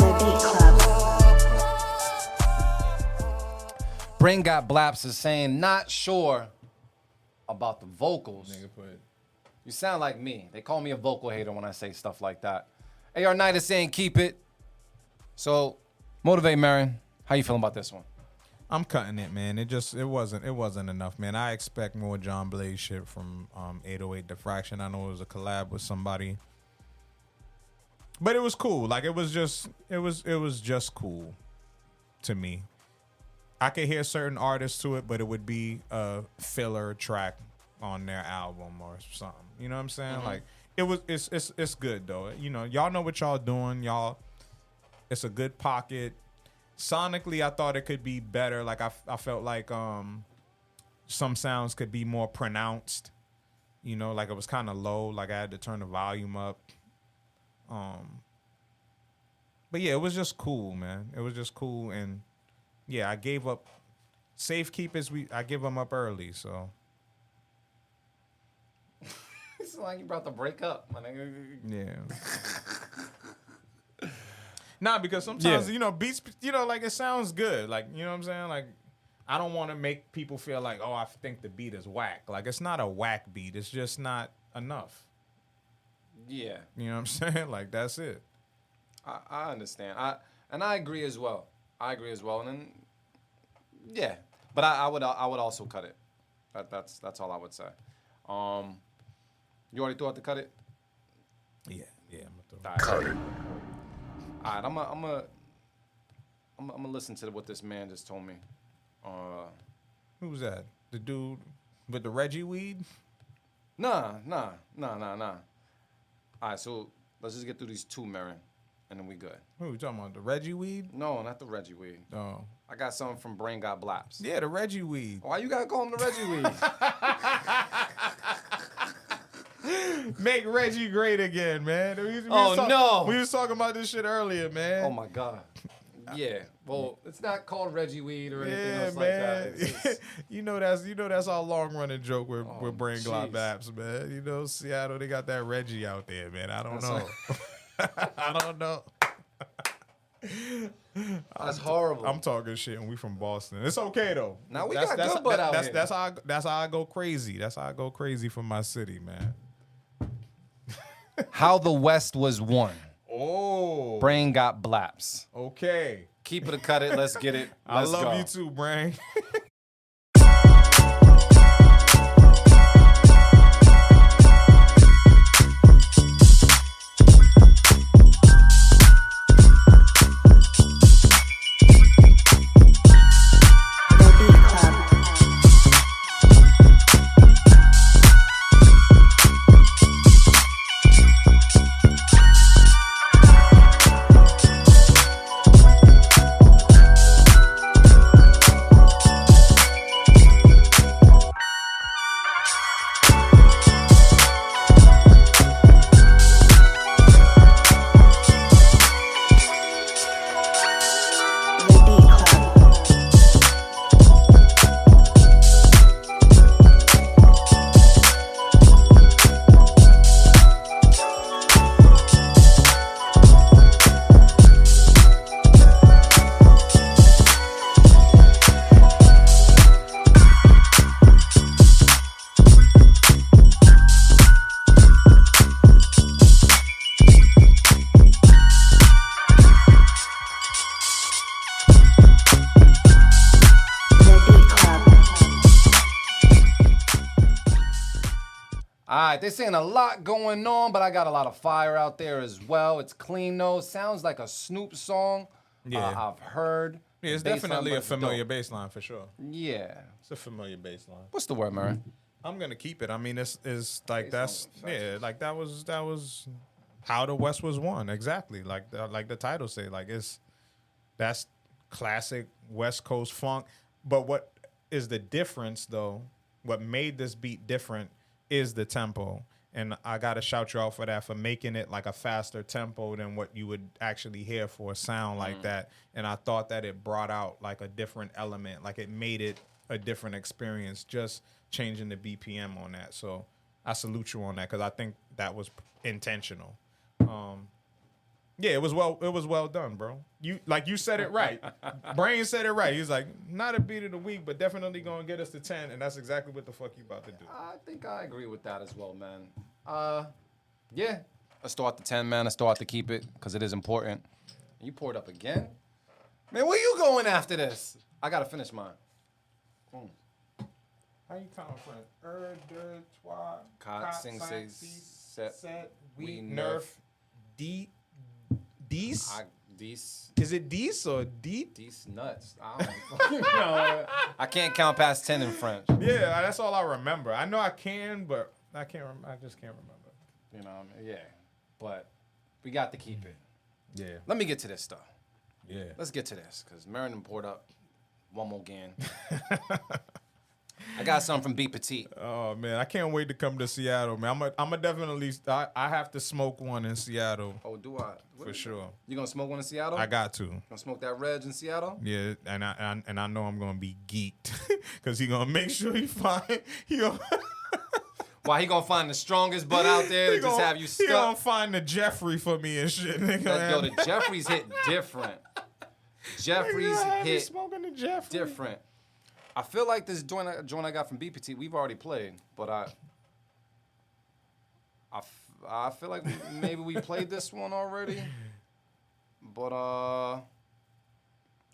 The Beat Club. Brain Got Blaps is saying, not sure about the vocals. You sound like me. They call me a vocal hater when I say stuff like that. AR Knight is saying, keep it. So, Motivate Merren, how you feeling about this one? I'm cutting it, man. It wasn't enough, man. I expect more John Blaze shit from 808 Diffraction. I know it was a collab with somebody, but it was cool. Like it was just cool to me. I could hear certain artists to it, but it would be a filler track on their album or something. You know what I'm saying? Like it's good though. You know, y'all know what y'all doing. It's a good pocket. sonically, I thought it could be better. Like I felt like some sounds could be more pronounced. You know, like it was kind of low. Like I had to turn the volume up. But yeah, it was just cool, man. It was just cool, and yeah, I gave up. Safekeepers, I give them up early, so. It's like you about to break up, my nigga. Yeah. Nah, because sometimes, beats, like it sounds good. Like, you know what I'm saying? Like, I don't want to make people feel like, oh, I think the beat is whack. Like, it's not a whack beat. It's just not enough. Yeah. You know what I'm saying? Like, that's it. I understand. I agree as well. And then, yeah. But I would also cut it. That's all I would say. You already thought to cut it? Yeah. I'm gonna cut it. All right, I'm gonna listen to what this man just told me. Who's that? The dude with the Reggie weed? Nah. All right, so let's just get through these two, Merren, and then we good. Who you talking about? The Reggie weed? No, not the Reggie weed. Oh. I got something from Brain Got Blaps. Yeah, the Reggie weed. Why you gotta call him the Reggie weed? Make Reggie great again, man. We was talking about this shit earlier, man. Oh my God. Yeah. Well, it's not called Reggie weed or anything else man. like that. you know that's our long running joke with Brain Baps, man. You know, Seattle, they got that Reggie out there, man. I don't know. I don't know. That's horrible. I'm talking shit, and we from Boston. It's okay though. Now we got good butt out here. That's how I go crazy. That's how I go crazy for my city, man. How the West was won. Oh. Brain Got Blaps. Okay. Keep it or cut it. Let's get it. I Let's love go. you too, Brain. They're saying a lot going on, but I got a lot of fire out there as well. It's clean though. Sounds like a Snoop song. Yeah. I've heard. Yeah, it's definitely a familiar bass line for sure. Yeah. It's a familiar bass line. What's the word, Merren? I'm gonna keep it. I mean, it's like that's like that was how the West was won exactly. Like the title say, like that's classic West Coast funk. But what is the difference though? What made this beat different is the tempo. And I got to shout you out for that, for making it like a faster tempo than what you would actually hear for a sound like that. And I thought that it brought out like a different element, like it made it a different experience, just changing the BPM on that. So I salute you on that, because I think that was intentional. Yeah, it was well done, bro. You said it right. Brain said it right. He was like, not a beat of the week, but definitely gonna get us to 10, and that's exactly what the fuck you about to do. I think I agree with that as well, man. Yeah. Let's start the 10, man. Let's start to keep it, because it is important. You poured up again? Man, where you going after this? I gotta finish mine. How you counting, friend? Deux, trois, quatre, cinq, six, sept, huit, huit, neuf, dix. Dix? Dix. Is it dix or deep? Dix nuts. I don't know. I can't count past 10 in French. Yeah, that's all I remember. I know I can, but I can't. I just can't remember. You know what I mean? Yeah. But we got to keep it. Yeah. Let me get to this stuff. Yeah. Let's get to this because Merren done poured up one more again. I got something from B Petite. Oh man, I can't wait to come to Seattle, man. I'm a definitely. I have to smoke one in Seattle. Oh, do I? For sure. You gonna smoke one in Seattle? I got to. Gonna smoke that Reg in Seattle? Yeah, and I know I'm gonna be geeked because he gonna make sure he find Why he gonna find the strongest butt out there to just have you He gonna stuck? find the Jeffrey for me and shit. Yo, the Jeffries hit different. Jeffries hit smoking the Jeffrey. different. I feel like this joint I got from B Petite, we've already played, but I feel like maybe we played this one already. But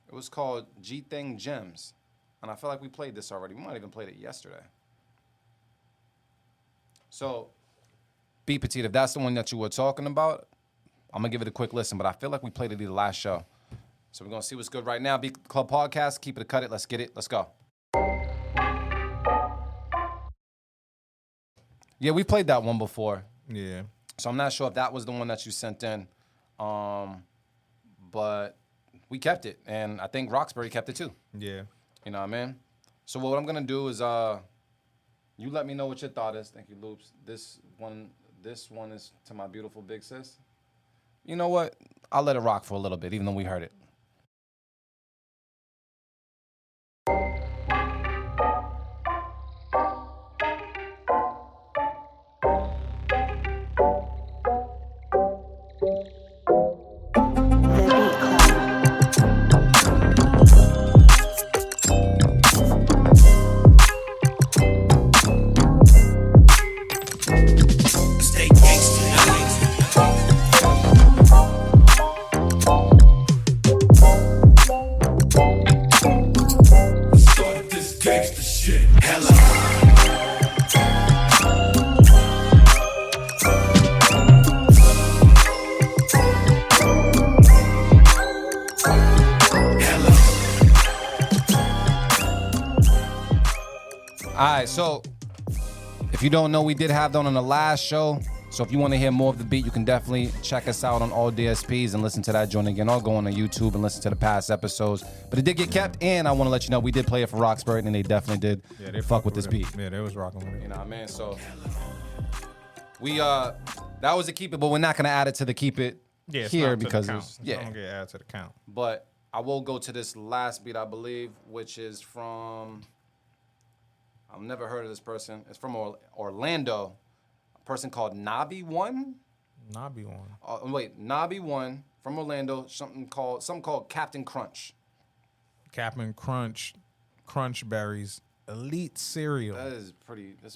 it was called G Thing Gems. And I feel like we played this already. We might have even played it yesterday. So, B Petite, if that's the one that you were talking about, I'm gonna give it a quick listen, but I feel like we played it the last show. So we're gonna see what's good right now. B Club Podcast, keep it a cut it, let's get it, let's go. Yeah, we played that one before. Yeah. So I'm not sure if that was the one that you sent in. But we kept it. And I think Roxbury kept it too. Yeah. You know what I mean? So what I'm going to do is you let me know what your thought is. Thank you, Loopz. This one is to my beautiful big sis. You know what? I'll let it rock for a little bit, even though we heard it. All right, so if you don't know, we did have that on the last show. So if you want to hear more of the beat, you can definitely check us out on all DSPs and listen to that joint again, or go on to YouTube and listen to the past episodes. But it did get kept, and I want to let you know we did play it for Roxbury, and they definitely did fuck with this beat. Yeah, they was rocking with it. You know what I mean? So we that was the keep it, but we're not gonna add it to the keep it here because it's don't get added to the count. But I will go to this last beat, I believe, which is from. I've never heard of this person. It's from Orlando. A person called Nabi One. Nabi One. Nabi One from Orlando. Something called Captain Crunch. Captain Crunch, Crunch Berries, elite cereal. That's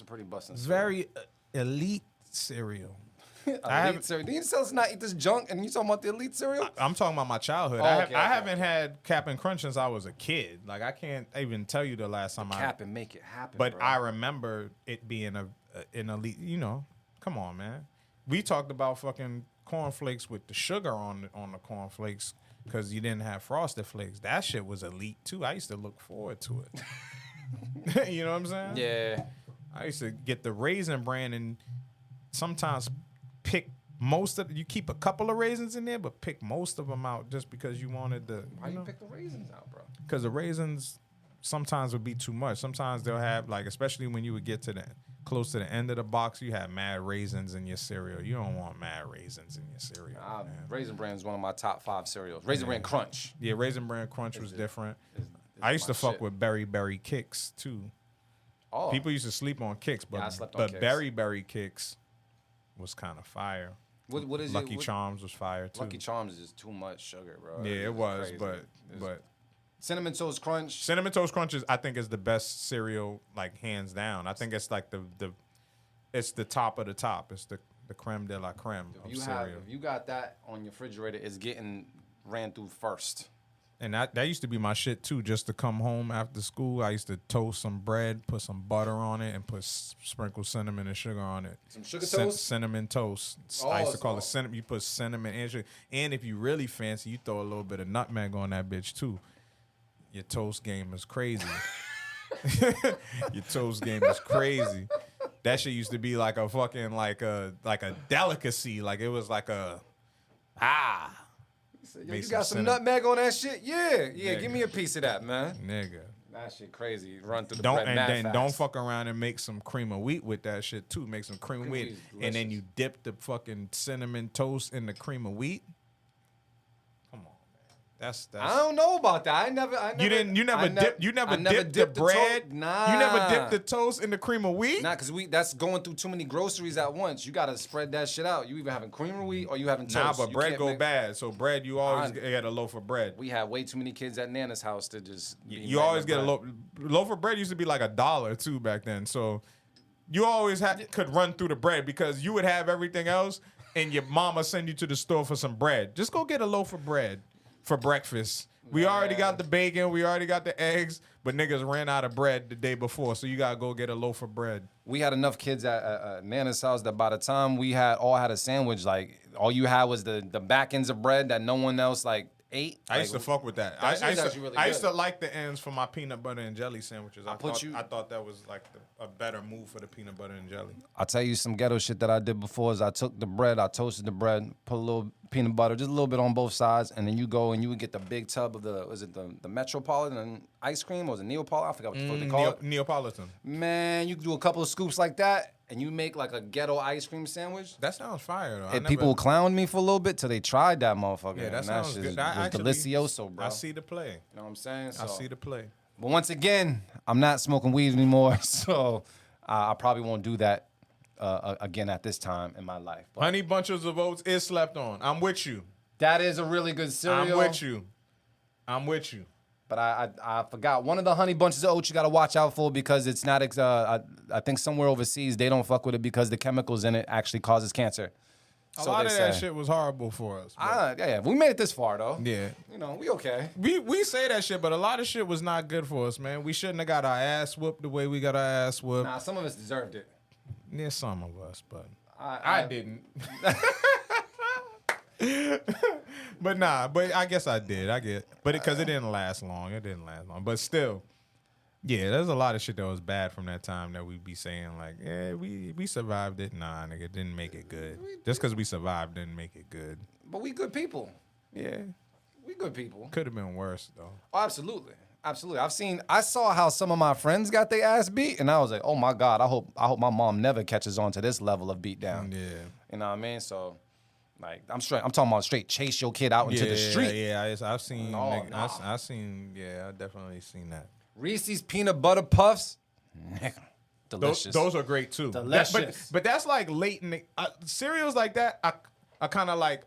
a pretty busting. Very elite cereal. Elite cereal. Didn't you tell us not eat this junk? And you talking about the elite cereal? I'm talking about my childhood. I haven't had Captain Crunch since I was a kid. Like I can't even tell you the last time Cap and make it happen. But bro. I remember it being an elite. You know, come on, man. We talked about fucking cornflakes with the sugar on the cornflakes because you didn't have Frosted Flakes. That shit was elite too. I used to look forward to it. You know what I'm saying? Yeah. I used to get the Raisin Bran and sometimes pick you keep a couple of raisins in there, but pick most of them out just because you wanted the. Why you pick the raisins out, bro? Because the raisins sometimes would be too much. Sometimes they'll have especially when you would get to close to the end of the box, you have mad raisins in your cereal. You don't want mad raisins in your cereal. Raisin Bran is one of my top 5 cereals. Raisin Bran Crunch. Yeah, Raisin Bran Crunch was different. I used to fuck with Berry Kicks too. Oh. People used to sleep on Kicks, but Kicks. Berry Kicks was kind of fire. What is Lucky Charms was fire too. Lucky Charms is just too much sugar, bro. Yeah, it was, crazy. but Cinnamon Toast Crunch. Cinnamon Toast Crunch I think is the best cereal, like hands down. I think it's like it's the top of the top. It's the creme de la creme of cereal. If you got that on your refrigerator, it's getting ran through first. And that used to be my shit too. Just to come home after school, I used to toast some bread, put some butter on it, and sprinkle cinnamon and sugar on it. Some sugar toast? Cinnamon toast. I used to call it cinnamon. You put cinnamon and sugar. And if you really fancy, you throw a little bit of nutmeg on that bitch too. Your toast game is crazy. Your toast game is crazy. That shit used to be like a fucking like a delicacy. Like it was like a Yo, you got some nutmeg on that shit? Yeah. Give me a piece of that, man. Nigga. That shit crazy. Run through the bread mad fast. Don't fuck around and make some cream of wheat with that shit too. Make some cream of wheat, and then you dip the fucking cinnamon toast in the cream of wheat. Come on, man. That's. I don't know about that. I never. You never dipped the bread. Nah. You never dipped the toast in the cream of wheat. Nah, cause that's going through too many groceries at once. You gotta spread that shit out. You either having cream of wheat or you having toast. Nah, but You bread can't go make- bad. So bread, you always get a loaf of bread. We had way too many kids at Nana's house to just. You always get a loaf of bread. Used to be like $1 too back then. So you always could run through the bread because you would have everything else, and your mama send you to the store for some bread. Just go get a loaf of bread for breakfast. We already got the bacon. We already got the eggs. But niggas ran out of bread the day before, so you gotta go get a loaf of bread. We had enough kids at Nana's house that by the time we all had a sandwich, like all you had was the back ends of bread that no one else like ate. I used to fuck with that. That shit is actually really I used good. to like the ends for my peanut butter and jelly sandwiches. I thought that was like a better move for the peanut butter and jelly. I'll tell you some ghetto shit that I did before is I took the bread, I toasted the bread, put a little peanut butter, just a little bit on both sides, and then you go and you would get the big tub of the Metropolitan ice cream, or was it Neapolitan? I forgot what the fuck they call it. Neapolitan. Man, you could do a couple of scoops like that, and you make like a ghetto ice cream sandwich. That sounds fire though. And people clowned me for a little bit till they tried that motherfucker. Yeah, that and sounds shit good. was delicioso, bro. I see the play. You know what I'm saying? I see the play. But once again, I'm not smoking weed anymore, so I probably won't do that again at this time in my life. But Honey Bunches of Oats is slept on. I'm with you. that is a really good cereal. I'm with you. But I forgot one of the honey bunches of oats you got to watch out for because it's not. I think somewhere overseas they don't fuck with it because the chemicals in it actually causes cancer. A lot of that shit was horrible for us. Yeah, we made it this far though. Yeah. You know, we okay. We say that shit, but a lot of shit was not good for us, man. We shouldn't have got our ass whooped the way we got our ass whooped. Nah, some of us deserved it. Yeah, some of us, but I didn't. But I guess I did. But because it didn't last long. But still, yeah, there's a lot of shit that was bad from that time that we be saying like, yeah, we survived it. Nah, nigga, didn't make it good. Just because we survived didn't make it good. But we good people. Yeah, We good people. could have been worse though. Oh, absolutely. I saw how some of my friends got their ass beat, and I was like, oh my God, I hope my mom never catches on to this level of beat down. Yeah. You know what I mean? So, like, I'm talking about straight chase your kid out into the street. Yeah, I've seen. No, I've seen. Yeah, I definitely seen that. Reese's peanut butter puffs, delicious. Those are great too. Delicious. But that's like late in the cereals like that. I kind of like.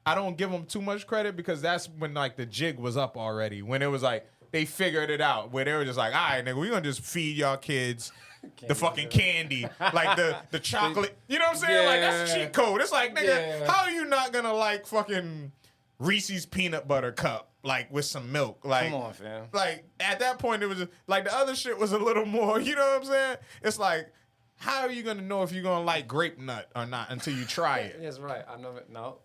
I don't give them too much credit because that's when like the jig was up already. When it was like they figured it out. Where they were just like, all right, nigga, we gonna just feed y'all kids the fucking candy, like the chocolate. You know what I'm saying? Like that's a cheat code. It's like, nigga, how are you not gonna like fucking Reese's peanut butter cup? Like with some milk, like come on, fam. Like at that point, it was just, like the other shit was a little more. You know what I'm saying? It's like, how are you gonna know if you're gonna like grape nut or not until you try it? That's right. I know it. No,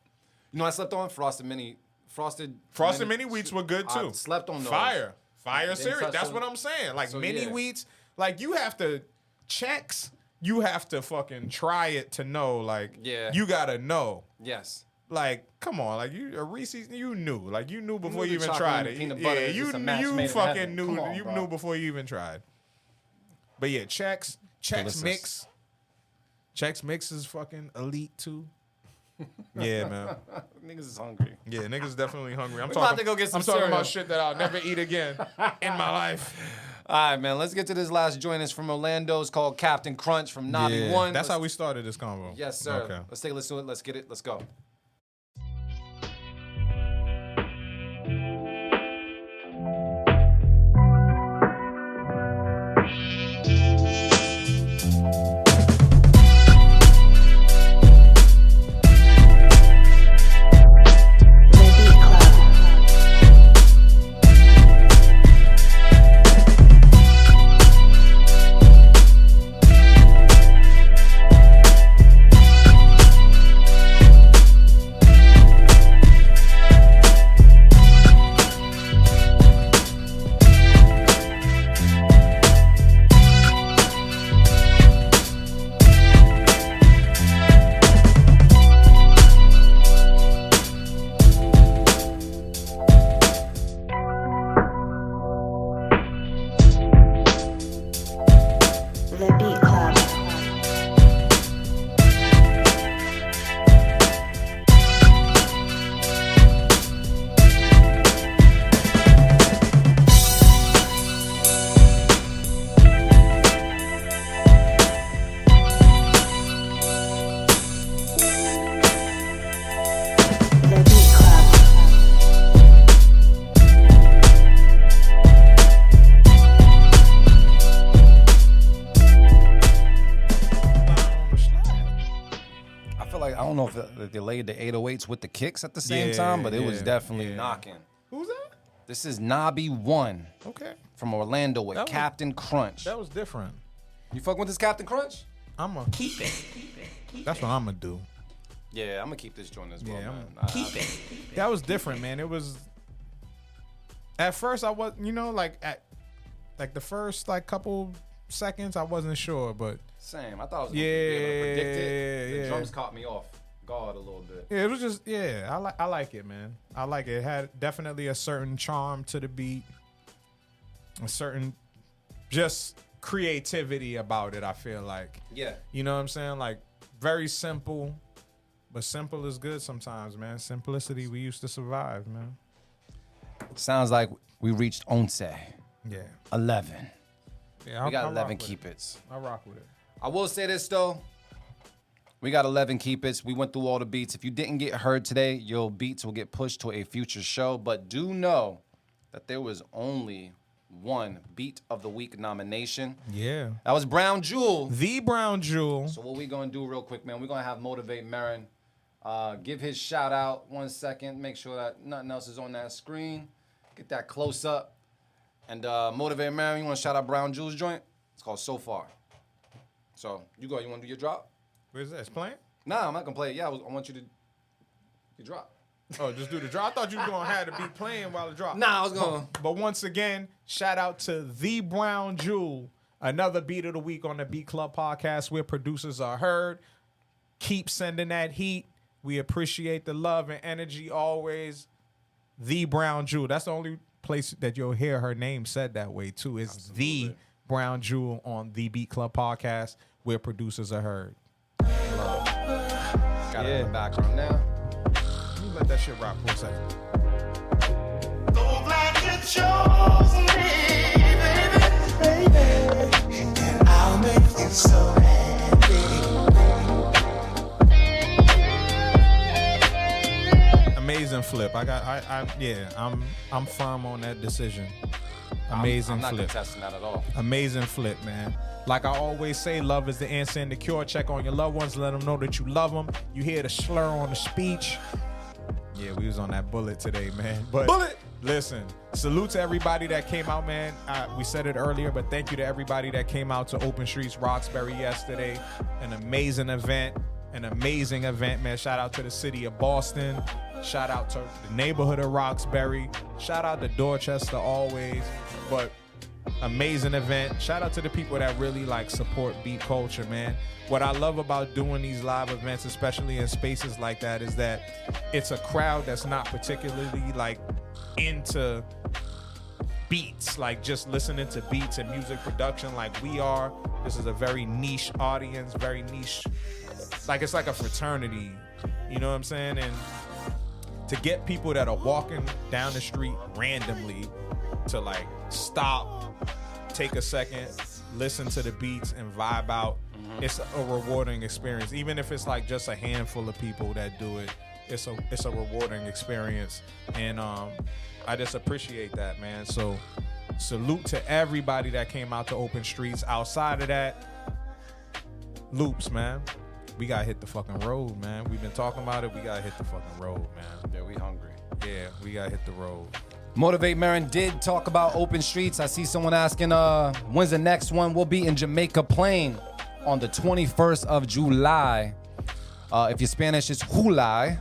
you know I slept on frosted mini wheats were good too. I slept on those. Fire Didn't cereal. touch That's them. what I'm saying. Like So, mini yeah. wheats, like you have to checks. You have to fucking try it to know. Like Yeah. you gotta know. Yes. Like, come on, like a Reese's, you knew before knew you the even chocolate tried and it. peanut butter is just a match made in fucking heaven. knew, Come on, you bro. knew before you even tried. But yeah, Chex Delicious. Mix is fucking elite too. Yeah, man. Niggas is hungry. Yeah, niggas definitely hungry. I'm about to go get some I'm talking cereal. about shit that I'll never eat again in my life. All right, man. Let's get to this last joint. It's from Orlando. It's called Captain Crunch from Nobby Yeah, One. that's how we started this convo. Yes, sir. Okay. Let's take a listen to it. Let's get it. Let's go. feel like I don't know if they laid the 808s with the kicks at the same time, but it was definitely knocking. Who's that? This is Nobby One. Okay. From Orlando with Captain Crunch. That was different. You fuck with this Captain Crunch? I'm gonna keep it. That's what I'm gonna do. Yeah, I'm gonna keep this joint as well, man. Keep it. That was different, man. It was. At first, I was, like the first couple seconds, I wasn't sure, but same. I thought I was gonna be able to predict it. The drums caught me off guard a little bit. Yeah, it was just I like it, man. I like it. It had definitely a certain charm to the beat, a certain just creativity about it. I feel like. Yeah. You know what I'm saying? Like very simple, but simple is good sometimes, man. Simplicity, we used to survive, man. Sounds like we reached 11. Yeah. 11. Yeah, we got 11 keep it. I rock with it. I will say this though. We got 11 keep it's. We went through all the beats. If you didn't get heard today, your beats will get pushed to a future show. But do know that there was only one Beat of the Week nomination. Yeah. That was Brown Jewel. The Brown Jewel. So what we gonna do real quick, man, we're gonna have Motivate Merren give his shout out 1 second. Make sure that nothing else is on that screen. Get that close up. And Motivate Merren, you wanna shout out Brown Jewel's joint? It's called So Far. So you go, you wanna do your drop? Where's that? It's playing? Nah, I'm not gonna play it. Yeah, I want you to drop. Oh, just do the drop. I thought you were gonna have to be playing while the drop. Nah, I was gonna. But once again, shout out to The Brown Jewel, another Beat of the Week on the Beat Club podcast where producers are heard. Keep sending that heat. We appreciate the love and energy always. The Brown Jewel. That's the only place that you'll hear her name said that way too. Is The Brown Jewel on the Beat Club podcast where producers are heard. Got it in the background now. Let me let that shit rock for a second. So glad you chose me, baby, and I'll make you so happy. Amazing flip. I'm firm on that decision. Amazing I'm not flip. contesting that at all. Amazing flip, man. Like I always say, love is the answer and the cure. Check on your loved ones. Let them know that you love them. You hear the slur on the speech. Yeah, we was on that bullet today, man. But listen, salute to everybody that came out, man. We said it earlier, but thank you to everybody that came out to Open Streets Roxbury yesterday. An amazing event, man. Shout out to the city of Boston. Shout out to the neighborhood of Roxbury. Shout out to Dorchester always. But amazing event. Shout out to the people that really support beat culture, man. What I love about doing these live events, especially in spaces like that, is that it's a crowd that's not particularly into beats, just listening to beats and music production like we are. This is a very niche audience, very niche. It's like a fraternity. You know what I'm saying? And to get people that are walking down the street randomly to stop, take a second, listen to the beats and vibe out. It's a rewarding experience. Even if it's just a handful of people that do it, it's a rewarding experience. And I just appreciate that, man. So salute to everybody that came out to Open Streets. Outside of that, Loopz, man. We gotta hit the fucking road, man. We've been talking about it. We gotta hit the fucking road, man. Yeah, we hungry. Yeah, we gotta hit the road. Motivate Merren did talk about Open Streets. I see someone asking, when's the next one? We'll be in Jamaica Plain on the 21st of July. If you're Spanish, it's July.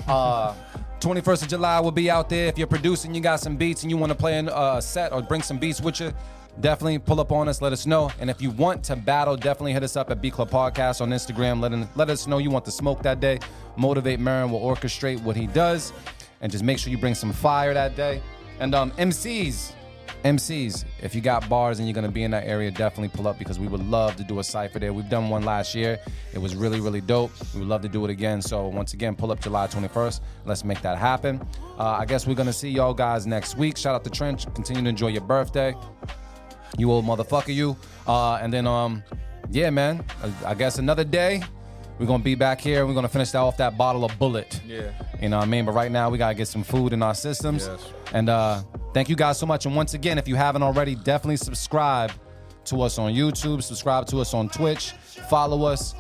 21st of July, we'll be out there. If you're producing, you got some beats, and you want to play a set or bring some beats with you, definitely pull up on us, let us know. And if you want to battle, definitely hit us up at Beat Club Podcast on Instagram. Let us know you want the smoke that day. Motivate Merren will orchestrate what he does. And just make sure you bring some fire that day. And MCs, if you got bars and you're going to be in that area, definitely pull up because we would love to do a cypher there. We've done one last year. It was really, really dope. We would love to do it again. So once again, pull up July 21st. Let's make that happen. I guess we're going to see y'all guys next week. Shout out to Trench. Continue to enjoy your birthday. You old motherfucker, you. And then, yeah, man, I guess another day. We're going to be back here. We're going to finish off that bottle of Bullet. Yeah. You know what I mean? But right now, we got to get some food in our systems. Yes. And thank you guys so much. And once again, if you haven't already, definitely subscribe to us on YouTube. Subscribe to us on Twitch. Follow us.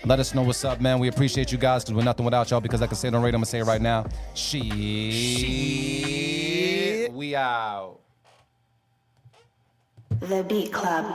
Let us know what's up, man. We appreciate you guys because we're nothing without y'all. Because I can say it on radio, I'm going to say it right now. Shit. We out. The Beat Club.